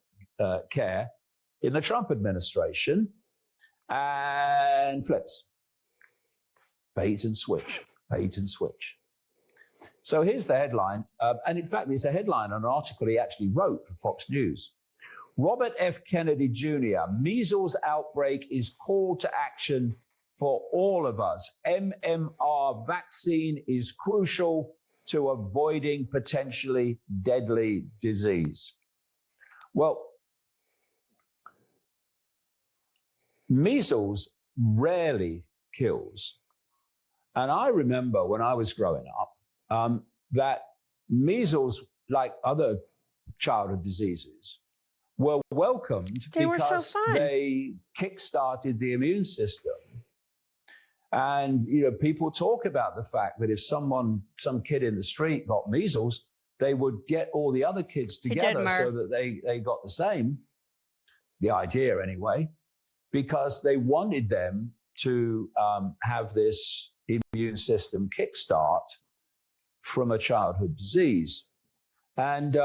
care in the Trump administration and flips. Bait and switch. So here's the headline. And in fact, it's a headline on an article he actually wrote for Fox News. Robert F. Kennedy Jr., measles outbreak is call to action for all of us. MMR vaccine is crucial to avoiding potentially deadly disease. Well, measles rarely kills. And I remember when I was growing up that measles, like other childhood diseases, were welcomed They were so because fun. they kick-started the immune system. And people talk about the fact that if some kid in the street got measles, they would get all the other kids together so that they got the same, the idea anyway, because they wanted them to have this immune system kickstart from a childhood disease. And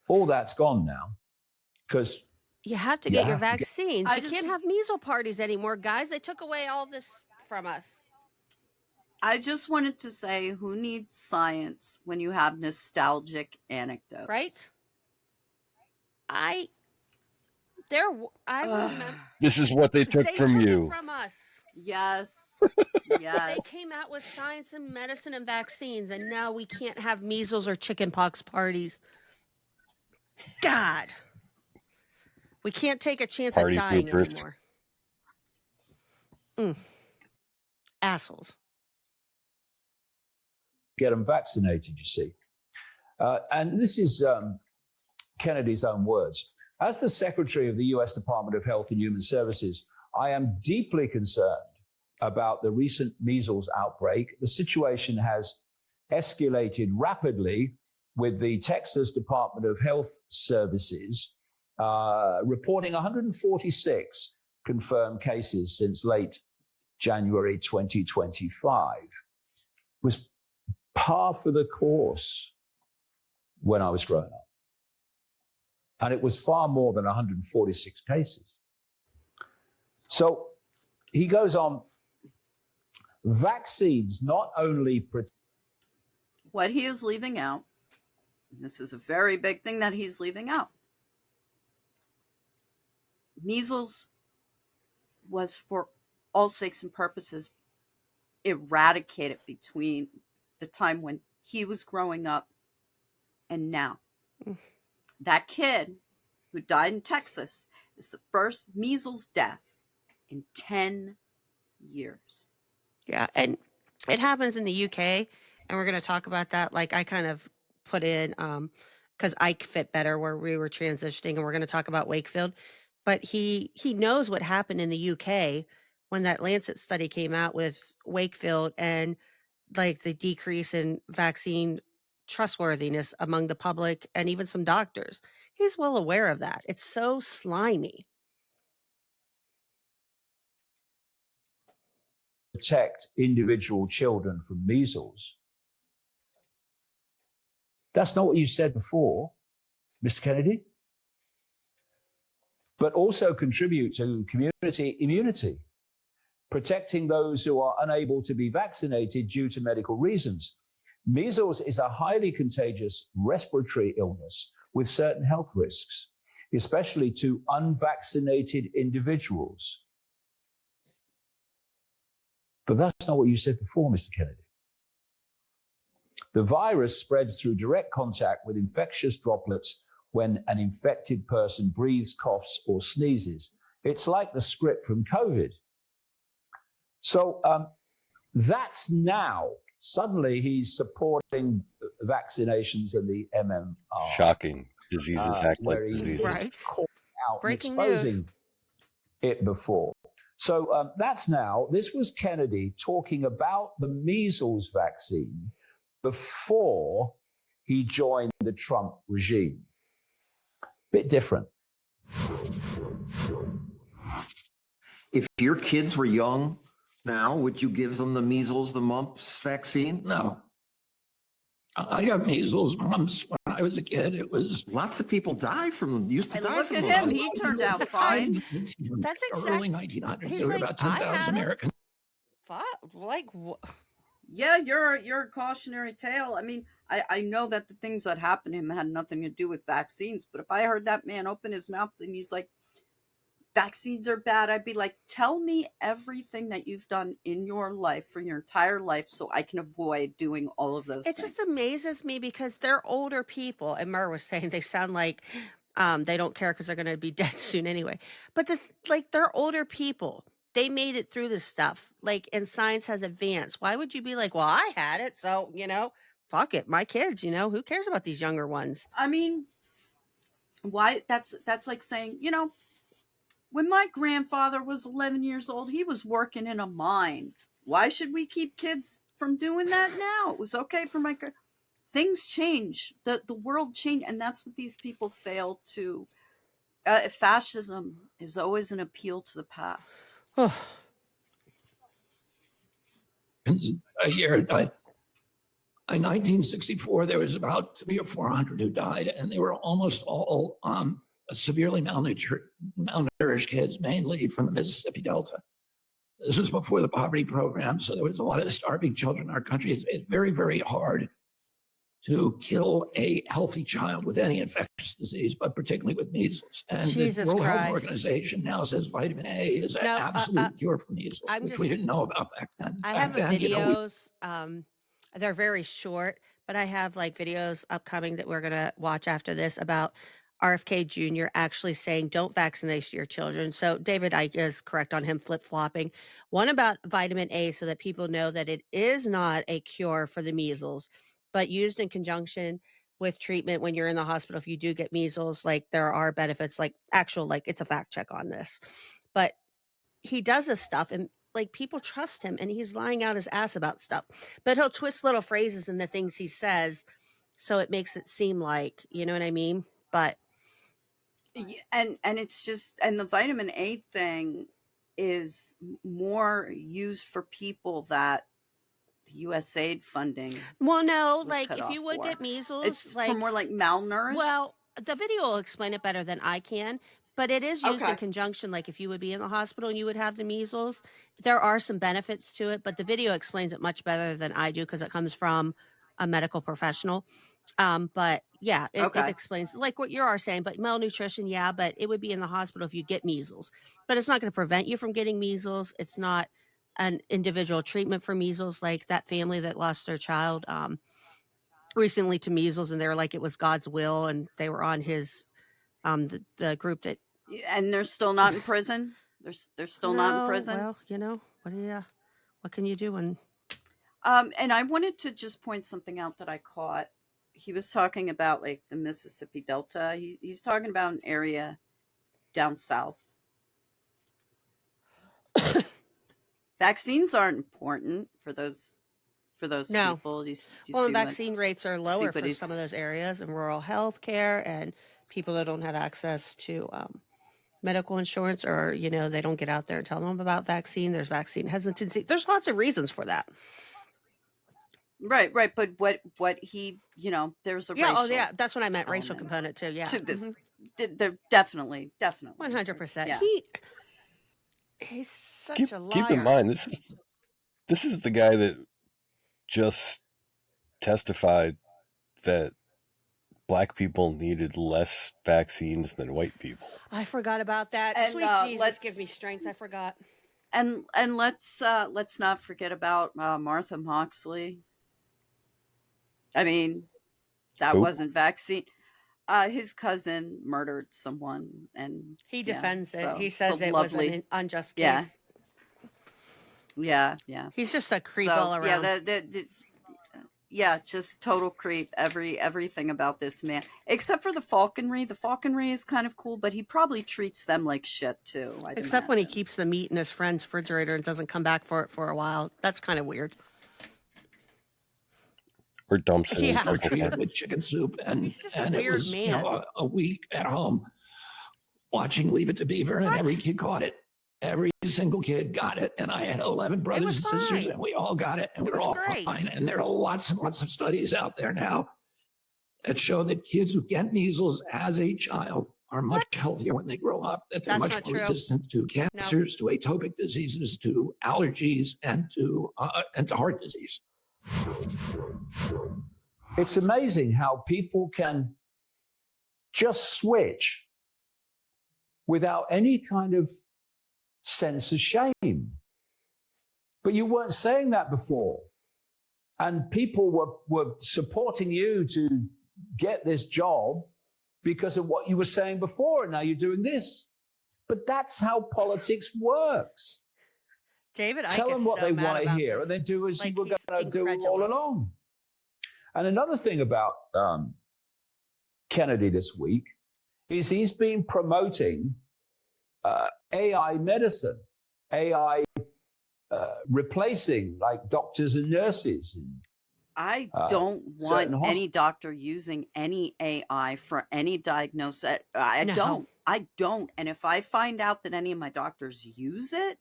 all that's gone now because you have to get your vaccines. You can't have measles parties anymore, guys. They took away all this from us. I just wanted to say, who needs science when you have nostalgic anecdotes? Right? I remember. This is what they took from you. From us. Yes. Yes. They came out with science and medicine and vaccines, and now we can't have measles or chickenpox parties. God. We can't take a chance at dying anymore. Assholes. Get them vaccinated, you see. And this is Kennedy's own words. As the Secretary of the U.S. Department of Health and Human Services, I am deeply concerned about the recent measles outbreak. The situation has escalated rapidly, with the Texas Department of Health Services reporting 146 confirmed cases since late January 2025. It was par for the course when I was growing up. And it was far more than 146 cases. So he goes on, vaccines not only what he is leaving out, this is a very big thing that he's leaving out. Measles was, for all sakes and purposes, eradicated between the time when he was growing up and now. That kid who died in Texas is the first measles death in 10 years. Yeah, and it happens in the UK, and we're going to talk about that. Like, I kind of put in, because Ike fit better where we were transitioning, and we're going to talk about Wakefield. But he knows what happened in the UK when that Lancet study came out with Wakefield and like the decrease in vaccine trustworthiness among the public and even some doctors. He's well aware of that. It's so slimy. Protect individual children from measles. That's not what you said before, Mr. Kennedy. But also contribute to community immunity, protecting those who are unable to be vaccinated due to medical reasons. Measles is a highly contagious respiratory illness with certain health risks, especially to unvaccinated individuals. But that's not what you said before, Mr. Kennedy. The virus spreads through direct contact with infectious droplets when an infected person breathes, coughs, or sneezes. It's like the script from COVID. So that's now, suddenly he's supporting vaccinations and the MMR. Shocking. Diseases act like diseases. Right. Out Breaking exposing news. It before. So that's now, this was Kennedy talking about the measles vaccine before he joined the Trump regime. Bit different. If your kids were young now, would you give them the measles, the mumps vaccine? No. I got measles, mumps when I was a kid. It was Lots of people die from them. Used to And die look from at them. him. He turned out fine. That's early 1900s. He's There were like, about I 10,000 had it. Americans. Fuck, like, Yeah, you're a cautionary tale. I mean, I know that the things that happened to him had nothing to do with vaccines, but if I heard that man open his mouth and he's like, vaccines are bad, I'd be like, tell me everything that you've done in your life for your entire life so I can avoid doing all of those it things. just amazes me because they're older people. And Murr was saying they sound like they don't care because they're going to be dead soon anyway. But they're older people. They made it through this stuff. Like, and science has advanced. Why would you be like, well, I had it, so fuck it, my kids, who cares about these younger ones? I mean, why? That's like saying, when my grandfather was 11 years old, he was working in a mine. Why should we keep kids from doing that now? It was okay for my things change. The world changed, and that's what these people fail to. Fascism is always an appeal to the past. A year died. In 1964, there was about 300 or 400 who died, and they were almost all severely malnourished kids, mainly from the Mississippi Delta. This was before the poverty program, so there was a lot of starving children in our country. It's very, very hard to kill a healthy child with any infectious disease, but particularly with measles. And Jesus the World Christ. Health Organization now says vitamin A is an absolute cure for measles, which we didn't know about back then. I Back have then, videos. They're very short, but I have like videos upcoming that we're going to watch after this about RFK Jr. actually saying, don't vaccinate your children. So David Icke is correct on him flip-flopping. One about vitamin A so that people know that it is not a cure for the measles, but used in conjunction with treatment when you're in the hospital. If you do get measles, like there are benefits, like it's a fact check on this. But he does this stuff and like people trust him and he's lying out his ass about stuff. But he'll twist little phrases in the things he says so it makes it seem like, you know what I mean? But and it's just, and the vitamin A thing is more used for people that the USAID funding. Well, no, was like cut if you off would for. get measles, It's like for more like malnourished. well, the video will explain it better than I can, but it is used in Okay. conjunction. Like if you would be in the hospital and you would have the measles, there are some benefits to it, but the video explains it much better than I do because it comes from a medical professional. But yeah, it Okay. explains like what you are saying, but malnutrition, yeah, but it would be in the hospital if you get measles, but it's not going to prevent you from getting measles. It's not an individual treatment for measles, like that family that lost their child recently to measles, and they were like it was God's will, and they were on his the group that And they're still not in prison. They're still not in No, prison. well, what can you do when And I wanted to just point something out that I caught. He was talking about like the Mississippi Delta. He's talking about an area down south. Vaccines aren't important for those No. people. Do you well, see and what- vaccine rates are lower what for he's- some of those areas and rural health care and people that don't have access to medical insurance or, they don't get out there and tell them about vaccine. There's vaccine hesitancy. There's lots of reasons for that. Right. But what he, there's a Yeah, racial. oh yeah, that's what I meant, racial element component too, yeah. to this. Mhm. They're definitely. 100%. Yeah. He's such a liar. Keep in mind, this is the guy that just testified that black people needed less vaccines than white people. I forgot about that. And, Sweet Jesus, let's- give me strength. I forgot. And let's not forget about Martha Moxley. I mean, that Who? wasn't vaccine. His cousin murdered someone, and He yeah, defends it. so He it's says a it lovely- was an unjust Yeah. case. Yeah. He's just a creep So, all around. Yeah, just total creep. Everything about this man, except for the falconry. The falconry is kind of cool, but he probably treats them like shit too. I'd Except when he imagine. keeps the meat in his friend's refrigerator and doesn't come back for it for a while. That's kind of weird. Or dumps it Yeah. in Or Taco treated Bell. with chicken soup, and He's just a and it weird was man. a week at home watching Leave It to Beaver, and every kid caught it. Every single kid got it, and I had 11 brothers was and sisters, fine. and we all got it, and we It were was all great. fine. And there are lots and lots of studies out there now that show that kids who get measles as a child are much healthier when they grow up. That they're That's much not more true. resistant to cancers, to atopic diseases, to allergies, and to heart disease. It's amazing how people can just switch without any kind of sense of shame. But you weren't saying that before. And people were supporting you to get this job because of what you were saying before. And now you're doing this. But that's how politics works. David Icke Tell them is what so they mad want to about hear this. and then do as Like, you were he's going to do all incredulous. along. And another thing about Kennedy this week is he's been promoting AI medicine, AI replacing like doctors and nurses. I don't want certain any doctor using any AI for any diagnosis. I No. don't. And if I find out that any of my doctors use it,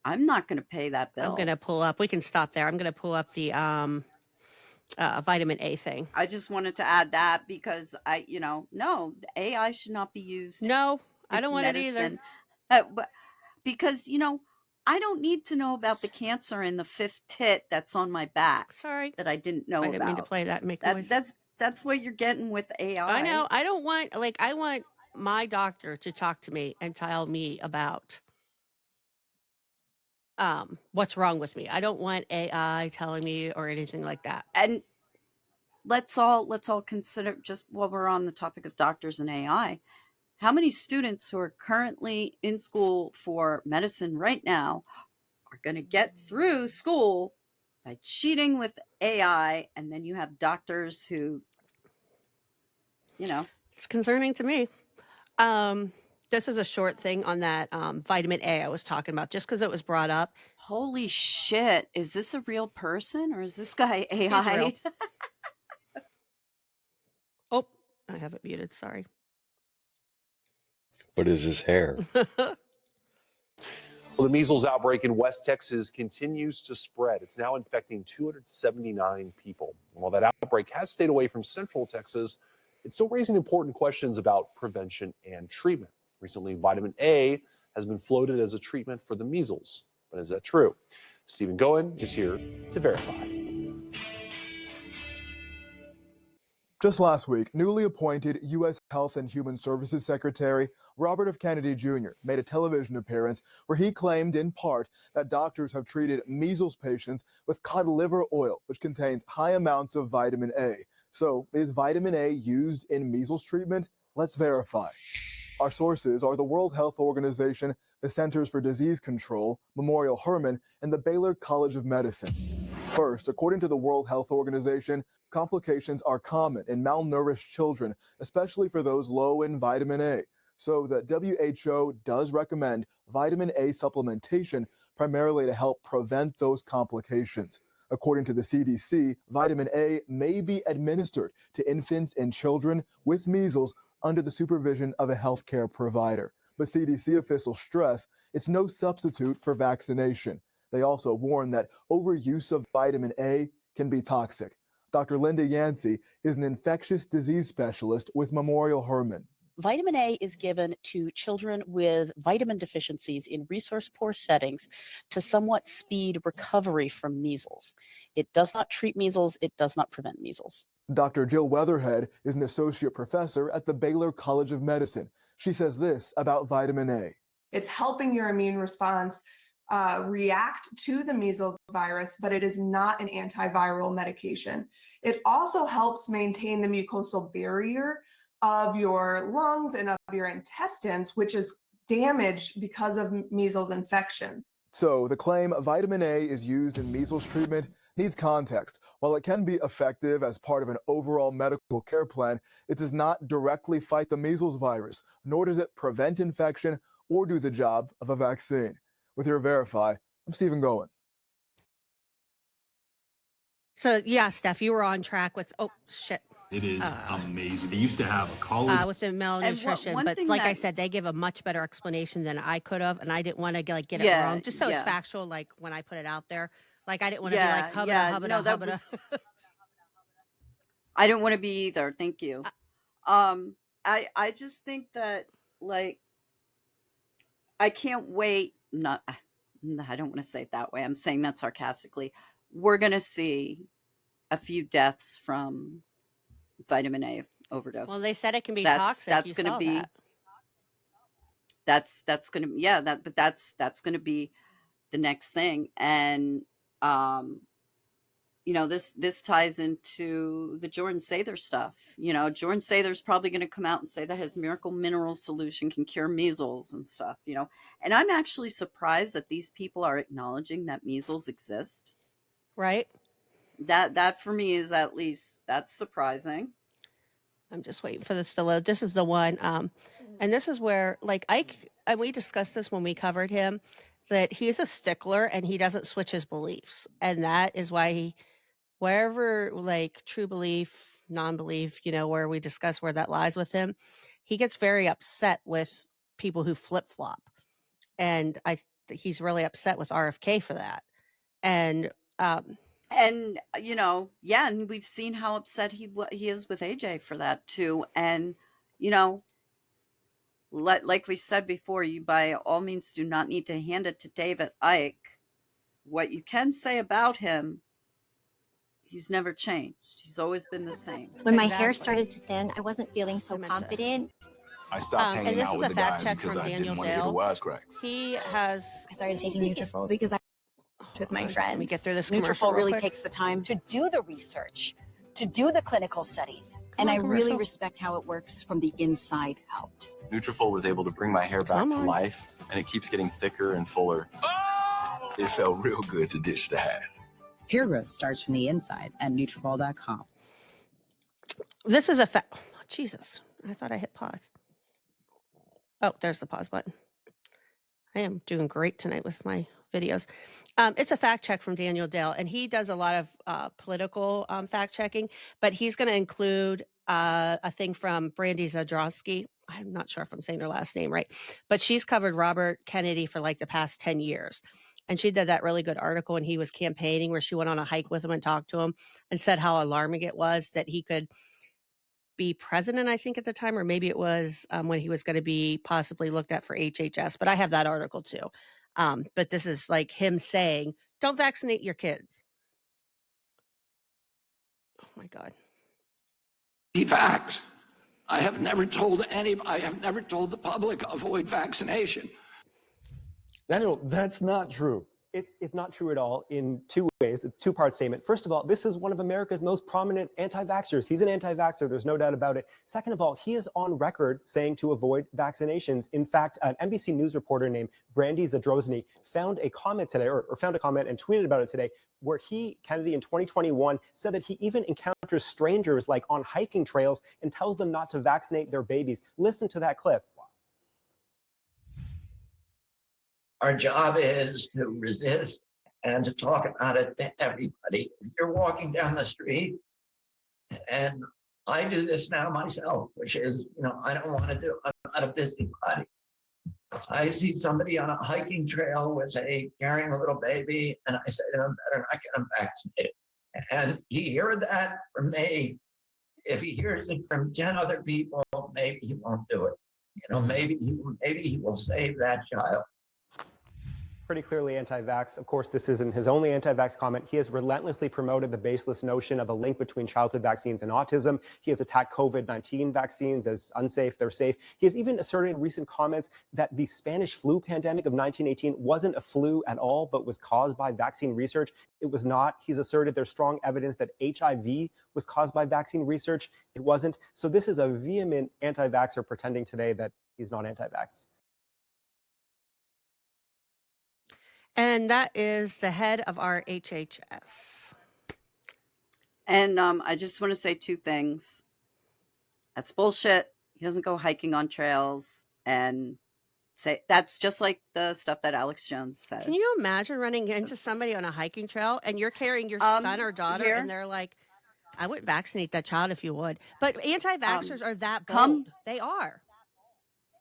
I'm not going to pay that I'm going bill. to pull up. We can stop there. I'm going to pull up the vitamin A thing. I just wanted to add that because no, the AI should not be used No, I in don't want it either. medicine. But because, I don't need to know about the cancer in the fifth tit that's on my back Sorry. that I didn't know I didn't mean to about. play that and make noise. That's what you're getting with AI. I know. I don't want, like, I want my doctor to talk to me and tell me about what's wrong with me. I don't want AI telling me or anything like that. And let's all consider, just while we're on the topic of doctors and AI, how many students who are currently in school for medicine right now are going to get through school by cheating with AI, and then you have doctors who, It's concerning to me. This is a short thing on that vitamin A I was talking about, just because it was brought up. holy shit, is this a real person or is this guy AI? He's real. Oh, I have it muted. Sorry. But is his hair? Well, the measles outbreak in West Texas continues to spread. It's now infecting 279 people. And while that outbreak has stayed away from Central Texas, it's still raising important questions about prevention and treatment. Recently, vitamin A has been floated as a treatment for the measles. But is that true? Stephen Goen is here to verify. Just last week, newly appointed U.S. Health and Human Services Secretary Robert F. Kennedy Jr. made a television appearance where he claimed in part that doctors have treated measles patients with cod liver oil, which contains high amounts of vitamin A. So, is vitamin A used in measles treatment? Let's verify. Our sources are the World Health Organization, the Centers for Disease Control, Memorial Hermann, and the Baylor College of Medicine. First, according to the World Health Organization, complications are common in malnourished children, especially for those low in vitamin A. So the WHO does recommend vitamin A supplementation primarily to help prevent those complications. According to the CDC, vitamin A may be administered to infants and children with measles under the supervision of a healthcare provider. But CDC officials stress it's no substitute for vaccination. They also warn that overuse of vitamin A can be toxic. Dr. Linda Yancey is an infectious disease specialist with Memorial Hermann. Vitamin A is given to children with vitamin deficiencies in resource-poor settings to somewhat speed recovery from measles. It does not treat measles. It does not prevent measles. Dr. Jill Weatherhead is an associate professor at the Baylor College of Medicine. She says this about vitamin A. It's helping your immune response react to the measles virus, but it is not an antiviral medication. It also helps maintain the mucosal barrier of your lungs and of your intestines, which is damaged because of measles infection. So the claim vitamin A is used in measles treatment needs context. While it can be effective as part of an overall medical care plan, it does not directly fight the measles virus, nor does it prevent infection or do the job of a vaccine. With your Verify, I'm Stephen Goen. So, yeah, Steph, you were on track with, oh, shit. It is amazing. They used to have a college with the malnutrition, one but thing like I that- said, they give a much better explanation than I could have, and I didn't want to get it Yeah, wrong, just so it's yeah. factual. Like when I put it out there, like I didn't want to Yeah, be like yeah, hubba no, that hubba. was- I didn't want to be either. Thank you. I just think that, like, I can't wait. I don't want to say it that way. I'm saying that sarcastically. We're going to see a few deaths from vitamin A overdose. Well, they said it can be That's- toxic. that's You gonna saw be- that. that's going to, yeah, that's going to be the next thing. And, this ties into the Jordan Sather stuff. Jordan Sather's probably going to come out and say that his miracle mineral solution can cure measles and stuff, and I'm actually surprised that these people are acknowledging that measles exist. Right? That for me is at least that's surprising. I'm just waiting for this to load. This is the one. And this is where, like, Ike, and we discussed this when we covered him, that he's a stickler and he doesn't switch his beliefs. And that is why he, wherever, like, true belief, non-belief, where we discuss where that lies with him, he gets very upset with people who flip-flop. And he's really upset with RFK for that. And and and we've seen how upset he is with AJ for that too. And like we said before, you by all means do not need to hand it to David Icke. What you can say about him, he's never changed. He's always been the same. When my hair started to thin, I wasn't feeling so confident. I stopped hanging out with the guys because I didn't want to hear the wisecracks. He has. I started taking Nutrafol because I with my friends. Let me get through this commercial Nutrafol real really quick. takes the time to do the research, to do the clinical studies, and I really respect how it works from the inside out. Nutrafol was able to bring my hair back to life, and it keeps getting thicker and fuller. Oh! It felt real good to ditch the hat. Hair growth starts from the inside at Nutrafol.com. This is a fact. Oh, Jesus, I thought I hit pause. Oh, there's the pause button. I am doing great tonight with my videos. It's a fact check from Daniel Dale, and he does a lot of political fact checking, but he's going to include a thing from Brandy Zadrowski. I'm not sure if I'm saying her last name right, but she's covered Robert Kennedy for like the past 10 years. And she did that really good article when he was campaigning where she went on a hike with him and talked to him and said how alarming it was that he could be president, I think at the time, or maybe it was when he was going to be possibly looked at for HHS. But I have that article too. But this is like him saying, don't vaccinate your kids. Oh my God. Vax. I have never told the public avoid vaccination. Daniel, that's not true. It's not true at all in two ways, the two-part statement. First of all, this is one of America's most prominent anti-vaxxers. He's an anti-vaxxer, there's no doubt about it. Second of all, he is on record saying to avoid vaccinations. In fact, an NBC News reporter named Brandy Zadrowski found a comment today, or found a comment and tweeted about it today, where Kennedy in 2021, said that he even encounters strangers like on hiking trails and tells them not to vaccinate their babies. Listen to that clip. Our job is to resist and to talk about it to everybody. If you're walking down the street, and I do this now myself, which is, I don't want to do, I'm not a busybody. I see somebody on a hiking trail carrying a little baby, and I say to them, better not get them vaccinated. And he heard that from me. If he hears it from 10 other people, maybe he won't do it. Maybe he will save that child. Pretty clearly anti-vax. Of course, this isn't his only anti-vax comment. He has relentlessly promoted the baseless notion of a link between childhood vaccines and autism. He has attacked COVID-19 vaccines as unsafe, they're safe. He has even asserted in recent comments that the Spanish flu pandemic of 1918 wasn't a flu at all, but was caused by vaccine research. It was not. He's asserted there's strong evidence that HIV was caused by vaccine research. It wasn't. So this is a vehement anti-vaxxer pretending today that he's not anti-vax. And that is the head of our HHS. And I just want to say two things. That's bullshit. He doesn't go hiking on trails and say that's just like the stuff that Alex Jones says. Can you imagine running into somebody on a hiking trail and you're carrying your son or daughter and they're like, I would vaccinate that child if you would. But anti-vaxxers are that bold. They are.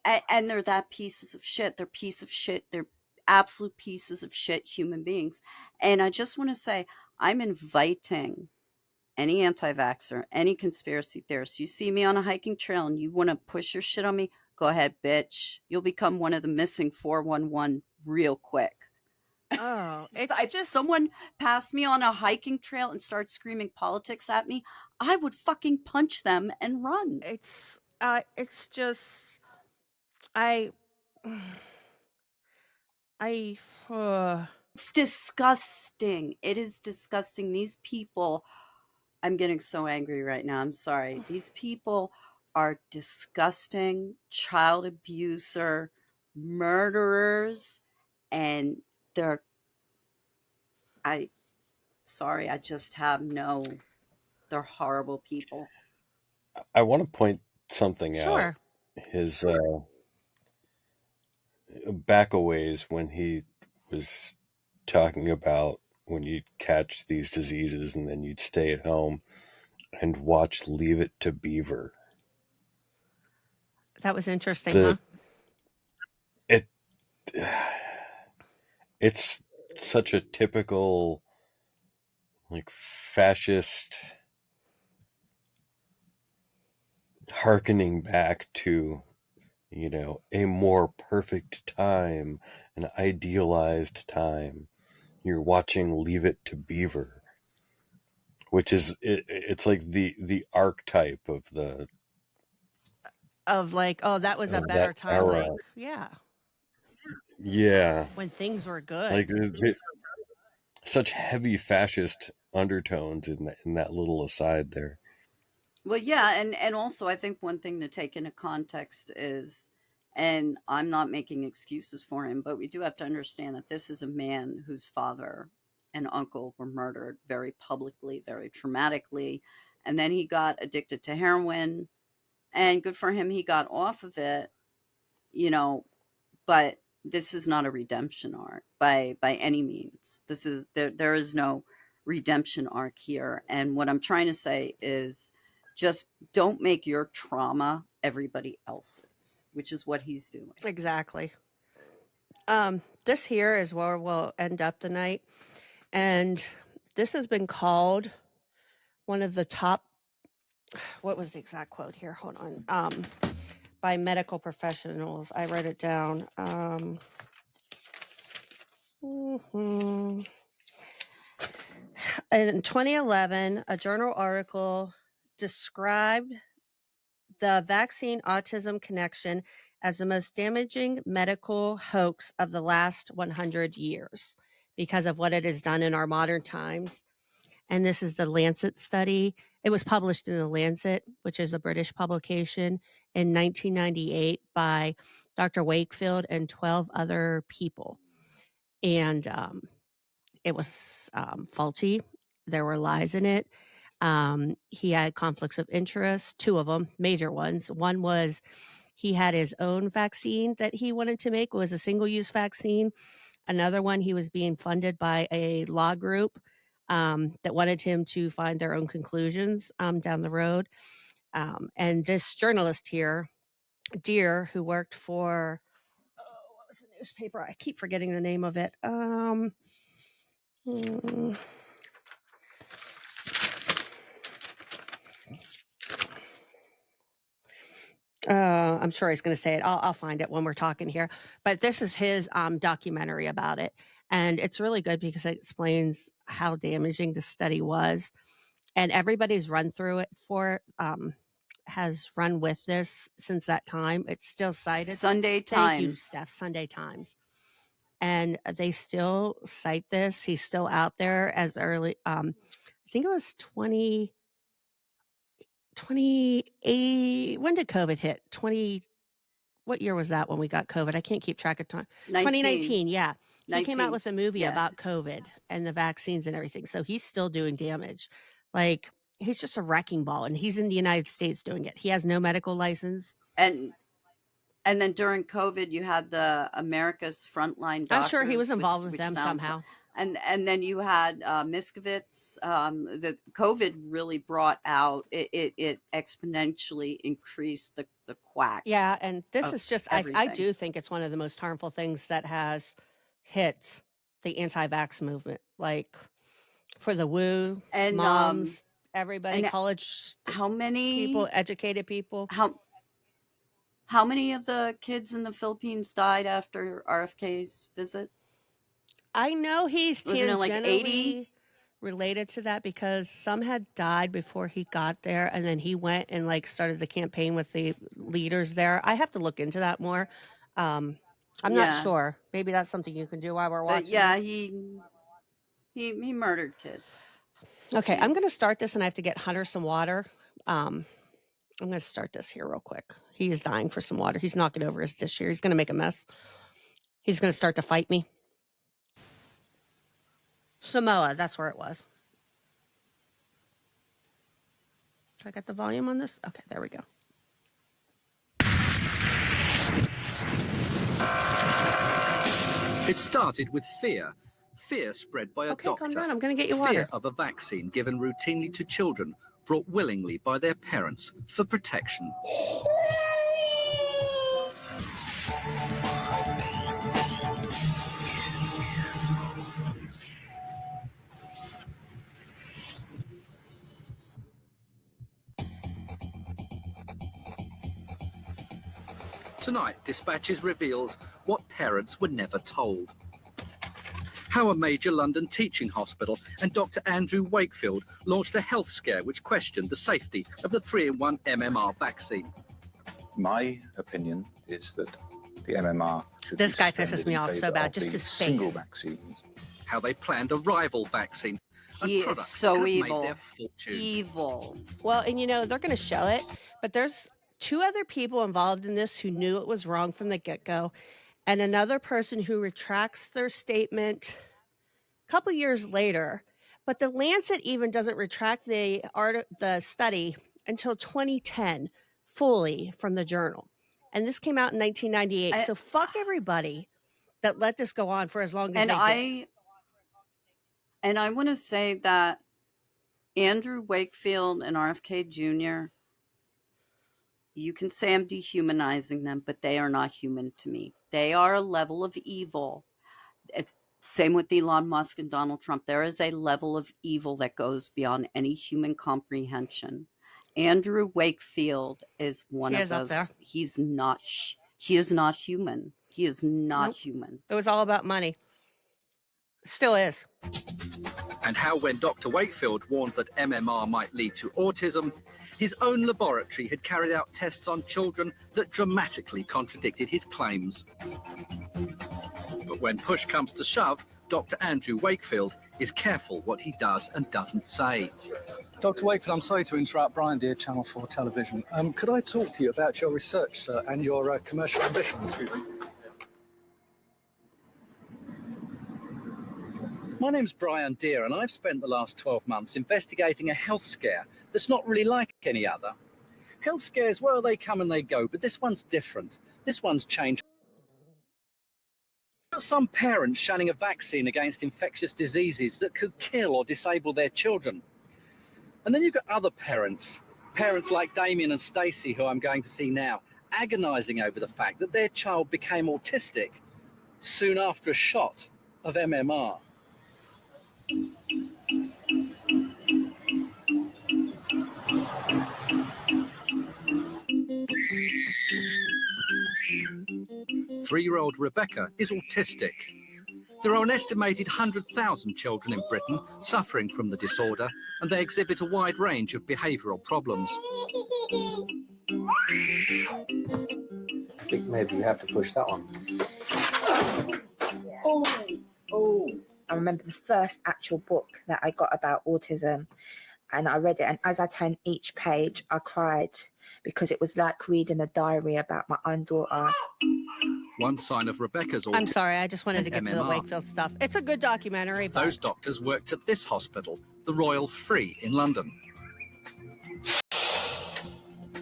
And they're that pieces of shit. They're piece of shit. They're absolute pieces of shit human beings. And I just want to say, I'm inviting any anti-vaxxer, any conspiracy theorist. You see me on a hiking trail and you want to push your shit on me, go ahead, bitch. You'll become one of the missing 411 real quick. Oh, If someone passed me on a hiking trail and started screaming politics at me, I would fucking punch them and run. It's just, it's disgusting. It is disgusting. These people, I'm getting so angry right now. I'm sorry. These people are disgusting, child abuser, murderers, and sorry, I just have no. They're horrible people. I want to point something out. Sure. His back a ways when he was talking about when you'd catch these diseases and then you'd stay at home and watch Leave It to Beaver. That was interesting, huh? It's such a typical like fascist hearkening back to, you know, a more perfect time, an idealized time. You're watching Leave It to Beaver, which is it's like the archetype of the like, oh, that was a of better that time. era. Like, yeah, Yeah, when things were good. like such heavy fascist undertones in that little aside there. Well, yeah, and also I think one thing to take into context is, and I'm not making excuses for him, but we do have to understand that this is a man whose father and uncle were murdered very publicly, very traumatically, and then he got addicted to heroin, and good for him, he got off of it, you know, but this is not a redemption arc by any means. This is there is no redemption arc here, and what I'm trying to say is just don't make your trauma everybody else's, which is what he's doing. Exactly. This here is where we'll end up tonight, and this has been called one of the top. What was the exact quote here? Hold on. By medical professionals, I wrote it down. In 2011, a journal article described the vaccine autism connection as the most damaging medical hoax of the last 100 years because of what it has done in our modern times. And this is the Lancet study. It was published in the Lancet, which is a British publication, in 1998 by Dr. Wakefield and 12 other people. And it was faulty. There were lies in it. He had conflicts of interest, 2 of them, major ones. One was he had his own vaccine that he wanted to make, was a single-use vaccine. Another one, he was being funded by a law group that wanted him to find their own conclusions down the road. And this journalist here, Deere, who worked for, what was the newspaper? I keep forgetting the name of it. I'm sure he's going to say it. I'll find it when we're talking here. But this is his documentary about it. And it's really good because it explains how damaging the study was. And everybody's run through it has run with this since that time. It's still cited. Sunday Thank you, Times. Steph. Sunday Times. And they still cite this. He's still out there as early, I think it was 28. When did COVID hit? What year was that when we got COVID? I can't keep track of time. 2019, yeah. He came out with a movie about COVID and the vaccines and everything. So he's still doing damage. Like, he's just a wrecking ball, and he's in the United States doing it. He has no medical license. And then during COVID, you had the America's Frontline Doctors. I'm sure he was involved with them somehow. And then you had Miskovitz. The COVID really brought out it exponentially increased the quack. Yeah, and this of is just everything. I do think it's one of the most harmful things that has hit the anti-vax movement. Like, for the woo And moms, everybody, and college how many people, educated people. How many of the kids in the Philippines died after RFK's visit? I know he's Wasn't it like tangentially 80? related to that because some had died before he got there, and then he went and like started the campaign with the leaders there. I have to look into that more. I'm Yeah. not sure. Maybe that's something you can do while we're But watching. yeah, this. he murdered kids. Okay, I'm going to start this, and I have to get Hunter some water. I'm going to start this here real quick. He is dying for some water. He's knocking over his dish here. He's going to make a mess. He's going to start to fight me. Samoa, that's where it was. Do I got the volume on this? Okay, there we go. It started with fear. Fear spread by a Okay, doctor. calm down. I'm going to get you Fear water. of a vaccine given routinely to children, brought willingly by their parents for protection. Tonight, Dispatches reveals what parents were never told. How a major London teaching hospital and Dr. Andrew Wakefield launched a health scare which questioned the safety of the 3-in-1 MMR vaccine. My opinion is that the MMR should This be guy pisses suspended me in off so favour bad, of just the his single face. vaccines. How they planned a rival vaccine. He is so evil. Evil. Well, and you know, they're going to show it, but there's 2 other people involved in this who knew it was wrong from the get-go, and another person who retracts their statement a couple years later. But the Lancet even doesn't retract the study until 2010 fully from the journal. And this came out in 1998. So fuck everybody that let this go on for as long as they did. And I want to say that Andrew Wakefield and RFK Jr., you can say I'm dehumanizing them, but they are not human to me. They are a level of evil. It's same with Elon Musk and Donald Trump. There is a level of evil that goes beyond any human comprehension. Andrew Wakefield is one He of is up there. those. He is not human. He is not Nope. human. It was all about money. Still is. And how when Dr. Wakefield warned that MMR might lead to autism, his own laboratory had carried out tests on children that dramatically contradicted his claims. But when push comes to shove, Dr. Andrew Wakefield is careful what he does and doesn't say. Dr. Wakefield, I'm sorry to interrupt. Brian Deere, Channel 4 Television. Could I talk to you about your research, sir, and your commercial ambitions? My name's Brian Deere, and I've spent the last 12 months investigating a health scare that's not really like any other. Health scares, well, they come and they go, but this one's different. This one's changed. Some parents shunning a vaccine against infectious diseases that could kill or disable their children. And then you've got other parents like Damien and Stacey, who I'm going to see now, agonizing over the fact that their child became autistic soon after a shot of MMR. 3-year-old Rebecca is autistic. There are an estimated 100,000 children in Britain suffering from the disorder, and they exhibit a wide range of behavioural problems. I think maybe you have to push that one. Oh, I remember the first actual book that I got about autism, and I read it, and as I turned each page, I cried because it was like reading a diary about my own daughter. One sign of Rebecca's autism. I'm sorry, I just wanted to get to the MMR. Wakefield stuff. It's a good documentary, but Those doctors worked at this hospital, the Royal Free in London.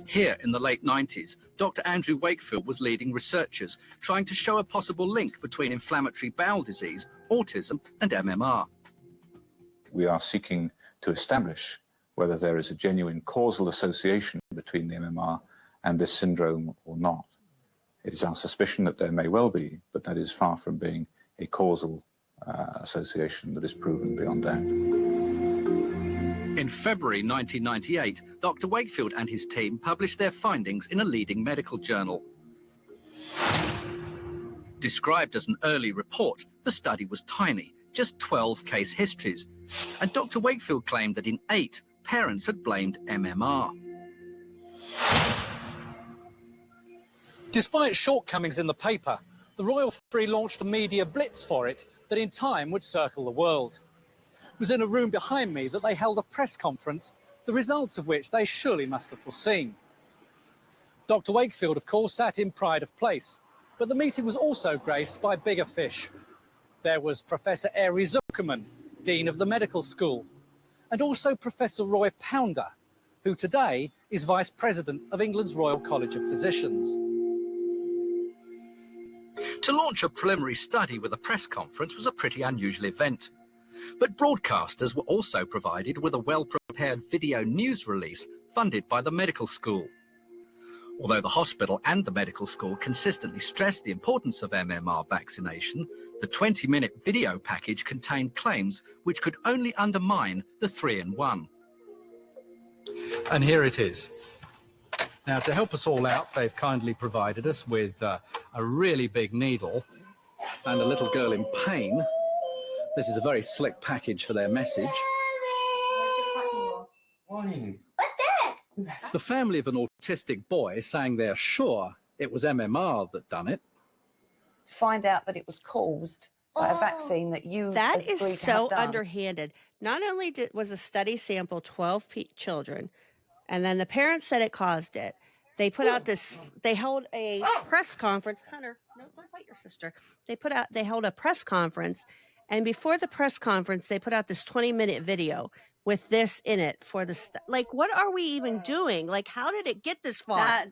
Here in the late 90s, Dr. Andrew Wakefield was leading researchers trying to show a possible link between inflammatory bowel disease, autism, and MMR. We are seeking to establish whether there is a genuine causal association between the MMR and this syndrome or not. It is our suspicion that there may well be, but that is far from being a causal association that is proven beyond doubt. In February 1998, Dr. Wakefield and his team published their findings in a leading medical journal. Described as an early report, the study was tiny, just 12 case histories, and Dr. Wakefield claimed that in 8, parents had blamed MMR. Despite shortcomings in the paper, the Royal Free launched a media blitz for it that in time would circle the world. It was in a room behind me that they held a press conference, the results of which they surely must have foreseen. Dr. Wakefield, of course, sat in pride of place, but the meeting was also graced by bigger fish. There was Professor Arie Zuckerman, Dean of the Medical School, and also Professor Roy Pounder, who today is Vice President of England's Royal College of Physicians. To launch a preliminary study with a press conference was a pretty unusual event. But broadcasters were also provided with a well-prepared video news release funded by the medical school. Although the hospital and the medical school consistently stressed the importance of MMR vaccination, the 20-minute video package contained claims which could only undermine the 3-in-1. And here it is. Now, to help us all out, they've kindly provided us with a really big needle and a little girl in pain. This is a very slick package for their message. The family of an autistic boy saying they're sure it was MMR that done it. Find out that it was caused by a vaccine that you That agreed is to so have done. underhanded. Not only was a study sample 12 children, and then the parents said it caused it. They put out this, they held a press conference. Hunter, no, don't bite your sister. They held a press conference, and before the press conference, they put out this 20-minute video with this in it for the, like, what are we even doing? Like, how did it get this far?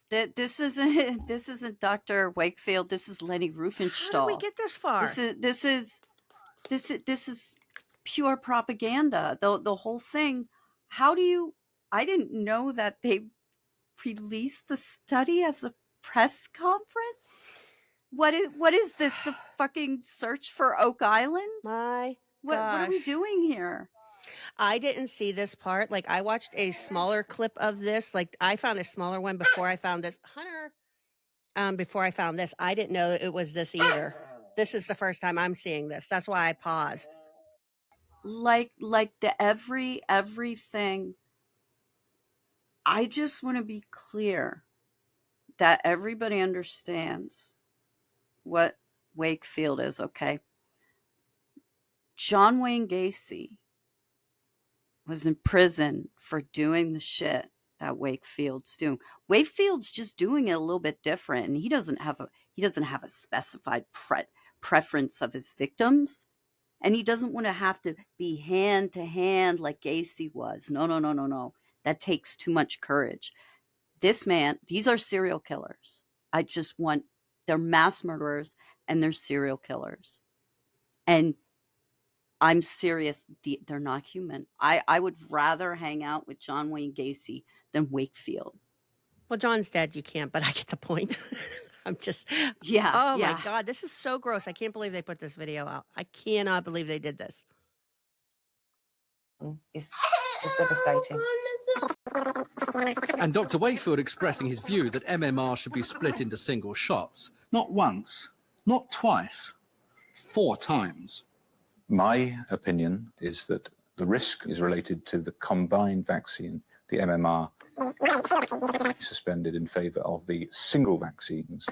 This isn't Dr. Wakefield. This is Lenny Riefenstahl. How did we get this far? This is pure propaganda. The whole thing. How do you? I didn't know that they released the study as a press conference. What is this? The fucking search for Oak Island? What are we doing here? I didn't see this part. Like, I watched a smaller clip of this. Like, I found a smaller one before I found this. Hunter, before I found this, I didn't know it was this either. This is the first time I'm seeing this. That's why I paused. Like the everything. I just want to be clear that everybody understands what Wakefield is, okay? John Wayne Gacy was in prison for doing the shit that Wakefield's doing. Wakefield's just doing it a little bit different, and he doesn't have a specified preference of his victims, and he doesn't want to have to be hand to hand like Gacy was. No. That takes too much courage. This man, these are serial killers. They're mass murderers and they're serial killers. And I'm serious. They're not human. I would rather hang out with John Wayne Gacy than Wakefield. Well, John's dead. You can't, but I get the point. I'm just, yeah. Oh my God, this is so gross. I can't believe they put this video out. I cannot believe they did this. It's just devastating. And Dr. Wakefield expressing his view that MMR should be split into single shots, not once, not twice, 4 times. My opinion is that the risk is related to the combined vaccine, the MMR, suspended in favor of the single vaccines.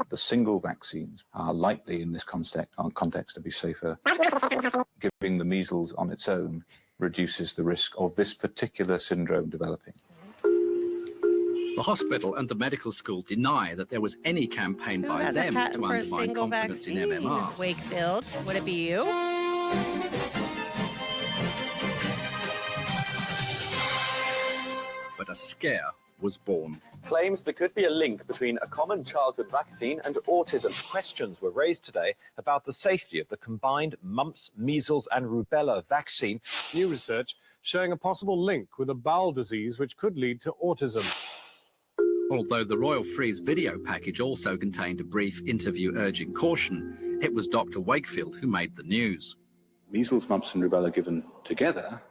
The single vaccines are likely in this context to be safer. Giving the measles on its own reduces the risk of this particular syndrome developing. The hospital and the medical school deny that there was any campaign Who by has them a patent to for a undermine single confidence in vaccine? MMR. Wakefield, would it be you? But a scare was born. Claims there could be a link between a common childhood vaccine and autism. Questions were raised today about the safety of the combined mumps, measles, and rubella vaccine. New research showing a possible link with a bowel disease which could lead to autism. Although the Royal Freeze video package also contained a brief interview urging caution, it was Dr. Wakefield who made the news. Measles, mumps, and rubella given together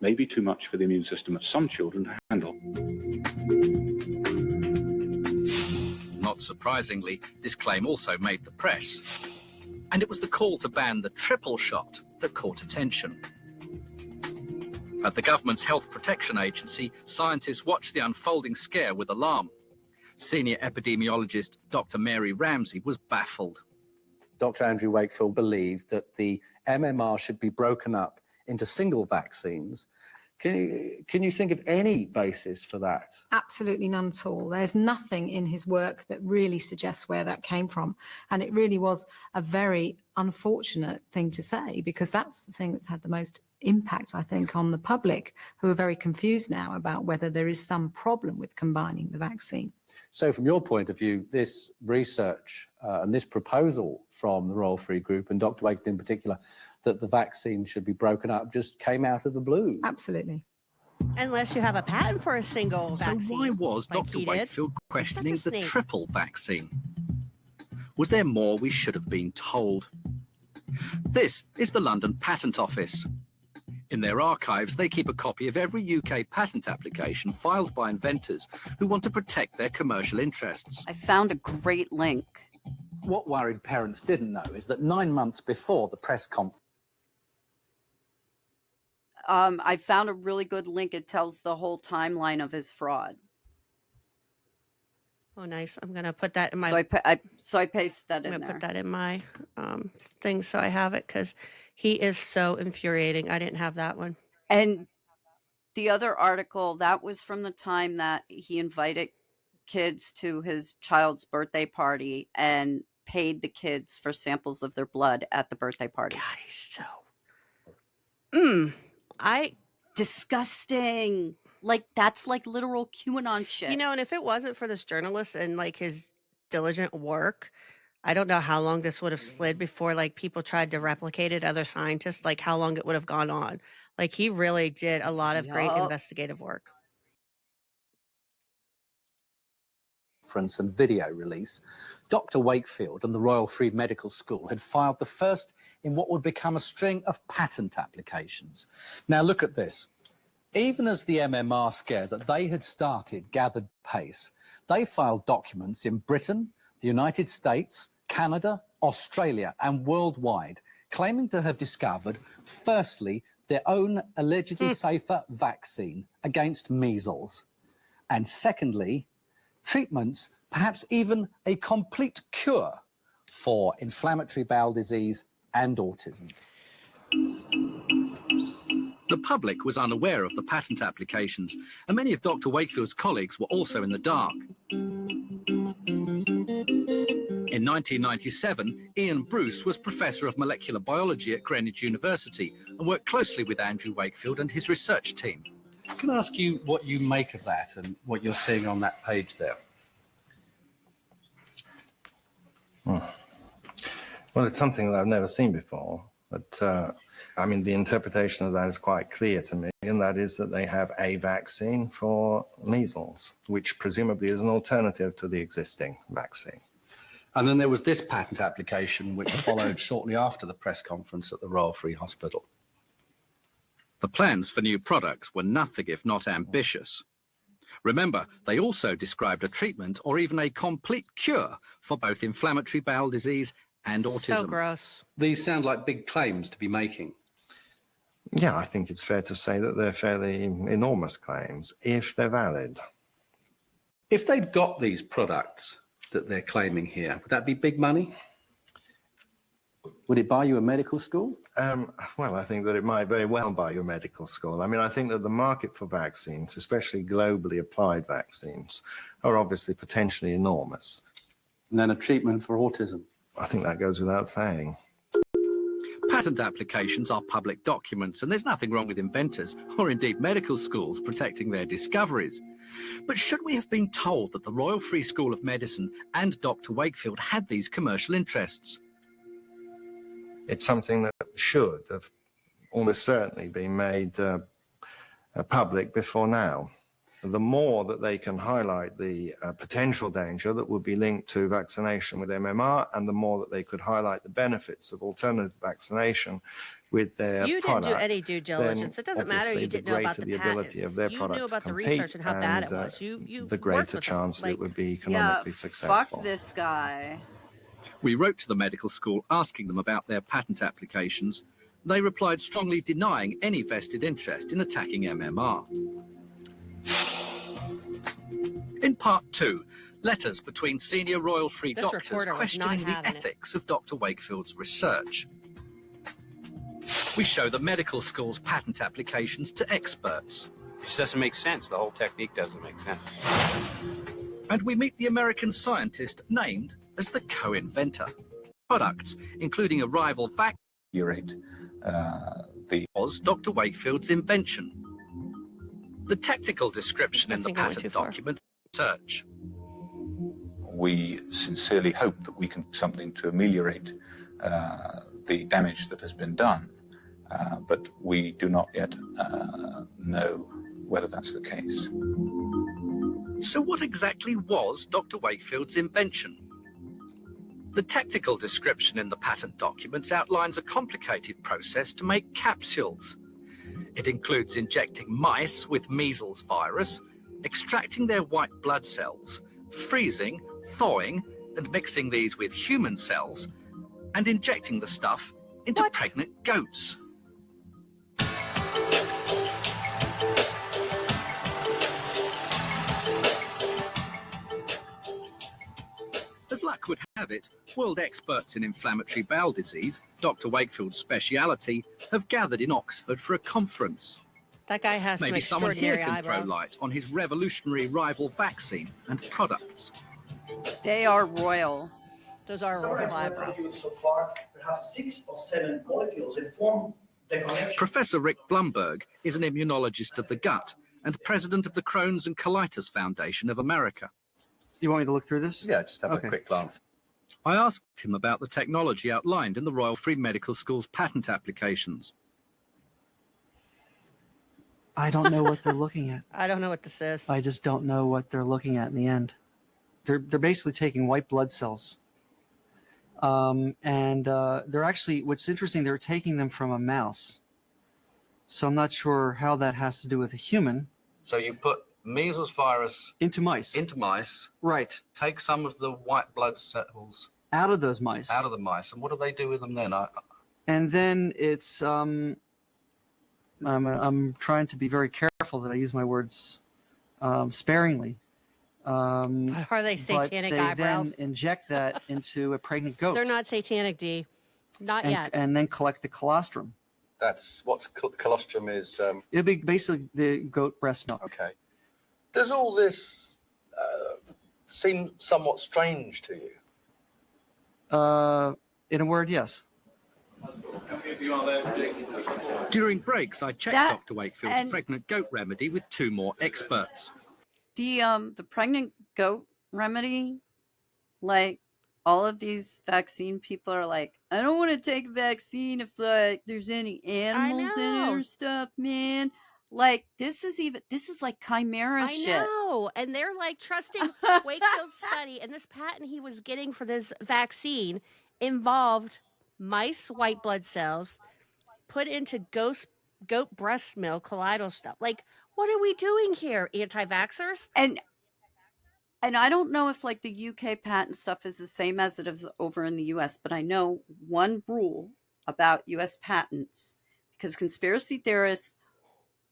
may be too much for the immune system of some children to handle. Not surprisingly, this claim also made the press. And it was the call to ban the triple shot that caught attention. At the government's Health Protection Agency, scientists watched the unfolding scare with alarm. Senior epidemiologist Dr. Mary Ramsey was baffled. Dr. Andrew Wakefield believed that the MMR should be broken up into single vaccines Can you think of any basis for that? Absolutely none at all. There's nothing in his work that really suggests where that came from. And it really was a very unfortunate thing to say, because that's the thing that's had the most impact, I think, on the public, who are very confused now about whether there is some problem with combining the vaccine. So from your point of view, this research and this proposal from the Royal Free Group and Dr. Wakefield in particular, that the vaccine should be broken up, just came out of the blue. Absolutely. Unless you have a patent for a single vaccine. So why was Dr. Wakefield questioning the triple vaccine? Was there more we should have been told? This is the London Patent Office. In their archives, they keep a copy of every UK patent application filed by inventors who want to protect their commercial interests. I found a great link. What worried parents didn't know is that 9 months before the press conference, I found a really good link. It tells the whole timeline of his fraud. Oh, nice. I'm going to put that in my... So I paste that in there. I'm going to put that in my thing so I have it, because he is so infuriating. I didn't have that one. And the other article, that was from the time that he invited kids to his child's birthday party and paid the kids for samples of their blood at the birthday party. God, he's so... Disgusting. Like, that's like literal QAnon shit. You know, and if it wasn't for this journalist and like his diligent work, I don't know how long this would have slid before like people tried to replicate it, other scientists, like how long it would have gone on. Like, he really did a lot of great investigative work. conference and video release, Dr. Wakefield and the Royal Free Medical School had filed the first in what would become a string of patent applications. Now look at this. Even as the MMR scare that they had started gathered pace, they filed documents in Britain, the United States, Canada, Australia and worldwide, claiming to have discovered, firstly, their own allegedly safer vaccine against measles, and secondly, treatments, perhaps even a complete cure for inflammatory bowel disease and autism. The public was unaware of the patent applications, and many of Dr. Wakefield's colleagues were also in the dark. In 1997, Ian Bruce was Professor of Molecular Biology at Greenwich University and worked closely with Andrew Wakefield and his research team. Can I ask you what you make of that and what you're seeing on that page there? Well, it's something that I've never seen before, but I mean, the interpretation of that is quite clear to me, and that is that they have a vaccine for measles, which presumably is an alternative to the existing vaccine. And then there was this patent application, which followed shortly after the press conference at the Royal Free Hospital. The plans for new products were nothing if not ambitious. Remember, they also described a treatment or even a complete cure for both inflammatory bowel disease and autism. So gross. These sound like big claims to be making. Yeah, I think it's fair to say that they're fairly enormous claims, if they're valid. If they'd got these products that they're claiming here, would that be big money? Would it buy you a medical school? Well, I think that it might very well buy you a medical school. I mean, I think that the market for vaccines, especially globally applied vaccines, are obviously potentially enormous. And then a treatment for autism? I think that goes without saying. Patent applications are public documents, and there's nothing wrong with inventors, or indeed medical schools, protecting their discoveries. But should we have been told that the Royal Free School of Medicine and Dr. Wakefield had these commercial interests? It's something that should have almost certainly been made public before now. The more that they can highlight the potential danger that would be linked to vaccination with MMR, and the more that they could highlight the benefits of alternative vaccination with their You product, didn't do any due diligence. It doesn't matter you didn't know about the ability of their patents. You product knew about to the compete, research and how bad it and, was. You the worked greater with chance them. that it would be Yeah, economically successful. fuck this guy. We wrote to the medical school asking them about their patent applications. They replied strongly denying any vested interest in attacking MMR. In part 2, letters between senior Royal Free This doctors reporter was not questioning the having it. ethics of Dr. Wakefield's research. We show the medical school's patent applications to experts. It just doesn't make sense. The whole technique doesn't make sense. And we meet the American scientist named as the co-inventor. Products, including a rival vaccine, was Dr. Wakefield's invention. The technical description in the patent document, search. We sincerely hope that we can do something to ameliorate the damage that has been done, but we do not yet know whether that's the case. So what exactly was Dr. Wakefield's invention? The technical description in the patent documents outlines a complicated process to make capsules. It includes injecting mice with measles virus, extracting their white blood cells, freezing, thawing, and mixing these with human cells, and injecting the stuff into pregnant goats. As luck would have it, world experts in inflammatory bowel disease, Dr. Wakefield's speciality, have gathered in Oxford for a conference. That guy has Maybe some someone here extraordinary can throw eyebrows. light on his revolutionary rival vaccine and products. They are royal. Those are royal eyebrows. So far, perhaps 6 or 7 molecules that form the connection. Professor Rick Blumberg is an immunologist of the gut and president of the Crohn's and Colitis Foundation of America. You want me to look through this? Yeah, just have a quick glance. I asked him about the technology outlined in the Royal Free Medical School's patent applications. I don't know what they're looking at. I don't know what this is. I just don't know what they're looking at in the end. They're basically taking white blood cells. They're actually, what's interesting, they're taking them from a mouse. So I'm not sure how that has to do with a human. So you put measles virus into mice. Right. Take some of the white blood cells out of those mice. out of the mice, and what do they do with them then? And then it's I'm trying to be very careful that I use my words sparingly. Are they satanic but they eyebrows? then inject that into a pregnant goat. They're not satanic, D. Not yet. And then collect the colostrum. That's what colostrum is. It'll be basically the goat breast milk. Okay. Does all this seem somewhat strange to you? In a word, yes. During breaks, I checked Dr. Wakefield's pregnant goat remedy with 2 more experts. The pregnant goat remedy, like all of these vaccine people are like, I don't want to take a vaccine if like there's any animals in it or stuff, man. Like this is like chimera shit. I know, and they're like trusting Wakefield's study, and this patent he was getting for this vaccine involved mice white blood cells put into goat breast milk, colloidal stuff. Like, what are we doing here, anti-vaxxers? And I don't know if like the UK patent stuff is the same as it is over in the US, but I know one rule about US patents, because conspiracy theorists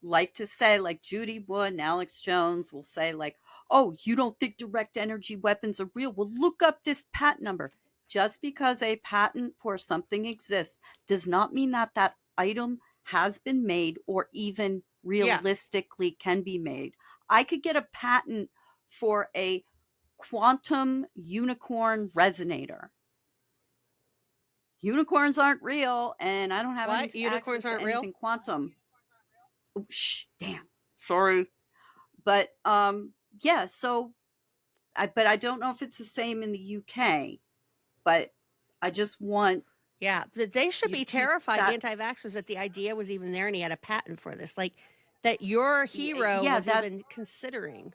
like to say, like Judy Wood and Alex Jones will say, like, oh, you don't think direct energy weapons are real? Well, look up this patent number. Just because a patent for something exists does not mean that that item has been made or even realistically can be made. I could get a patent for a quantum unicorn resonator. Unicorns aren't real, and I don't have any Unicorns access aren't to real? anything quantum. Oh, damn. Sorry. But yeah, so but I don't know if it's the same in the UK. But I just want they should be terrified, anti-vaxxers, that the idea was even there and he had a patent for this. Like that your hero was even considering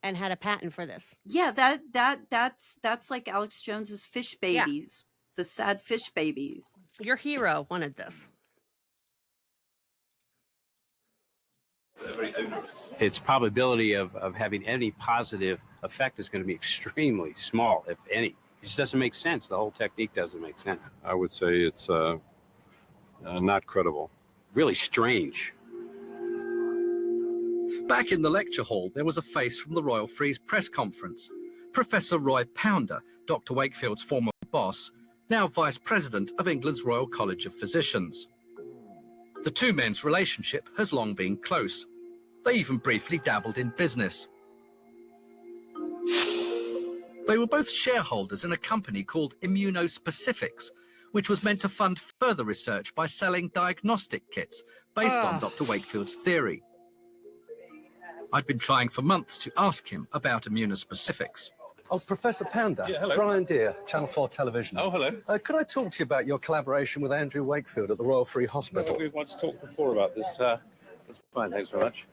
and had a patent for this. Yeah, that's like Alex Jones's fish babies, the sad fish babies. Your hero wanted this. Its probability of having any positive effect is going to be extremely small, if any. It just doesn't make sense. The whole technique doesn't make sense. I would say it's not credible. Really strange. Back in the lecture hall, there was a face from the Royal Free's press conference. Professor Roy Pounder, Dr. Wakefield's former boss, now Vice President of England's Royal College of Physicians. The two men's relationship has long been close. They even briefly dabbled in business. They were both shareholders in a company called Immunospecifics, which was meant to fund further research by selling diagnostic kits based on Dr. Wakefield's theory. I'd been trying for months to ask him about Immunospecifics. Oh, Professor Pounder. Yeah, hello. Brian Deere, Channel 4 Television. Oh, hello. Could I talk to you about your collaboration with Andrew Wakefield at the Royal Free Hospital? No, we want to talk before about this. That's fine, thanks very much.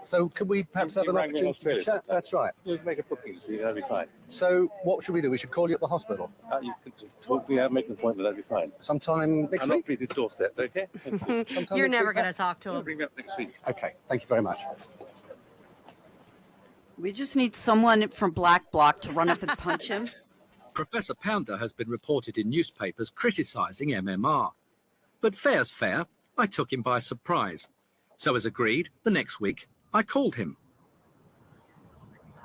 So could we perhaps have an rang me in opportunity to Australia. chat? That's right. We'll make a booking, so that'll be fine. So what should we do? We should call you at the hospital. You can talk me out, make an appointment, that'll be fine. Sometime next I'm week? not at the doorstep, okay? Sometime You're next never week, going to perhaps? talk to him. Bring me up next week. Okay, thank you very much. We just need someone from Black Bloc to run up and punch him. Professor Pounder has been reported in newspapers criticising MMR. But fair's fair, I took him by surprise. So as agreed, the next week, I called him.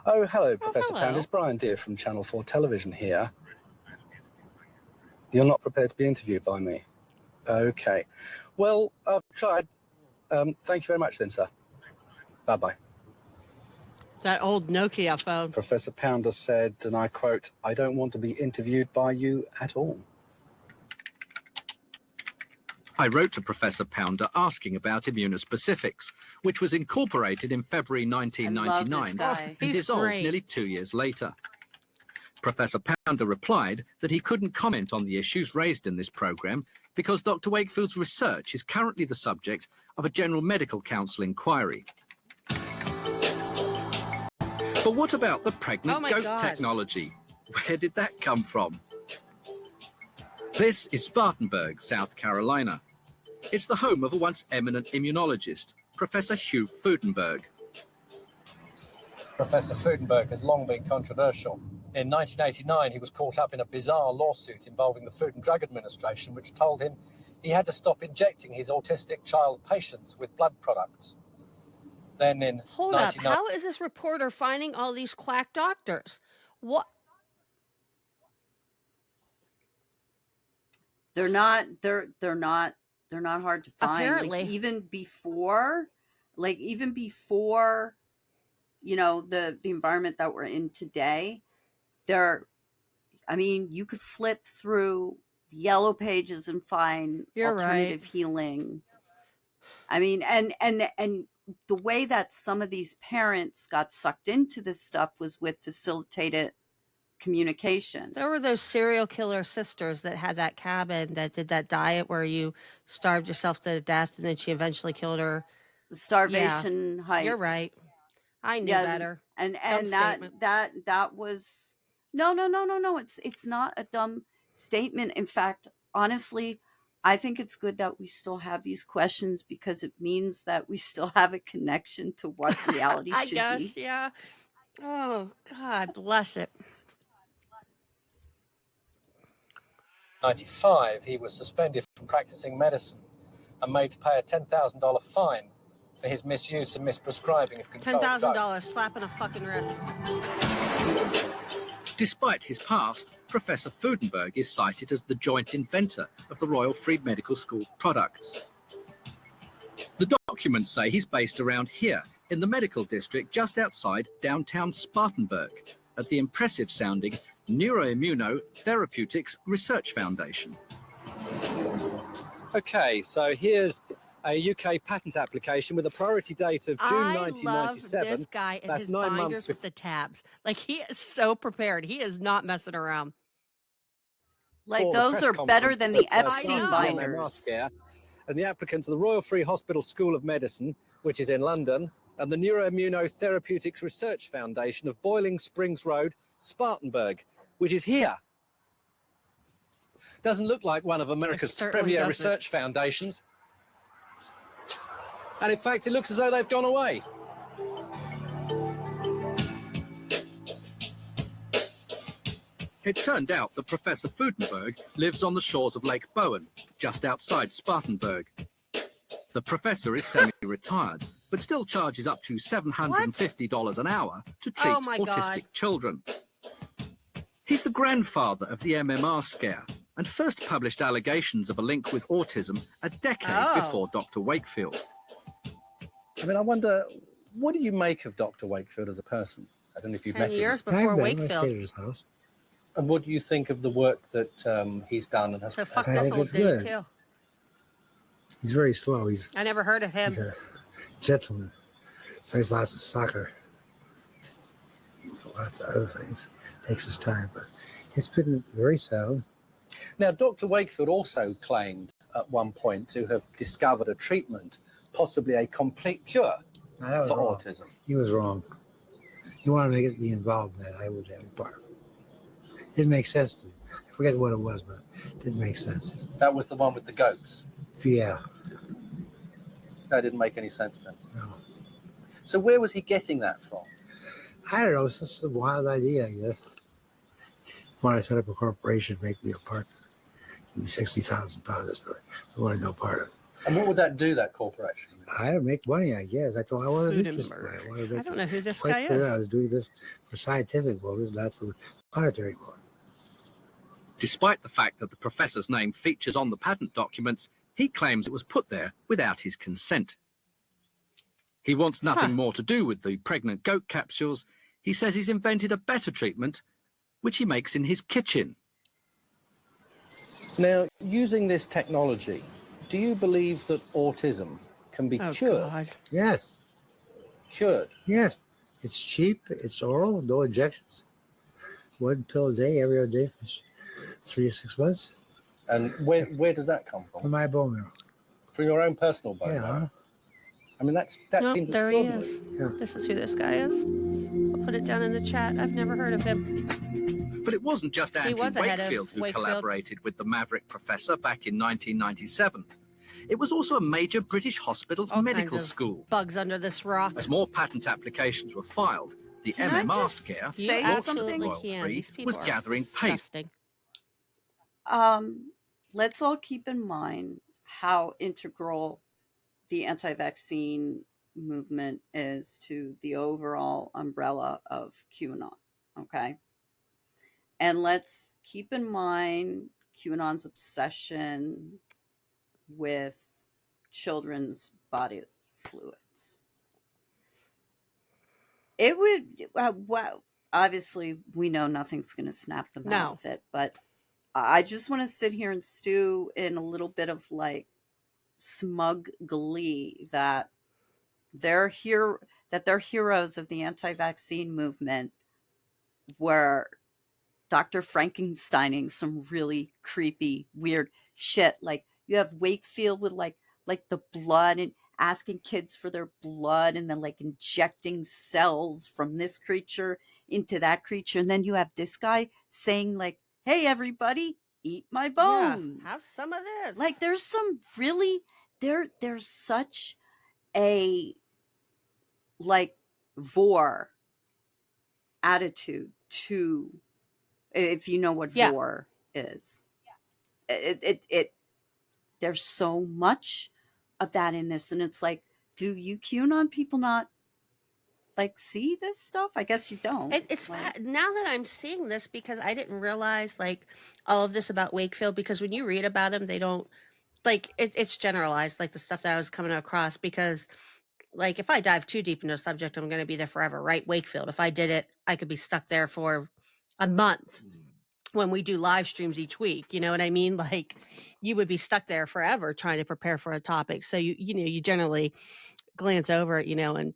Oh, hello, Professor hello. Pounder. It's Brian Deere from Channel 4 Television here. You're not prepared to be interviewed by me? Okay. Well, I've tried. Thank you very much then, sir. Bye-bye. That old Nokia phone. Professor Pounder said, and I quote, "I don't want to be interviewed by you at all." I wrote to Professor Pounder asking about Immunospecifics, which was incorporated in February 1999 guy. and He's dissolved great. nearly 2 years later. Professor Pounder replied that he couldn't comment on the issues raised in this program because Dr. Wakefield's research is currently the subject of a General Medical Council inquiry. But what about the pregnant Oh my goat gosh. technology? Where did that come from? This is Spartanburg, South Carolina. It's the home of a once eminent immunologist, Professor Hugh Freudenberg. Professor Freudenberg has long been controversial. In 1989, he was caught up in a bizarre lawsuit involving the Food and Drug Administration, which told him he had to stop injecting his autistic child patients with blood products. Then in Hold up. 1990 How is this reporter finding all these quack doctors? What? They're not hard to find. Apparently. Like even before, you know, the environment that we're in today, you could flip through the yellow pages and find You're alternative right. healing. I mean, and the way that some of these parents got sucked into this stuff was with facilitated communication. There were those serial killer sisters that had that cabin that did that diet where you starved yourself to death and then she eventually killed her. The starvation heights. You're right. I knew Yeah, better. and Dumb that statement. that was no. It's not a dumb statement. In fact, honestly, I think it's good that we still have these questions because it means that we still have a connection to what reality I should guess, be. yeah. Oh, God bless it. 1995, he was suspended from practicing medicine and made to pay a $10,000 fine for his misuse and misprescribing of controlled drugs. $10,000 slapping a fucking wrist. Despite his past, Professor Freudenberg is cited as the joint inventor of the Royal Free Medical School products. The documents say he's based around here in the medical district just outside downtown Spartanburg at the impressive-sounding Neuroimmunotherapeutics Research Foundation. Okay, so here's a UK patent application with a priority date of June I 1997. love this guy and That's his 9 months binders with the tabs. Like, he is so prepared. He is not messing around. Like before the those press are better conference than the that, Epstein started the MMR binders. scare. And the applicants are the Royal Free Hospital School of Medicine, which is in London, and the Neuroimmunotherapeutics Research Foundation of Boiling Springs Road, Spartanburg, which is here. Doesn't look like one of America's certainly premier doesn't. research foundations. And in fact, it looks as though they've gone away. It turned out that Professor Freudenberg lives on the shores of Lake Bowen, just outside Spartanburg. The professor is semi-retired, but still charges up to $750 an hour to treat Oh my autistic God. children. He's the grandfather of the MMR scare and first published allegations of a link with autism a decade before Dr. Wakefield. I mean, I wonder, what do you make of Dr. Wakefield as a person? I don't know if you've 10 met him. years before Wakefield. House. And what do you think of the work that he's done and has? So fuck this old dude too. He's very slow. I never heard of him. He's a gentleman. Plays lots of soccer. Lots of other things. Takes his time, but it's been very sound. Now, Dr. Wakefield also claimed at one point to have discovered a treatment, possibly a complete cure That was for wrong. autism. He was wrong. He wanted me to be involved in that. I would have been part of it. Didn't make sense to me. I forget what it was, but it didn't make sense. That was the one with the goats. Yeah. That didn't make any sense then. No. So where was he getting that from? I don't know. It's just a wild idea, I guess. Want to set up a corporation, make me a partner. Give me £60,000. I want no part of it. And what would that do, that corporation? I don't make money, I guess. I thought I wasn't Food interested in it. I wanted to I make don't know who this quite guy clear is. I was doing this for scientific motives, not for monetary motives. Despite the fact that the professor's name features on the patent documents, he claims it was put there without his consent. He wants nothing more to do with the pregnant goat capsules. He says he's invented a better treatment, which he makes in his kitchen. Now, using this technology, do you believe that autism can be cured? Yes. Cured? Yes. It's cheap, it's oral, no injections. 1 pill a day, every other day for 3 to 6 months. And where does that come from? From my bone marrow. From your own personal bone marrow? I mean, that Nope, seems there he extraordinary. is. This is who this guy is. I'll put it down in the chat. I've never heard of him. But it wasn't just He Andrew was ahead of Wakefield who Wakefield. collaborated with the Maverick professor back in 1997. It was also a major British hospital's All medical kinds of school. bugs under this rock. As more patent applications were filed, the Can I MMR just scare, say launched at something? Royal Can. Free, These people was are gathering pace. disgusting. Let's all keep in mind how integral the anti-vaccine movement is to the overall umbrella of QAnon, okay? And let's keep in mind QAnon's obsession with children's body fluids. It would, well, obviously, we know nothing's going to snap them out of it, but I just want to sit here and stew in a little bit of like smug glee that they're heroes of the anti-vaccine movement were Dr. Frankensteining some really creepy, weird shit. Like you have Wakefield with like the blood and asking kids for their blood and then like injecting cells from this creature into that creature. And then you have this guy saying like, hey, everybody, eat my bones. Yeah, have some of this. Like there's some really, there's such a like vor attitude to, if you know what vor is. It there's so much of that in this, and it's like, do you QAnon people not like see this stuff? I guess you don't. It's now that I'm seeing this, because I didn't realize like all of this about Wakefield, because when you read about him, they don't like it's generalized, like the stuff that I was coming across, because like if I dive too deep into a subject, I'm going to be there forever, right? Wakefield, if I did it, I could be stuck there for a month when we do live streams each week. You know what I mean? Like you would be stuck there forever trying to prepare for a topic. So you generally glance over it, and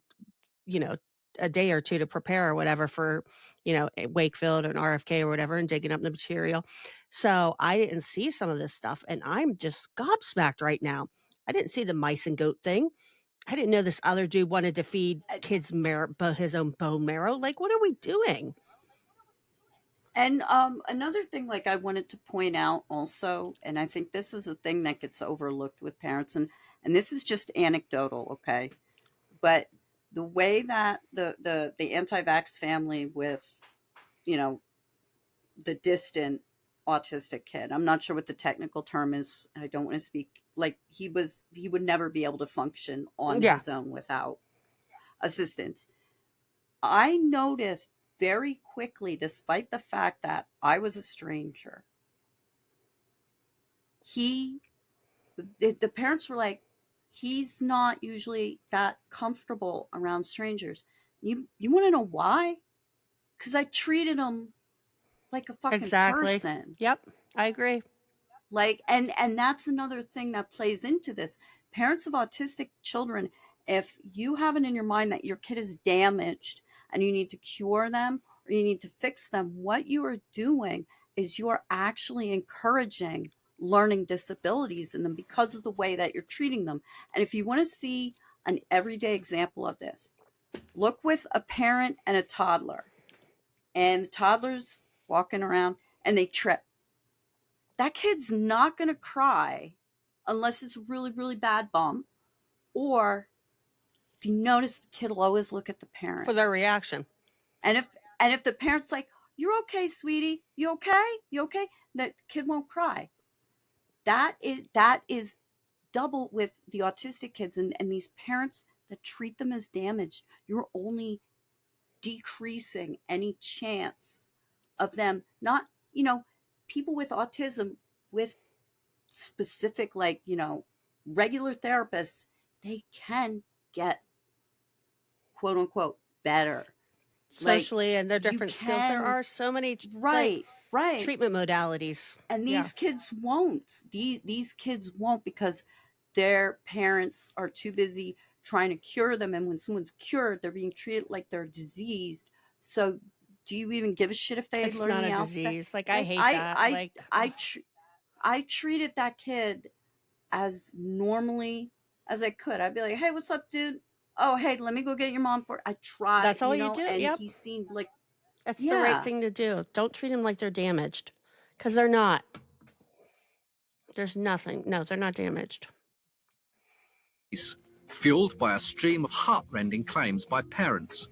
a day or two to prepare or whatever for, Wakefield and RFK or whatever, and digging up the material. So I didn't see some of this stuff, and I'm just gobsmacked right now. I didn't see the mice and goat thing. I didn't know this other dude wanted to feed kids his own bone marrow. Like, what are we doing? And another thing, like I wanted to point out also, and I think this is a thing that gets overlooked with parents, and this is just anecdotal, okay? But the way that the anti-vax family with, the distant autistic kid, I'm not sure what the technical term is. I don't want to speak like he would never be able to function on his own without assistance. I noticed very quickly, despite the fact that I was a stranger, the parents were like, he's not usually that comfortable around strangers. You want to know why? Because I treated him like a fucking Exactly. person. Yep, I agree. Like, and that's another thing that plays into this. Parents of autistic children, if you have it in your mind that your kid is damaged and you need to cure them or you need to fix them, what you are doing is you are actually encouraging learning disabilities in them because of the way that you're treating them. And if you want to see an everyday example of this, look with a parent and a toddler, and the toddler's walking around and they trip. That kid's not going to cry unless it's a really, really bad bump. Or if you notice, the kid will always look at the parent For their reaction. And if the parent's like, "You're okay, sweetie. You okay? You okay?" The kid won't cry. That is double with the autistic kids and these parents that treat them as damaged. You're only decreasing any chance of them not, people with autism with specific, like, regular therapists, they can get quote unquote better Socially, and their you different skills. There can- are so many right treatment modalities. and Yeah. these kids won't. These kids won't because their parents are too busy trying to cure them, and when someone's cured, they're being treated like they're diseased. So do you even give a shit if they It's learn not the a alphabet? disease. Like, I hate that. I treated that kid as normally as I could. I'd be like, "Hey, what's up, dude? Oh, hey, let me go get your mom for." I tried. That's all you do, And yep. he seemed like That's the right thing to do. Don't treat them like they're damaged, because they're not. There's nothing. No, they're not damaged. Fueled by a stream of heartrending claims by parents.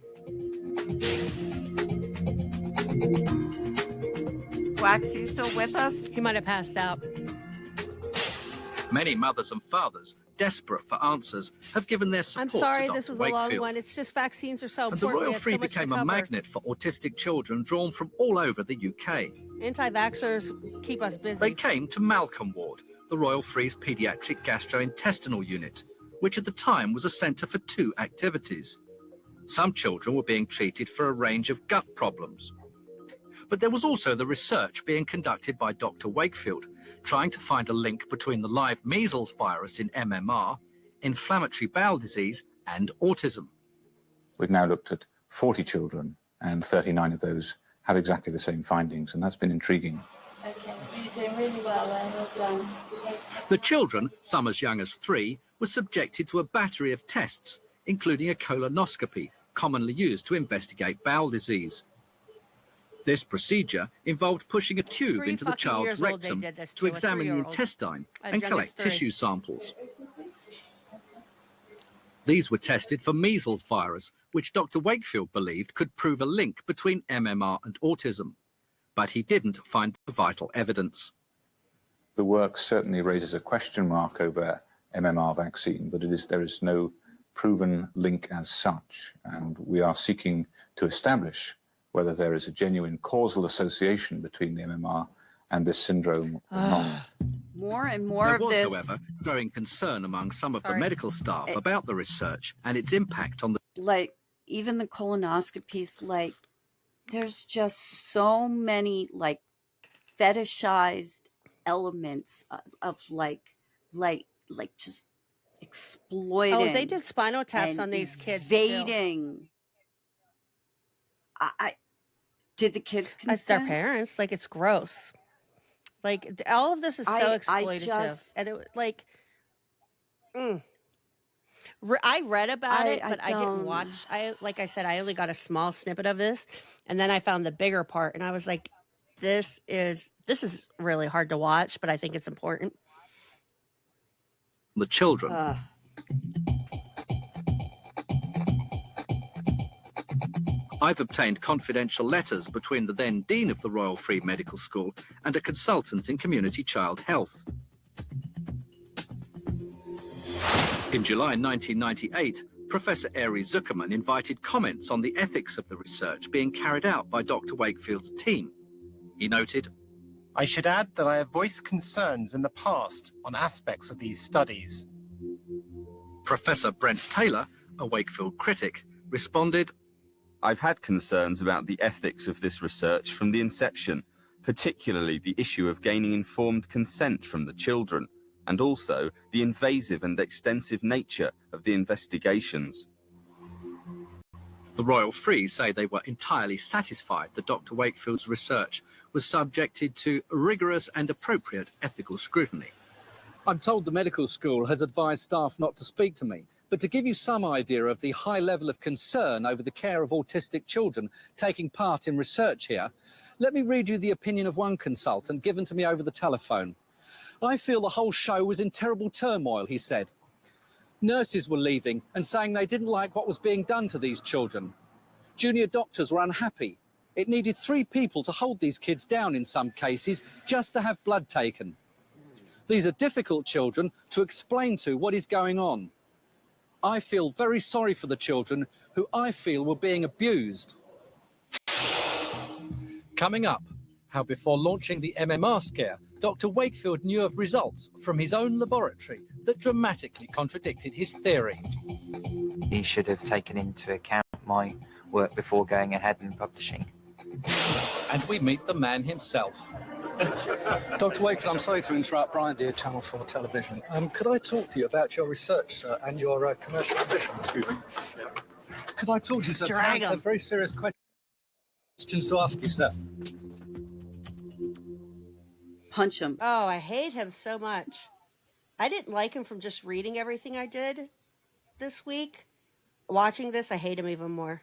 Wax, you still with us? He might have passed out. Many mothers and fathers, desperate for answers, have given their I'm support sorry, to this Dr. is a long Wakefield. one. It's just vaccines are so And the important. We Royal have Free so much to became a cover. magnet for autistic children drawn from all over the UK. Anti-vaxxers keep us busy. They came to Malcolm Ward, the Royal Free's paediatric gastrointestinal unit, which at the time was a centre for two activities. Some children were being treated for a range of gut problems. But there was also the research being conducted by Dr. Wakefield, trying to find a link between the live measles virus in MMR, inflammatory bowel disease, and autism. We've now looked at 40 children, and 39 of those had exactly the same findings, and that's been intriguing. Okay, you're doing really well there. Well done. The children, some as young as 3, were subjected to a battery of tests, including a colonoscopy, commonly used to investigate bowel disease. This procedure involved pushing a tube 3 into the fucking child's years old they rectum did this to to, a examine the 3-year-old. intestine As and young collect as 3. tissue samples. These were tested for measles virus, which Dr. Wakefield believed could prove a link between MMR and autism. But he didn't find the vital evidence. The work certainly raises a question mark over MMR vaccine, but there is no proven link as such, and we are seeking to establish whether there is a genuine causal association between the MMR and this syndrome or not. More and more There of was, this. however, growing concern among some of the Sorry. medical staff about the research and its impact on the Like, even the colonoscopies, like, there's just so many, like, fetishized elements of just exploiting. Oh, they did spinal taps and on these kids. too. invading. I did the kids As their consent? parents, like, it's gross. Like, all of this is so I exploitative, just- and it like. I read about it, but I didn't don't- watch. Like I said, I only got a small snippet of this, and then I found the bigger part, and I was like, "This is really hard to watch," but I think it's important. children. I've obtained confidential letters between the then Dean of the Royal Free Medical School and a consultant in community child health. In July 1998, Professor Ari Zuckerman invited comments on the ethics of the research being carried out by Dr. Wakefield's team. He noted, I should add that I have voiced concerns in the past on aspects of these studies. Professor Brent Taylor, a Wakefield critic, responded, I've had concerns about the ethics of this research from the inception, particularly the issue of gaining informed consent from the children, and also the invasive and extensive nature of the investigations. The Royal Free say they were entirely satisfied that Dr. Wakefield's research was subjected to rigorous and appropriate ethical scrutiny. I'm told the medical school has advised staff not to speak to me, but to give you some idea of the high level of concern over the care of autistic children taking part in research here, let me read you the opinion of one consultant given to me over the telephone. I feel the whole show was in terrible turmoil, he said. Nurses were leaving and saying they didn't like what was being done to these children. Junior doctors were unhappy. It needed 3 people to hold these kids down in some cases just to have blood taken. These are difficult children to explain to what is going on. I feel very sorry for the children who I feel were being abused. Coming up, how before launching the MMR scare, Dr. Wakefield knew of results from his own laboratory that dramatically contradicted his theory. He should have taken into account my work before going ahead and publishing. And we meet the man himself. Dr. Wakefield, I'm sorry to interrupt. Brian Deere, Channel 4 Television. Could I talk to you about your research, sir, and your commercial ambitions? Excuse me. Could I talk to you, sir? Drag I have very serious questions to ask you, sir. Punch him. Oh, I hate him so much. I didn't like him from just reading everything I did this week. Watching this, I hate him even more.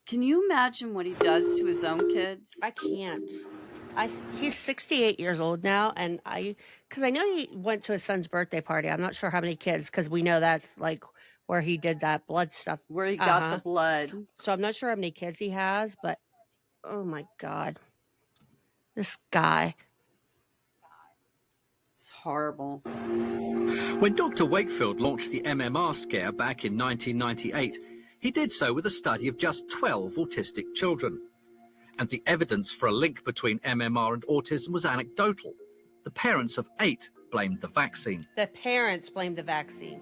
Can you imagine what he does to his own kids? I can't. He's 68 years old now, and because I know he went to his son's birthday party. I'm not sure how many kids, because we know that's like where he did that blood stuff. Where he got the blood. So I'm not sure how many kids he has, but oh my God. This guy. It's horrible. When Dr. Wakefield launched the MMR scare back in 1998, he did so with a study of just 12 autistic children. And the evidence for a link between MMR and autism was anecdotal. The parents of 8 blamed the vaccine. The parents blamed the vaccine.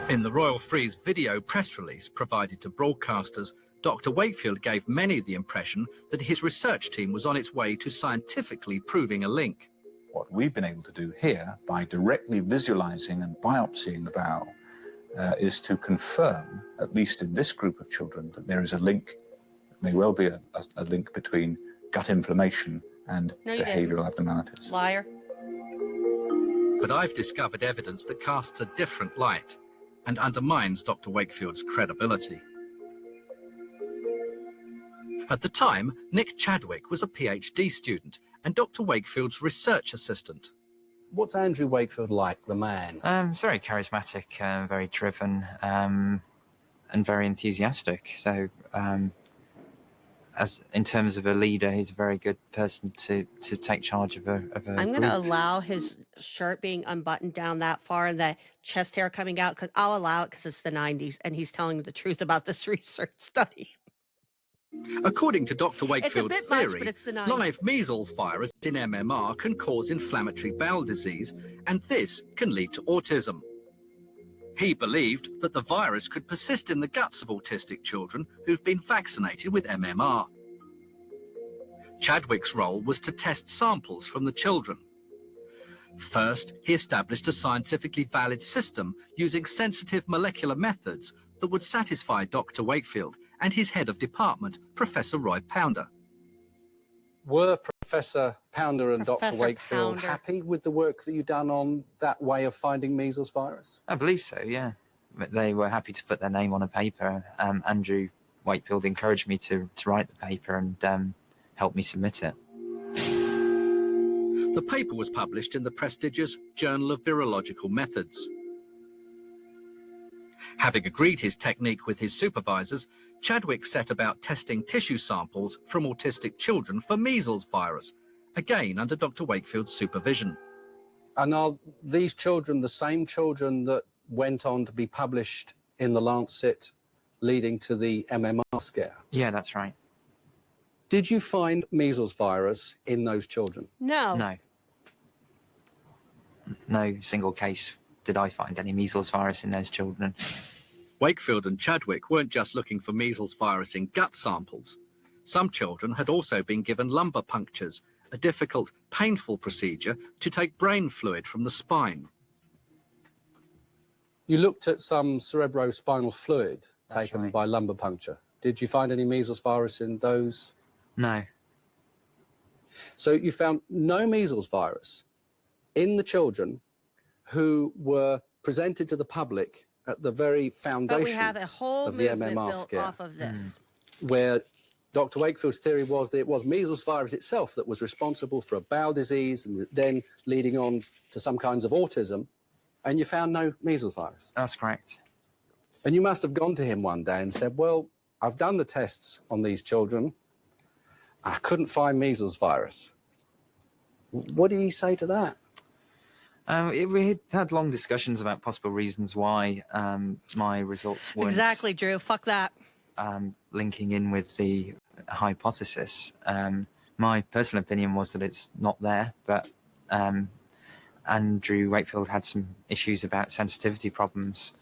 In the Royal Free's video press release provided to broadcasters, Dr. Wakefield gave many the impression that his research team was on its way to scientifically proving a link. What we've been able to do here, by directly visualizing and biopsying the bowel, is to confirm, at least in this group of children, that there is a link, may well be a link between gut inflammation and behavioral abnormalities. Liar. But I've discovered evidence that casts a different light and undermines Dr. Wakefield's credibility. At the time, Nick Chadwick was a PhD student and Dr. Wakefield's research assistant. What's Andrew Wakefield like, the man? He's very charismatic, very driven, and very enthusiastic. So, as in terms of a leader, he's a very good person to take charge of a I'm going to group. allow his shirt being unbuttoned down that far and the chest hair coming out, because I'll allow it because it's the 90s and he's telling the truth about this research study. According to Dr. Wakefield's bit much, theory, but it's the 90s. live measles virus in MMR can cause inflammatory bowel disease, and this can lead to autism. He believed that the virus could persist in the guts of autistic children who've been vaccinated with MMR. Chadwick's role was to test samples from the children. First, he established a scientifically valid system using sensitive molecular methods that would satisfy Dr. Wakefield and his head of department, Professor Roy Pounder. Were Professor Pounder and Dr. Professor Wakefield Pounder. happy with the work that you've done on that way of finding measles virus? I believe so, yeah. But they were happy to put their name on a paper. Andrew Wakefield encouraged me to write the paper and helped me submit it. The paper was published in the prestigious Journal of Virological Methods. Having agreed his technique with his supervisors, Chadwick set about testing tissue samples from autistic children for measles virus, again under Dr. Wakefield's supervision. And are these children the same children that went on to be published in The Lancet, leading to the MMR scare? Yeah, that's right. Did you find measles virus in those children? No. No. No single case did I find any measles virus in those children. Wakefield and Chadwick weren't just looking for measles virus in gut samples. Some children had also been given lumbar punctures, a difficult, painful procedure to take brain fluid from the spine. You looked at some cerebrospinal fluid That's taken right. by lumbar puncture. Did you find any measles virus in those? No. So you found no measles virus in the children who were presented to the public at the very foundation But we have a whole of the movement MMR built scare, off of this. where Dr. Wakefield's theory was that it was measles virus itself that was responsible for a bowel disease and then leading on to some kinds of autism, and you found no measles virus. That's correct. And you must have gone to him one day and said, well, I've done the tests on these children. I couldn't find measles virus. What did he say to that? We had had long discussions about possible reasons why my results weren't Exactly, Drew. Fuck that. linking in with the hypothesis. My personal opinion was that it's not there, but Andrew Wakefield had some issues about sensitivity problems,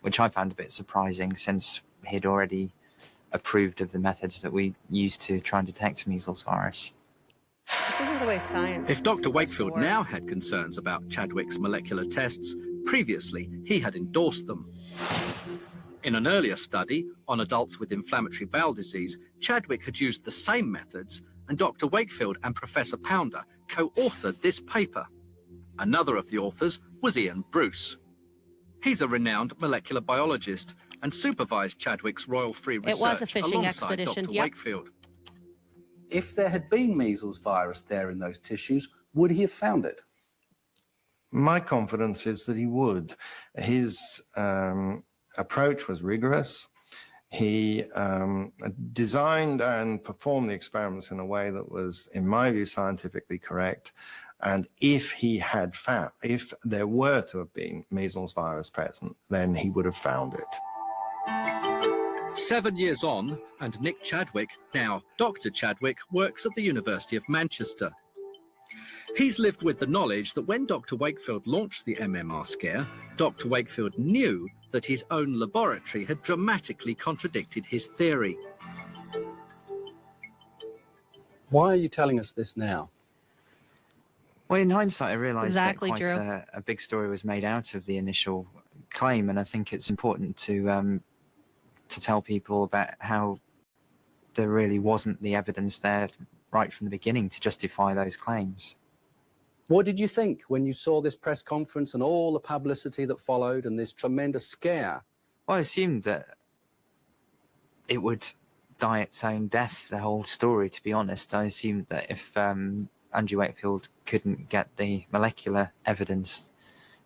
which I found a bit surprising since he'd already approved of the methods that we use to try and detect measles virus. This isn't the way science If is Dr. supposed to Wakefield work. now had concerns about Chadwick's molecular tests, previously he had endorsed them. In an earlier study on adults with inflammatory bowel disease, Chadwick had used the same methods, and Dr. Wakefield and Professor Pounder co-authored this paper. Another of the authors was Ian Bruce. He's a renowned molecular biologist and supervised Chadwick's Royal Free It was research a fishing alongside expedition, Dr. yep. Wakefield. If there had been measles virus there in those tissues, would he have found it? My confidence is that he would. His approach was rigorous. He designed and performed the experiments in a way that was, in my view, scientifically correct. And if he had found, if there were to have been measles virus present, then he would have found it. 7 years on, and Nick Chadwick, now Dr. Chadwick, works at the University of Manchester. He's lived with the knowledge that when Dr. Wakefield launched the MMR scare, Dr. Wakefield knew that his own laboratory had dramatically contradicted his theory. Why are you telling us this now? Well, in hindsight, I realised Exactly, that quite Drew. a big story was made out of the initial claim, and I think it's important to tell people about how there really wasn't the evidence there right from the beginning to justify those claims. What did you think when you saw this press conference and all the publicity that followed and this tremendous scare? Well, I assumed that it would die its own death, the whole story, to be honest. I assumed that if Andrew Wakefield couldn't get the molecular evidence,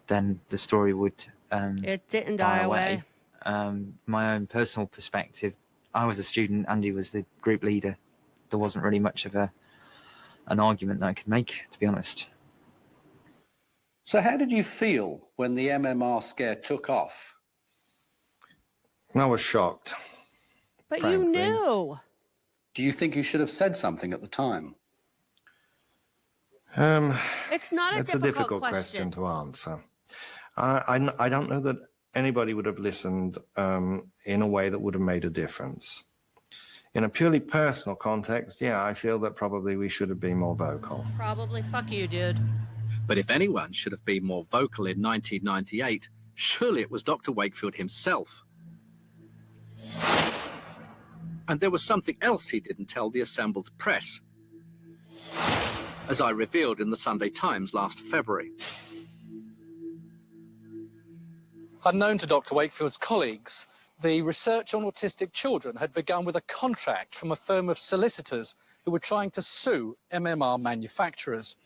then the story would It didn't die away. My own personal perspective, I was a student, Andy was the group leader. There wasn't really much of an argument that I could make, to be honest. So how did you feel when the MMR scare took off? I was shocked. But Frankly. you knew. Do you think you should have said something at the time? It's not It's a difficult question to answer. I don't know that anybody would have listened in a way that would have made a difference. In a purely personal context, yeah, I feel that probably we should have been more vocal. Probably. Fuck you, dude. But if anyone should have been more vocal in 1998, surely it was Dr. Wakefield himself. And there was something else he didn't tell the assembled press, as I revealed in the Sunday Times last February. Unknown to Dr. Wakefield's colleagues, the research on autistic children had begun with a contract from a firm of solicitors who were trying to sue MMR manufacturers.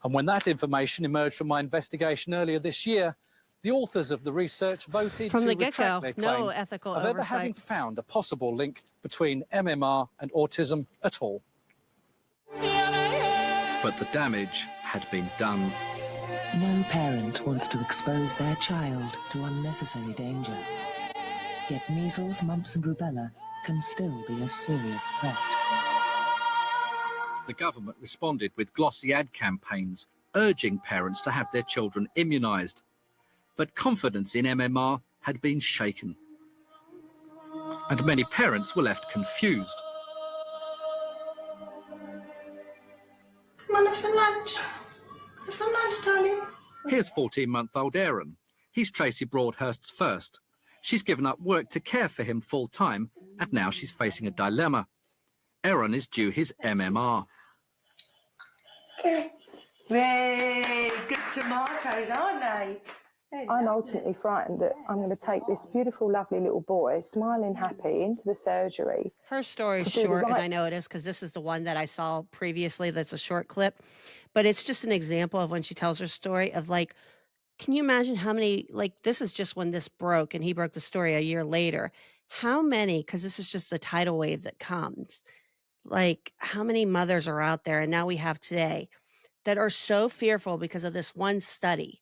And when that information emerged from my investigation earlier this year, the authors of the research voted From to the retract get-go, their no claim ethical of ever having oversight. found a possible link between MMR and autism at all. But the damage had been done. No parent wants to expose their child to unnecessary danger. Yet measles, mumps and rubella can still be a serious threat. The government responded with glossy ad campaigns urging parents to have their children immunised. But confidence in MMR had been shaken. And many parents were left confused. Come on, have some lunch. Have some lunch, darling. Here's 14-month-old Aaron. He's Tracy Broadhurst's first. She's given up work to care for him full-time, and now she's facing a dilemma. Aaron is due his MMR. Very good tomatoes, aren't they? I'm ultimately frightened that I'm going to take this beautiful, lovely little boy, smiling happy, into the surgery. Her story's to do the short, and right- I know it is because this is the one that I saw previously that's a short clip. But it's just an example of when she tells her story of like, can you imagine how many, like, this is just when this broke and he broke the story a year later. How many, because this is just the tidal wave that comes, like, how many mothers are out there, and now we have today, that are so fearful because of this one study.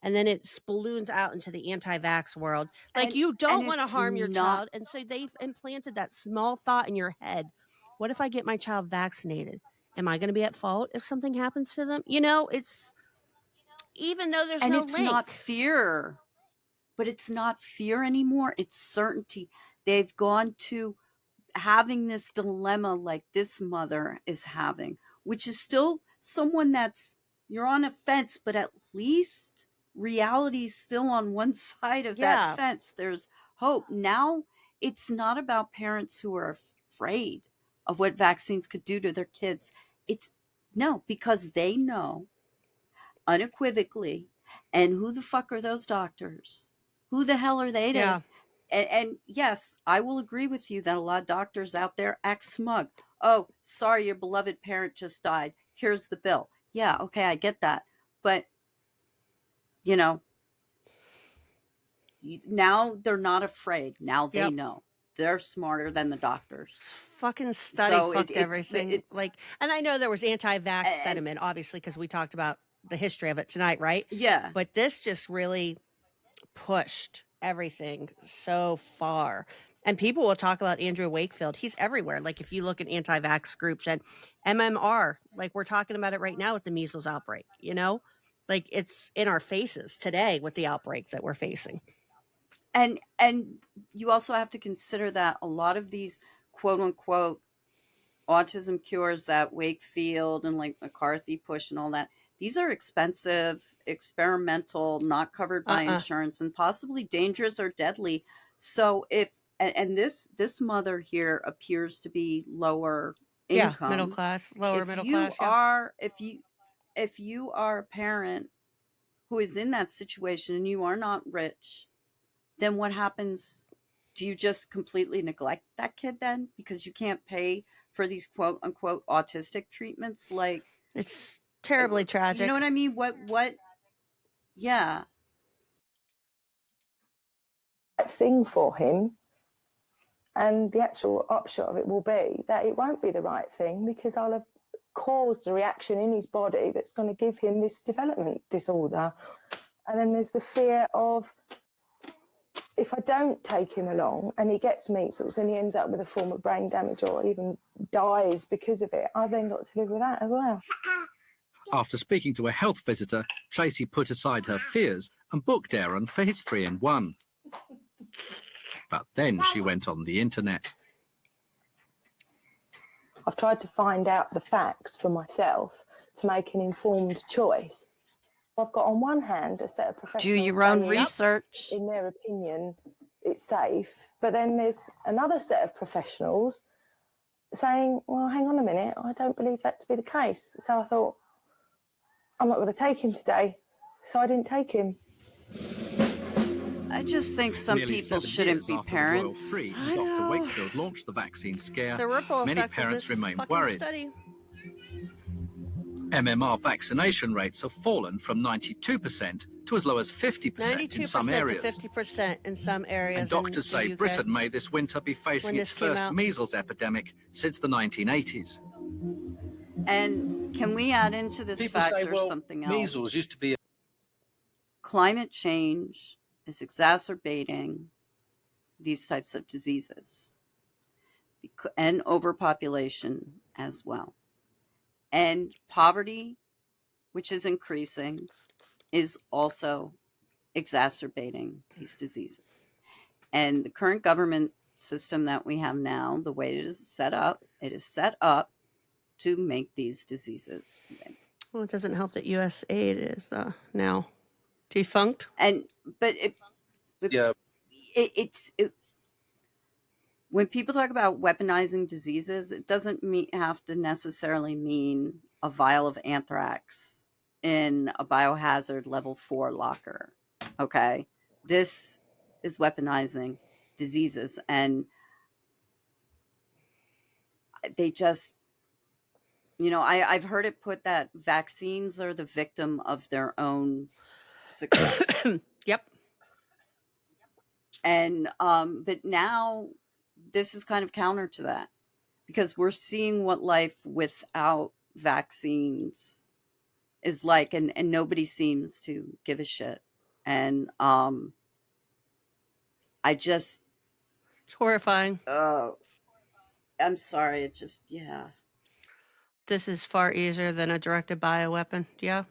And then it balloons out into the anti-vax world. Like, you don't want to it's harm your not- child. And so they've implanted that small thought in your head. What if I get my child vaccinated? Am I going to be at fault if something happens to them? You know, it's, even though there's And no it's link. not fear, but it's not fear anymore. It's certainty. They've gone to having this dilemma like this mother is having, which is still someone that's, you're on a fence, but at least reality is still on one side of Yeah. that fence. There's hope. Now it's not about parents who are afraid of what vaccines could do to their kids. It's no, because they know unequivocally. And who the fuck are those doctors? Who the hell are they to? Yeah. And yes, I will agree with you that a lot of doctors out there act smug. Oh, sorry, your beloved parent just died. Here's the bill. Yeah, okay, I get that. But, you know, now they're not afraid. Now they Yep. know. They're smarter than the doctors. Fucking study So fucked it's- everything. it's- Like, and I know there was anti-vax And- sentiment, obviously, because we talked about the history of it tonight, right? Yeah. But this just really pushed everything so far. And people will talk about Andrew Wakefield. He's everywhere. Like, if you look at anti-vax groups and MMR, like we're talking about it right now with the measles outbreak, you know? Like, it's in our faces today with the outbreak that we're facing. And you also have to consider that a lot of these quote unquote autism cures that Wakefield and like McCarthy push and all that, these are expensive, experimental, not covered by insurance, and possibly dangerous or deadly. So if and this mother here appears to be lower income, middle class, lower if middle you class. Yeah. are if you are a parent who is in that situation and you are not rich, then what happens? Do you just completely neglect that kid then because you can't pay for these quote unquote autistic treatments? Like, It's terribly tragic. you know what I mean? What? Yeah. Thing for him, and the actual upshot of it will be that it won't be the right thing because I'll have caused a reaction in his body that's going to give him this development disorder. And then there's the fear of, if I don't take him along and he gets measles and he ends up with a form of brain damage or even dies because of it, I then got to live with that as well. After speaking to a health visitor, Tracy put aside her fears and booked Aaron for his 3-in-1. But then she went on the internet. I've tried to find out the facts for myself to make an informed choice. I've got on one hand a set of professionals Do your own saying, research. in their opinion, it's safe. But then there's another set of professionals saying, well, hang on a minute, I don't believe that to be the case. So I thought, I'm not going to take him today. So I didn't take him. I just think some Nearly people 7 shouldn't years be after the Royal parents. Free, I Dr. know. Wakefield launched the vaccine scare. The ripple Many effect of parents this remain fucking worried. study. MMR vaccination rates have fallen from 92% to as low as 50% in some 92% areas. to 50% in some areas. And doctors in say the UK. Britain may this winter be facing When its this came first out. measles epidemic since the 1980s. And can we add into this People factor say, well, something else? measles used to be a Climate change is exacerbating these types of diseases and overpopulation as well. And poverty, which is increasing, is also exacerbating these diseases. And the current government system that we have now, the way it is set up to make these diseases. Well, it doesn't help that USAID is now defunct. When people talk about weaponizing diseases, it doesn't have to necessarily mean a vial of anthrax in a biohazard level 4 locker. Okay, this is weaponizing diseases, and they just, I've heard it put that vaccines are the victim of their own success. Yep. And but now this is kind of counter to that, because we're seeing what life without vaccines is like, and nobody seems to give a shit. And it's horrifying. I'm sorry, it just, yeah. This is far easier than a directed bioweapon. Yeah.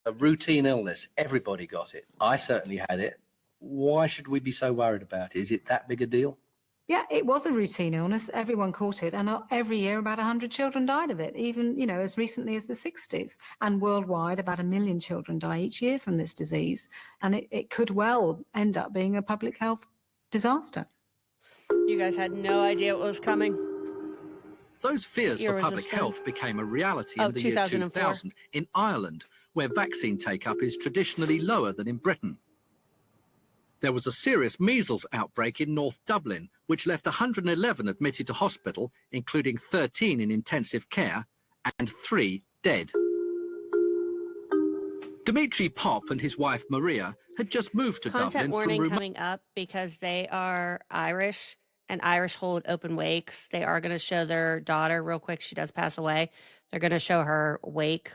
A routine illness, everybody got it. I certainly had it. Why should we be so worried about it? Is it that big a deal? Yeah, it was a routine illness. Everyone caught it. And every year, about 100 children died of it, even, as recently as the 60s. And worldwide, about 1 million children die each year from this disease. And it could well end up being a public health disaster. You guys had no idea what was coming. Those fears Year for was public this thing? health became a reality in the year 2004. 2000 in Ireland, where vaccine take-up is traditionally lower than in Britain. There was a serious measles outbreak in North Dublin, which left 111 admitted to hospital, including 13 in intensive care, and 3 dead. Dimitri Pop and his wife Maria had just moved to Content Dublin warning from coming up because they are Irish and Irish hold open wakes. They are going to show their daughter real quick. She does pass away. They're going to show her wake,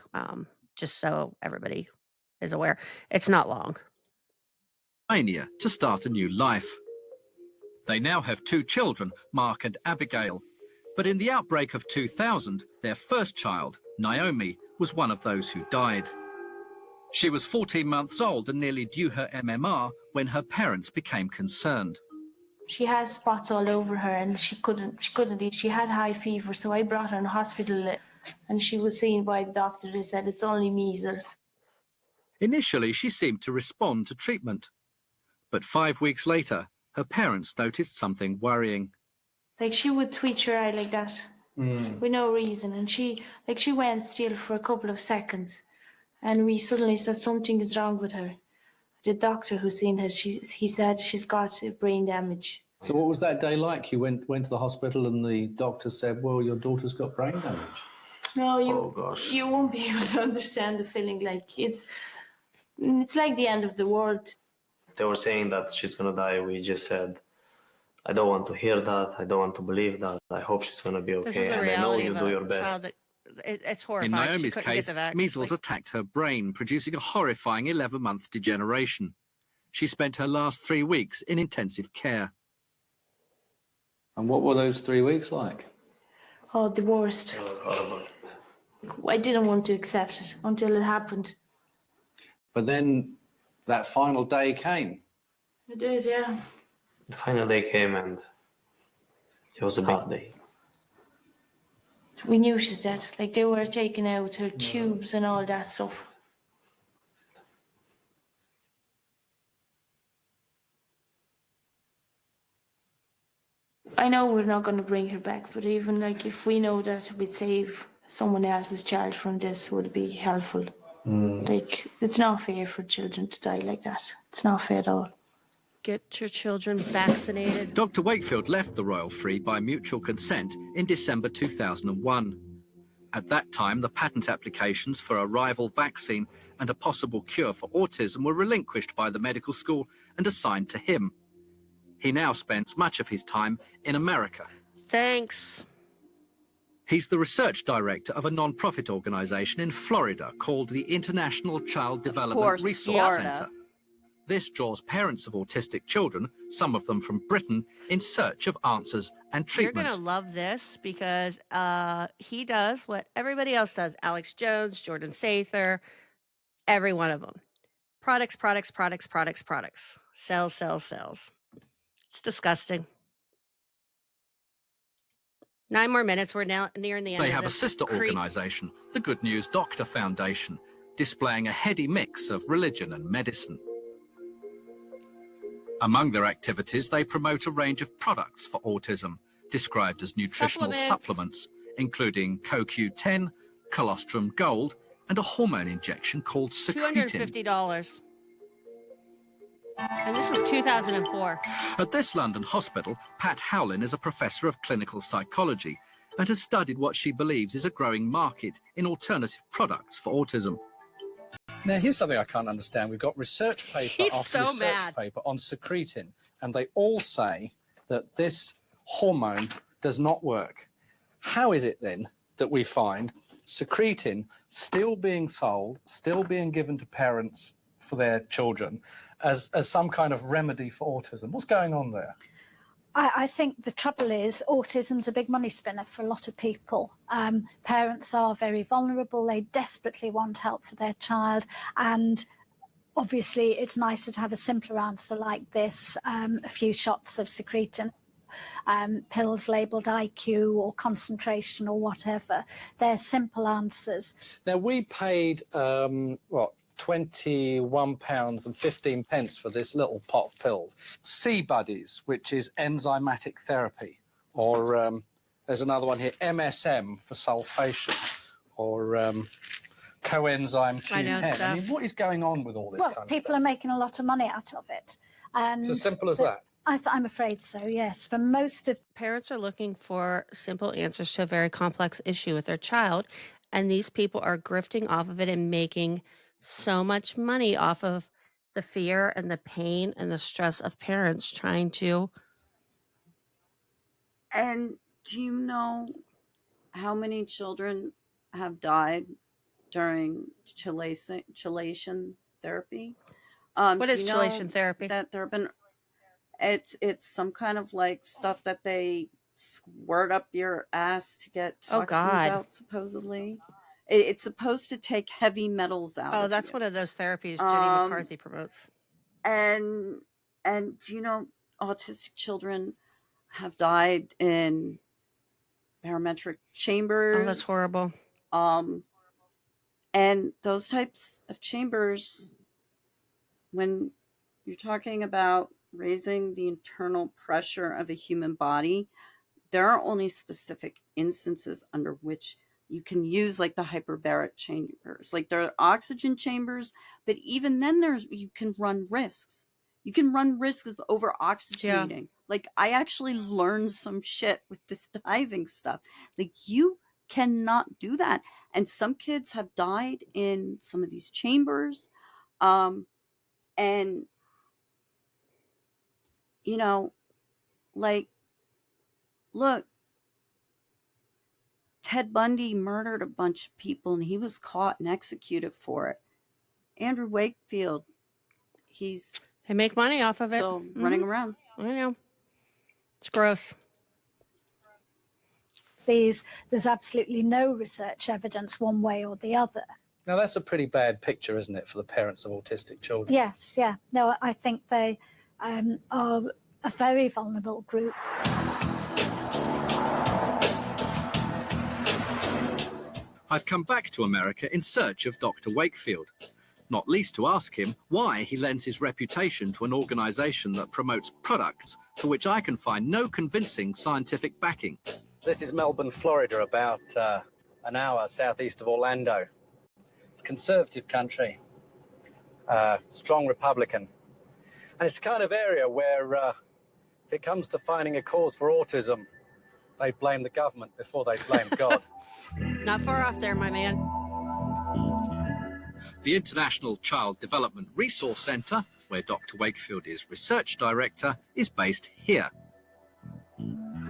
just so everybody is aware. It's not long. Romania to start a new life. They now have 2 children, Mark and Abigail. But in the outbreak of 2000, their first child, Naomi, was one of those who died. She was 14 months old and nearly due her MMR when her parents became concerned. She has spots all over her and she couldn't eat. She had high fever, so I brought her in the hospital and she was seen by the doctor. They said it's only measles. Initially, she seemed to respond to treatment. But 5 weeks later, her parents noticed something worrying. Like, she would twitch her eye like that with no reason, and she went still for a couple of seconds, and we suddenly said something is wrong with her. The doctor who seen her, he said she's got brain damage. So what was that day like? You went to the hospital and the doctor said, well, your daughter's got brain damage. No, you won't be able to understand the feeling. Like, it's like the end of the world. They were saying that she's going to die. We just said, I don't want to hear that. I don't want to believe that. I hope she's going to be okay. This is the And I know reality you of do a your best. child that it's In horrifying. Naomi's She couldn't case, get the vaccine. measles attacked her brain, producing a horrifying 11-month degeneration. She spent her last 3 weeks in intensive care. And what were those 3 weeks like? Oh, the worst. Horrible. I didn't want to accept it until it happened. But then that final day came. It did, yeah. The final day came and it was a big day. We knew she's dead. Like, they were taking out her tubes and all that stuff. I know we're not going to bring her back, but even like if we know that we'd save someone else's child from this, would be helpful. Like, it's not fair for children to die like that. It's not fair at all. Get your children vaccinated. Dr. Wakefield left the Royal Free by mutual consent in December 2001. At that time, the patent applications for a rival vaccine and a possible cure for autism were relinquished by the medical school and assigned to him. He now spends much of his time in America. Thanks. He's the research director of a non-profit organization in Florida called the International Child Development Resource Florida. Center. This draws parents of autistic children, some of them from Britain, in search of answers and You're treatment. going to love this because he does what everybody else does. Alex Jones, Jordan Sather, every one of them. Products, products, products, products, products. Sells, sells, sells. It's disgusting. 9 more minutes. We're now nearing the end They of have a this sister organisation, the Good News Doctor Foundation, displaying a heady mix of religion and medicine. Among their activities, they promote a range of products for autism, described as nutritional supplements, including CoQ10, colostrum gold, and a hormone injection called secretin. $250. And this was 2004. At this London hospital, Pat Howlin is a professor of clinical psychology and has studied what she believes is a growing market in alternative products for autism. Now, here's something I can't understand. We've got research paper He's after so research mad. paper on secretin, and they all say that this hormone does not work. How is it then that we find secretin still being sold, still being given to parents for their children as some kind of remedy for autism? What's going on there? I think the trouble is autism's a big money spinner for a lot of people. Parents are very vulnerable. They desperately want help for their child. And obviously, it's nicer to have a simpler answer like this, a few shots of secretin. Pills labelled IQ or concentration or whatever. They're simple answers. Now, we paid, £21.15 for this little pot of pills. Sea Buddies, which is enzymatic therapy, or there's another one here, MSM for sulfation, or coenzyme Q10. I know stuff. I mean, what is going on with all this Well, kind of people are making a lot of money out of it. And It's as simple as that. I'm afraid so, yes. For most of Parents are looking for simple answers to a very complex issue with their child, and these people are grifting off of it and making so much money off of the fear and the pain and the stress of parents trying to. And do you know how many children have died during chelation therapy? What do is you know chelation therapy? That there have been, it's some kind of like stuff that they squirt up your ass to get Oh, toxins God. out, supposedly. It's supposed to take heavy metals out. Oh, of that's you. one of those therapies Jenny McCarthy promotes. And do you know autistic children have died in barometric chambers? Oh, that's horrible. And those types of chambers, when you're talking about raising the internal pressure of a human body, there are only specific instances under which you can use like the hyperbaric chambers. Like there are oxygen chambers, but even then you can run risks. You can run risks of over oxygenating. Like I actually learned some shit with this diving stuff. Like you cannot do that. And some kids have died in some of these chambers. And you know, like, look, Ted Bundy murdered a bunch of people and he was caught and executed for it. Andrew Wakefield, he's They make money off of it. still running Mhm. around. I know. It's gross. these, there's absolutely no research evidence one way or the other. Now, that's a pretty bad picture, isn't it, for the parents of autistic children? Yes, yeah. No, I think they are a very vulnerable group. I've come back to America in search of Dr. Wakefield, not least to ask him why he lends his reputation to an organisation that promotes products for which I can find no convincing scientific backing. This is Melbourne, Florida, about an hour southeast of Orlando. It's a conservative country, strong Republican. And it's the kind of area where, if it comes to finding a cause for autism, they blame the government before they blame God. Not far off there, my man. The International Child Development Resource Centre, where Dr. Wakefield is research director, is based here.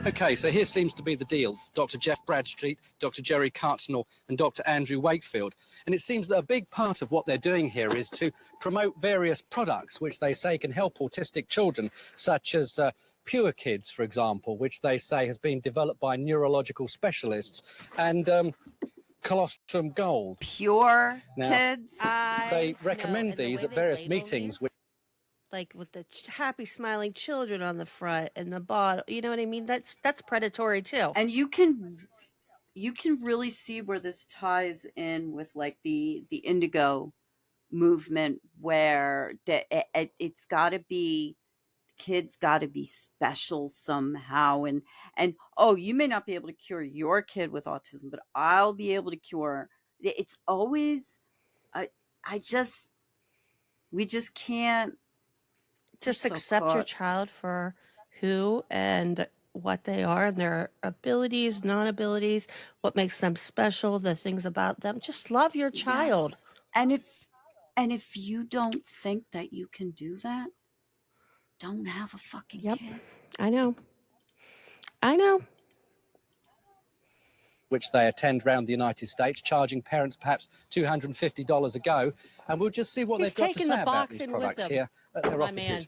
Okay, so here seems to be the deal. Dr. Jeff Bradstreet, Dr. Jerry Cartnell, and Dr. Andrew Wakefield. And it seems that a big part of what they're doing here is to promote various products which they say can help autistic children, such as Pure Kids, for example, which they say has been developed by neurological specialists, and Colostrum Gold. Pure Now, Kids? They recommend these at various meetings. Like with the happy smiling children on the front and the bottom, you know what I mean? That's predatory too. And you can really see where this ties in with like the indigo movement, where it's got to be, kids got to be special somehow, and oh, you may not be able to cure your kid with autism, but I'll be able to cure. It's always we just can't Just so accept your caught. child for who and what they are and their abilities, non-abilities, what makes them special, the things about them. Just love your child. Yes. And if you don't think that you can do that, don't have a fucking kid. I know. I know. Which they attend around the United States, charging parents perhaps $250 a go. And we'll just see what He's they've got to taking say the about box these in with products him. here at their My offices.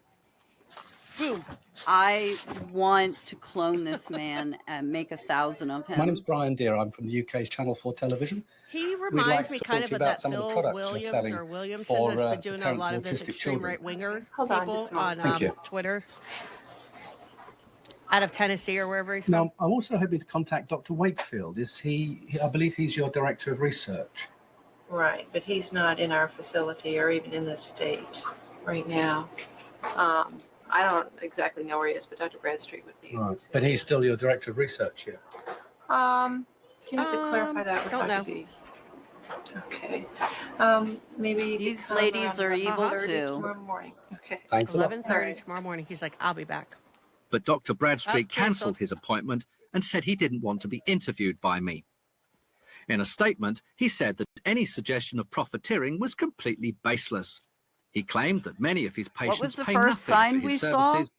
Boom. I want to clone this man and make 1,000 of him. My name's Brian Deere. I'm from the UK's Channel 4 television. He We'd reminds like me to kind talk of to you of about that some of the Phil products you're Williams selling or Williamson for that's been doing a parents lot of of this autistic extreme children. right-winger Hold on people just a moment. on Thank you. Twitter. Out of Tennessee or wherever he's from. Now, I'm also hoping to contact Dr. Wakefield. I believe he's your director of research. Right, but he's not in our facility or even in this state right now. I don't exactly know where he is, but Dr. Bradstreet would be. Right. But he's still your director of research here. You have to clarify that with don't Dr. know. B. Okay. Maybe These come ladies around are evil 11:30 too. tomorrow morning. Okay. Thanks a lot. 11:30 tomorrow morning. He's like, I'll be back. But Dr. Bradstreet Oh, cancelled. cancelled his appointment and said he didn't want to be interviewed by me. In a statement, he said that any suggestion of profiteering was completely baseless. He claimed that many of his patients was the pay first nothing sign for we his saw? services,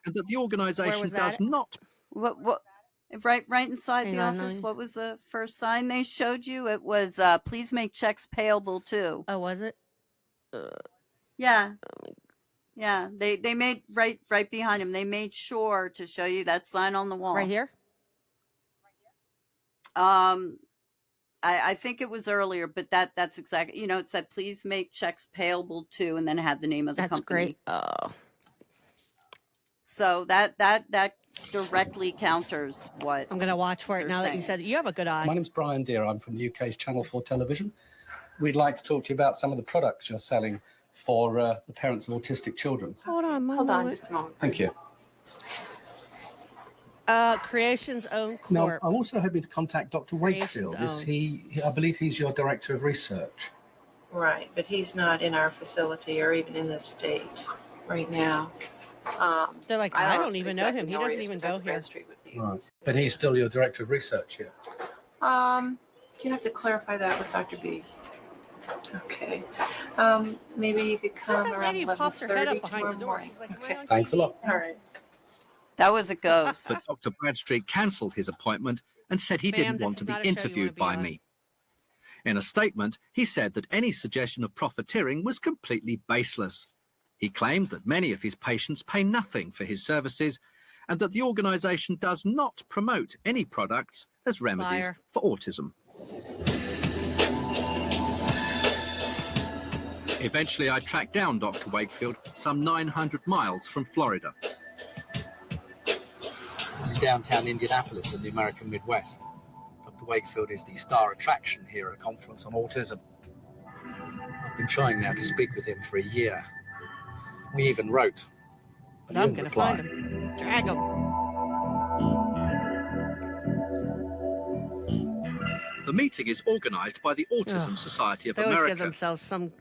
and that the organisation does not. What right inside Hang the on, office, no. what was the first sign they showed you? It was please make checks payable too. Oh, was it? Yeah. Yeah, they made right behind him. They made sure to show you that sign on the wall. Right here? I think it was earlier, but that's exactly, it said please make checks payable to, and then it had the name of the That's company. great. Oh. So that directly counters what I'm going to watch for it they're now that you saying. said it. You have a good eye. My name's Brian Deere. I'm from the UK's Channel 4 television. We'd like to talk to you about some of the products you're selling for the parents of autistic children. Hold on, Hold on just a moment. Thank you. Creation's Own Now, Corp. I'm also hoping to contact Dr. Creation's Wakefield. I believe he's your director of research. Right, but he's not in our facility or even in this state right now. They're like, I don't even know him. He where doesn't is, even but go Dr. here. Bradstreet would be. Right. But he's still your director of research here. You have to clarify that with Dr. B. Okay. Maybe you could come that around lady who pops her head 11:30 up behind tomorrow the door? morning. She's like, Okay. Thanks a lot. All right. That was a ghost. But Dr. Bradstreet cancelled his appointment and said he Ma'am, didn't this want is to be not a show you wanna interviewed be by on. me. In a statement, he said that any suggestion of profiteering was completely baseless. He claimed that many of his patients pay nothing for his services and that the organisation does not promote any products as remedies Liar. for autism. Eventually, I tracked down Dr. Wakefield some 900 miles from Florida. This is downtown Indianapolis in the American Midwest. Dr. Wakefield is the star attraction here at a conference on autism. I've been trying now to speak with him for a year. We even wrote, but he I'm didn't going to reply. find him. Drag him. The meeting is organised by the Autism Ugh. Society of They always give America. themselves some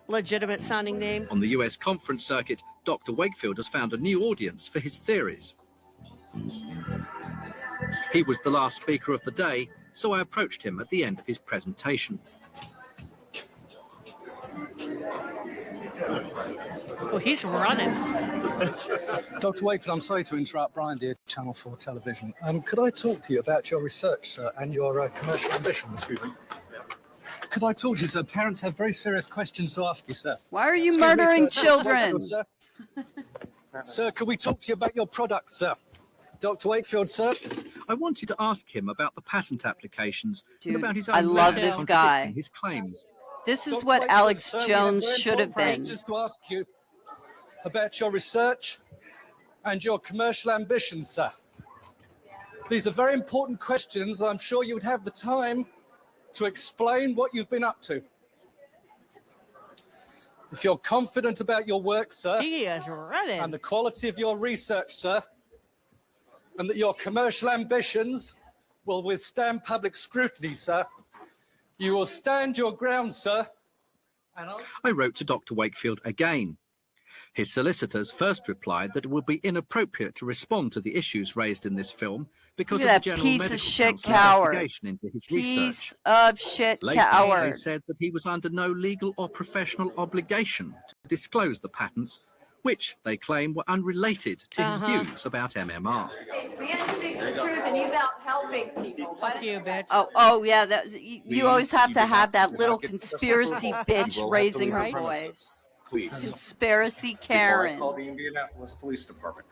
legitimate sounding name. On the US conference circuit, Dr. Wakefield has found a new audience for his theories. He was the last speaker of the day, so I approached him at the end of his presentation. Oh, he's running. Dr. Wakefield, I'm sorry to interrupt. Brian Deere, Channel 4 Television. Could I talk to you about your research, sir, and your commercial ambitions? Excuse me. Could I talk to you, sir? Parents have very serious questions to ask you, sir. Why are you Excuse me, murdering sir. children? Wakefield, sir. Sir, could we talk to you about your products, sir? Dr. Wakefield, sir. I wanted to ask him about the patent applications and Dude, about his own I love lab this contradicting guy. his claims. This is Dr. what Wakefield, Alex sir, we have Jones very should have important been. questions to ask you about your research and your commercial ambitions, sir. These are very important questions. I'm sure you would have the time to explain what you've been up to. If you're confident about your work, sir, He is running. and the quality of your research, sir, and that your commercial ambitions will withstand public scrutiny, sir, you will stand your ground, sir. And I wrote to Dr. Wakefield again. His solicitors first replied that it would be inappropriate to respond to the issues raised in this film because Look of at the that General piece of Medical shit Council coward. investigation into his Piece research. of shit Later, they coward. said that he was under no legal or professional obligation to disclose the patents, which they claim were unrelated to his views about MMR. Leanne speaks the truth and he's out helping people. Fuck you, bitch. Oh yeah, that you always have to have that little conspiracy bitch raising her voice. Please. Conspiracy Before I Karen. call the Indianapolis Police Department.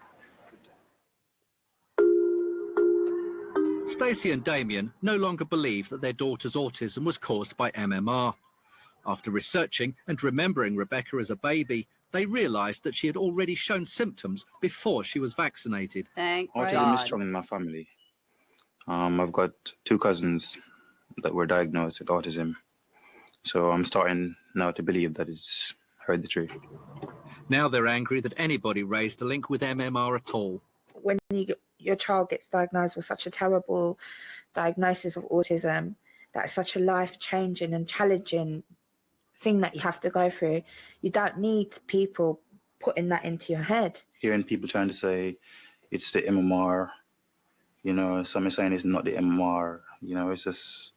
Stacey and Damien no longer believe that their daughter's autism was caused by MMR. After researching and remembering Rebecca as a baby, they realised that she had already shown symptoms before she was vaccinated. Thank Autism is strong in my family. I've got 2 cousins that were diagnosed with autism. So I'm starting now to believe that it's hereditary. Now they're angry that anybody raised a link with MMR at all. When your child gets diagnosed with such a terrible diagnosis of autism, that's such a life-changing and challenging thing that you have to go through. You don't need people putting that into your head. Hearing people trying to say it's the MMR, you know, some are saying it's not the MMR, you know, it's just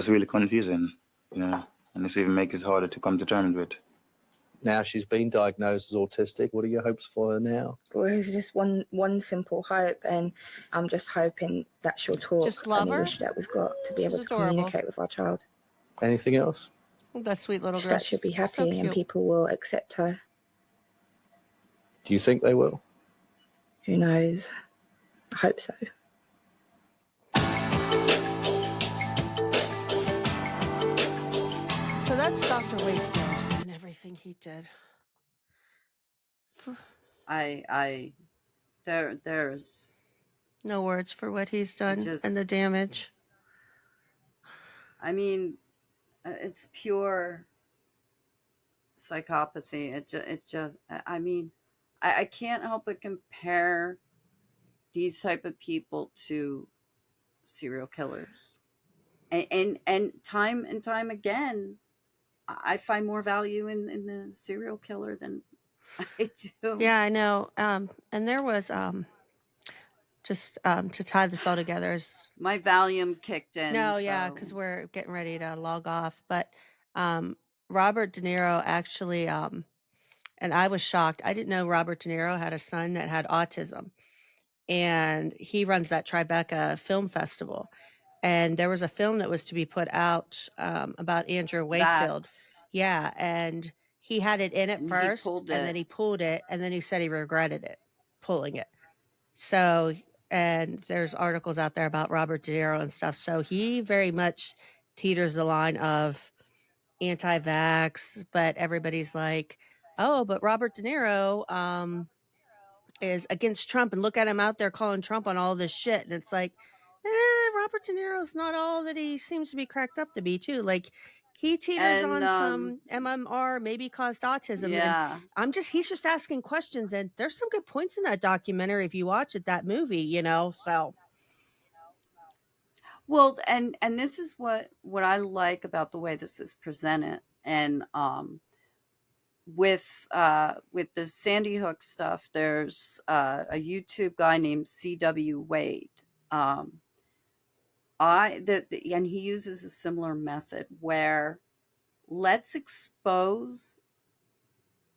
really confusing, you know, and it's even makes it harder to come to terms with. Now she's been diagnosed as autistic. What are your hopes for her now? Well, it's just one simple hope, and I'm just hoping that she'll talk. Just love and her? wish that we've got to be She's able to adorable. communicate with our child. Anything else? That sweet little girl. That she'll be She's happy so and cute. people will accept her. Do you think they will? Who knows? I hope so. So that's Dr. Wakefield and everything he did. There's No words for what he's done and the damage. I mean, it's pure psychopathy. I mean, I can't help but compare these type of people to serial killers. And time again, I find more value in the serial killer than I do. Yeah, I know. And there was just to tie this all together is My Valium kicked in. no, yeah, so- because we're getting ready to log off. But Robert De Niro actually, and I was shocked. I didn't know Robert De Niro had a son that had autism, and he runs that Tribeca Film Festival. And there was a film that was to be put out about Andrew Wakefield. Vaxxed. Yeah, and he had it in at And he first, pulled and it. then he pulled it, and then he said he regretted it, pulling it. So, and there's articles out there about Robert De Niro and stuff. So he very much teeters the line of anti-vax, but everybody's like, oh, but Robert De Niro is against Trump, and look at him out there calling Trump on all this shit. And it's like, Robert De Niro's not all that he seems to be cracked up to be, too. Like, he teeters And, on some MMR maybe caused autism. Yeah. And he's just asking questions, and there's some good points in that documentary if you watch it, that movie, you know. So Well, and this is what I like about the way this is presented, and with the Sandy Hook stuff, there's a YouTube guy named C.W. Wade. And he uses a similar method where let's expose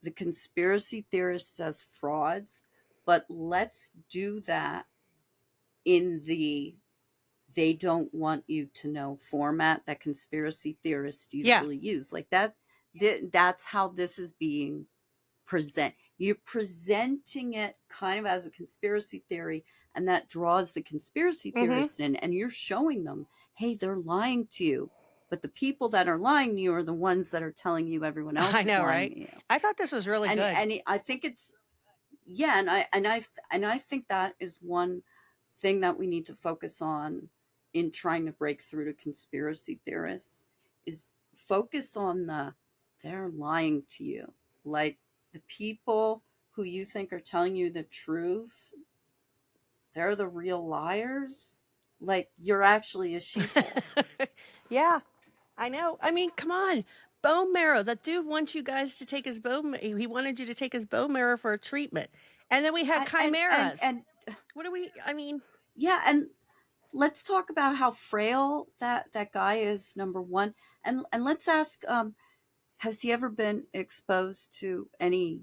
the conspiracy theorists as frauds, but let's do that in the they don't want you to know format that conspiracy theorists Yeah. usually use. Like that's how this is being you're presenting it kind of as a conspiracy theory, and that draws the conspiracy theorists in, and you're showing them, hey, they're lying to you, but the people that are lying to you are the ones that are telling you everyone else I is know, lying right? to you. I thought this was really good. And I think it's and I think that is one thing that we need to focus on in trying to break through to conspiracy theorists, is focus on they're lying to you. Like, the people who you think are telling you the truth, they're the real liars. Like, you're actually a sheeple. Yeah, I know. I mean, come on. Bone marrow. That dude wants you guys to take his he wanted you to take his bone marrow for a treatment. And then we have chimeras. And what do we, I mean, yeah, and let's talk about how frail that guy is, number one. And let's ask, has he ever been exposed to any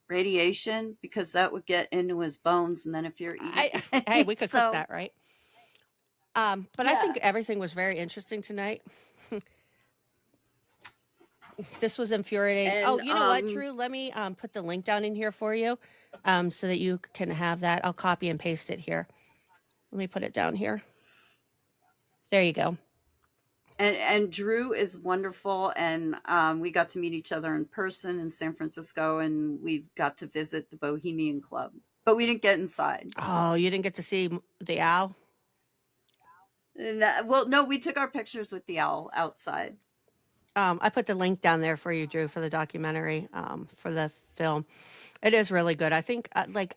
radiation? Because that would get into his bones, and then if you're eating, hey, we could so, cook that, right? But I think everything was very interesting tonight. This was infuriating. And, You know what, Drew? Let me put the link down in here for you, so that you can have that. I'll copy and paste it here. Let me put it down here. There you go. And Drew is wonderful, and we got to meet each other in person in San Francisco, and we got to visit the Bohemian Club, but we didn't get inside. Oh, you didn't get to see the owl? Well, no, we took our pictures with the owl outside. I put the link down there for you, Drew, for the documentary, for the film. It is really good. I think,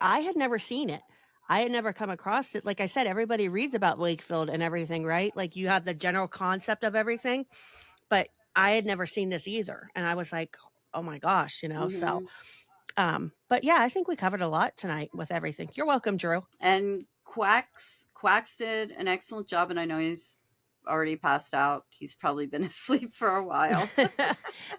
I had never seen it. I had never come across it. Like I said, everybody reads about Wakefield and everything, right? Like, you have the general concept of everything, but I had never seen this either. And I was like, oh my gosh, so, but yeah, I think we covered a lot tonight with everything. You're welcome, Drew. And Quacks did an excellent job, and I know he's already passed out. He's probably been asleep for a while.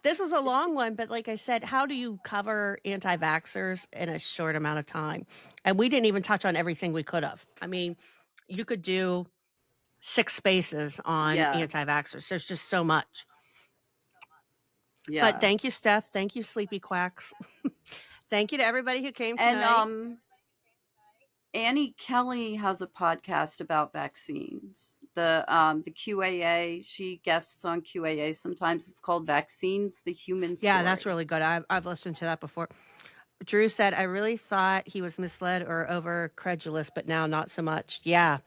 This was a long one, but like I said, how do you cover anti-vaxxers in a short amount of time? And we didn't even touch on everything we could have. I mean, you could do 6 spaces on anti-vaxxers. There's just so much. Yeah. But thank you, Steph. Thank you, Sleepy Quacks. Thank you to everybody who came tonight. And Annie Kelly has a podcast about vaccines. The QAA, she guests on QAA sometimes. It's called Vaccines, the Human Story. Yeah, that's really good. I've listened to that before. Drew said, I really thought he was misled or over credulous, but now not so much. Yeah.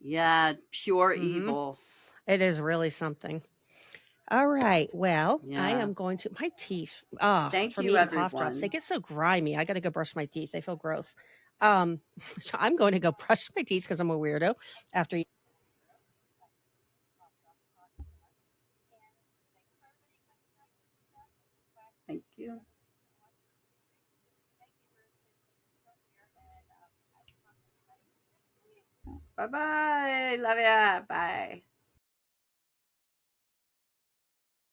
Yeah, pure evil. It is really something. All right. Well, I Yeah. am going to my teeth. Thank from you, eating cough drops. everyone. They get so grimy. I got to go brush my teeth. They feel gross. So I'm going to go brush my teeth because I'm a weirdo after. Thank you. Bye-bye. Love ya. Bye.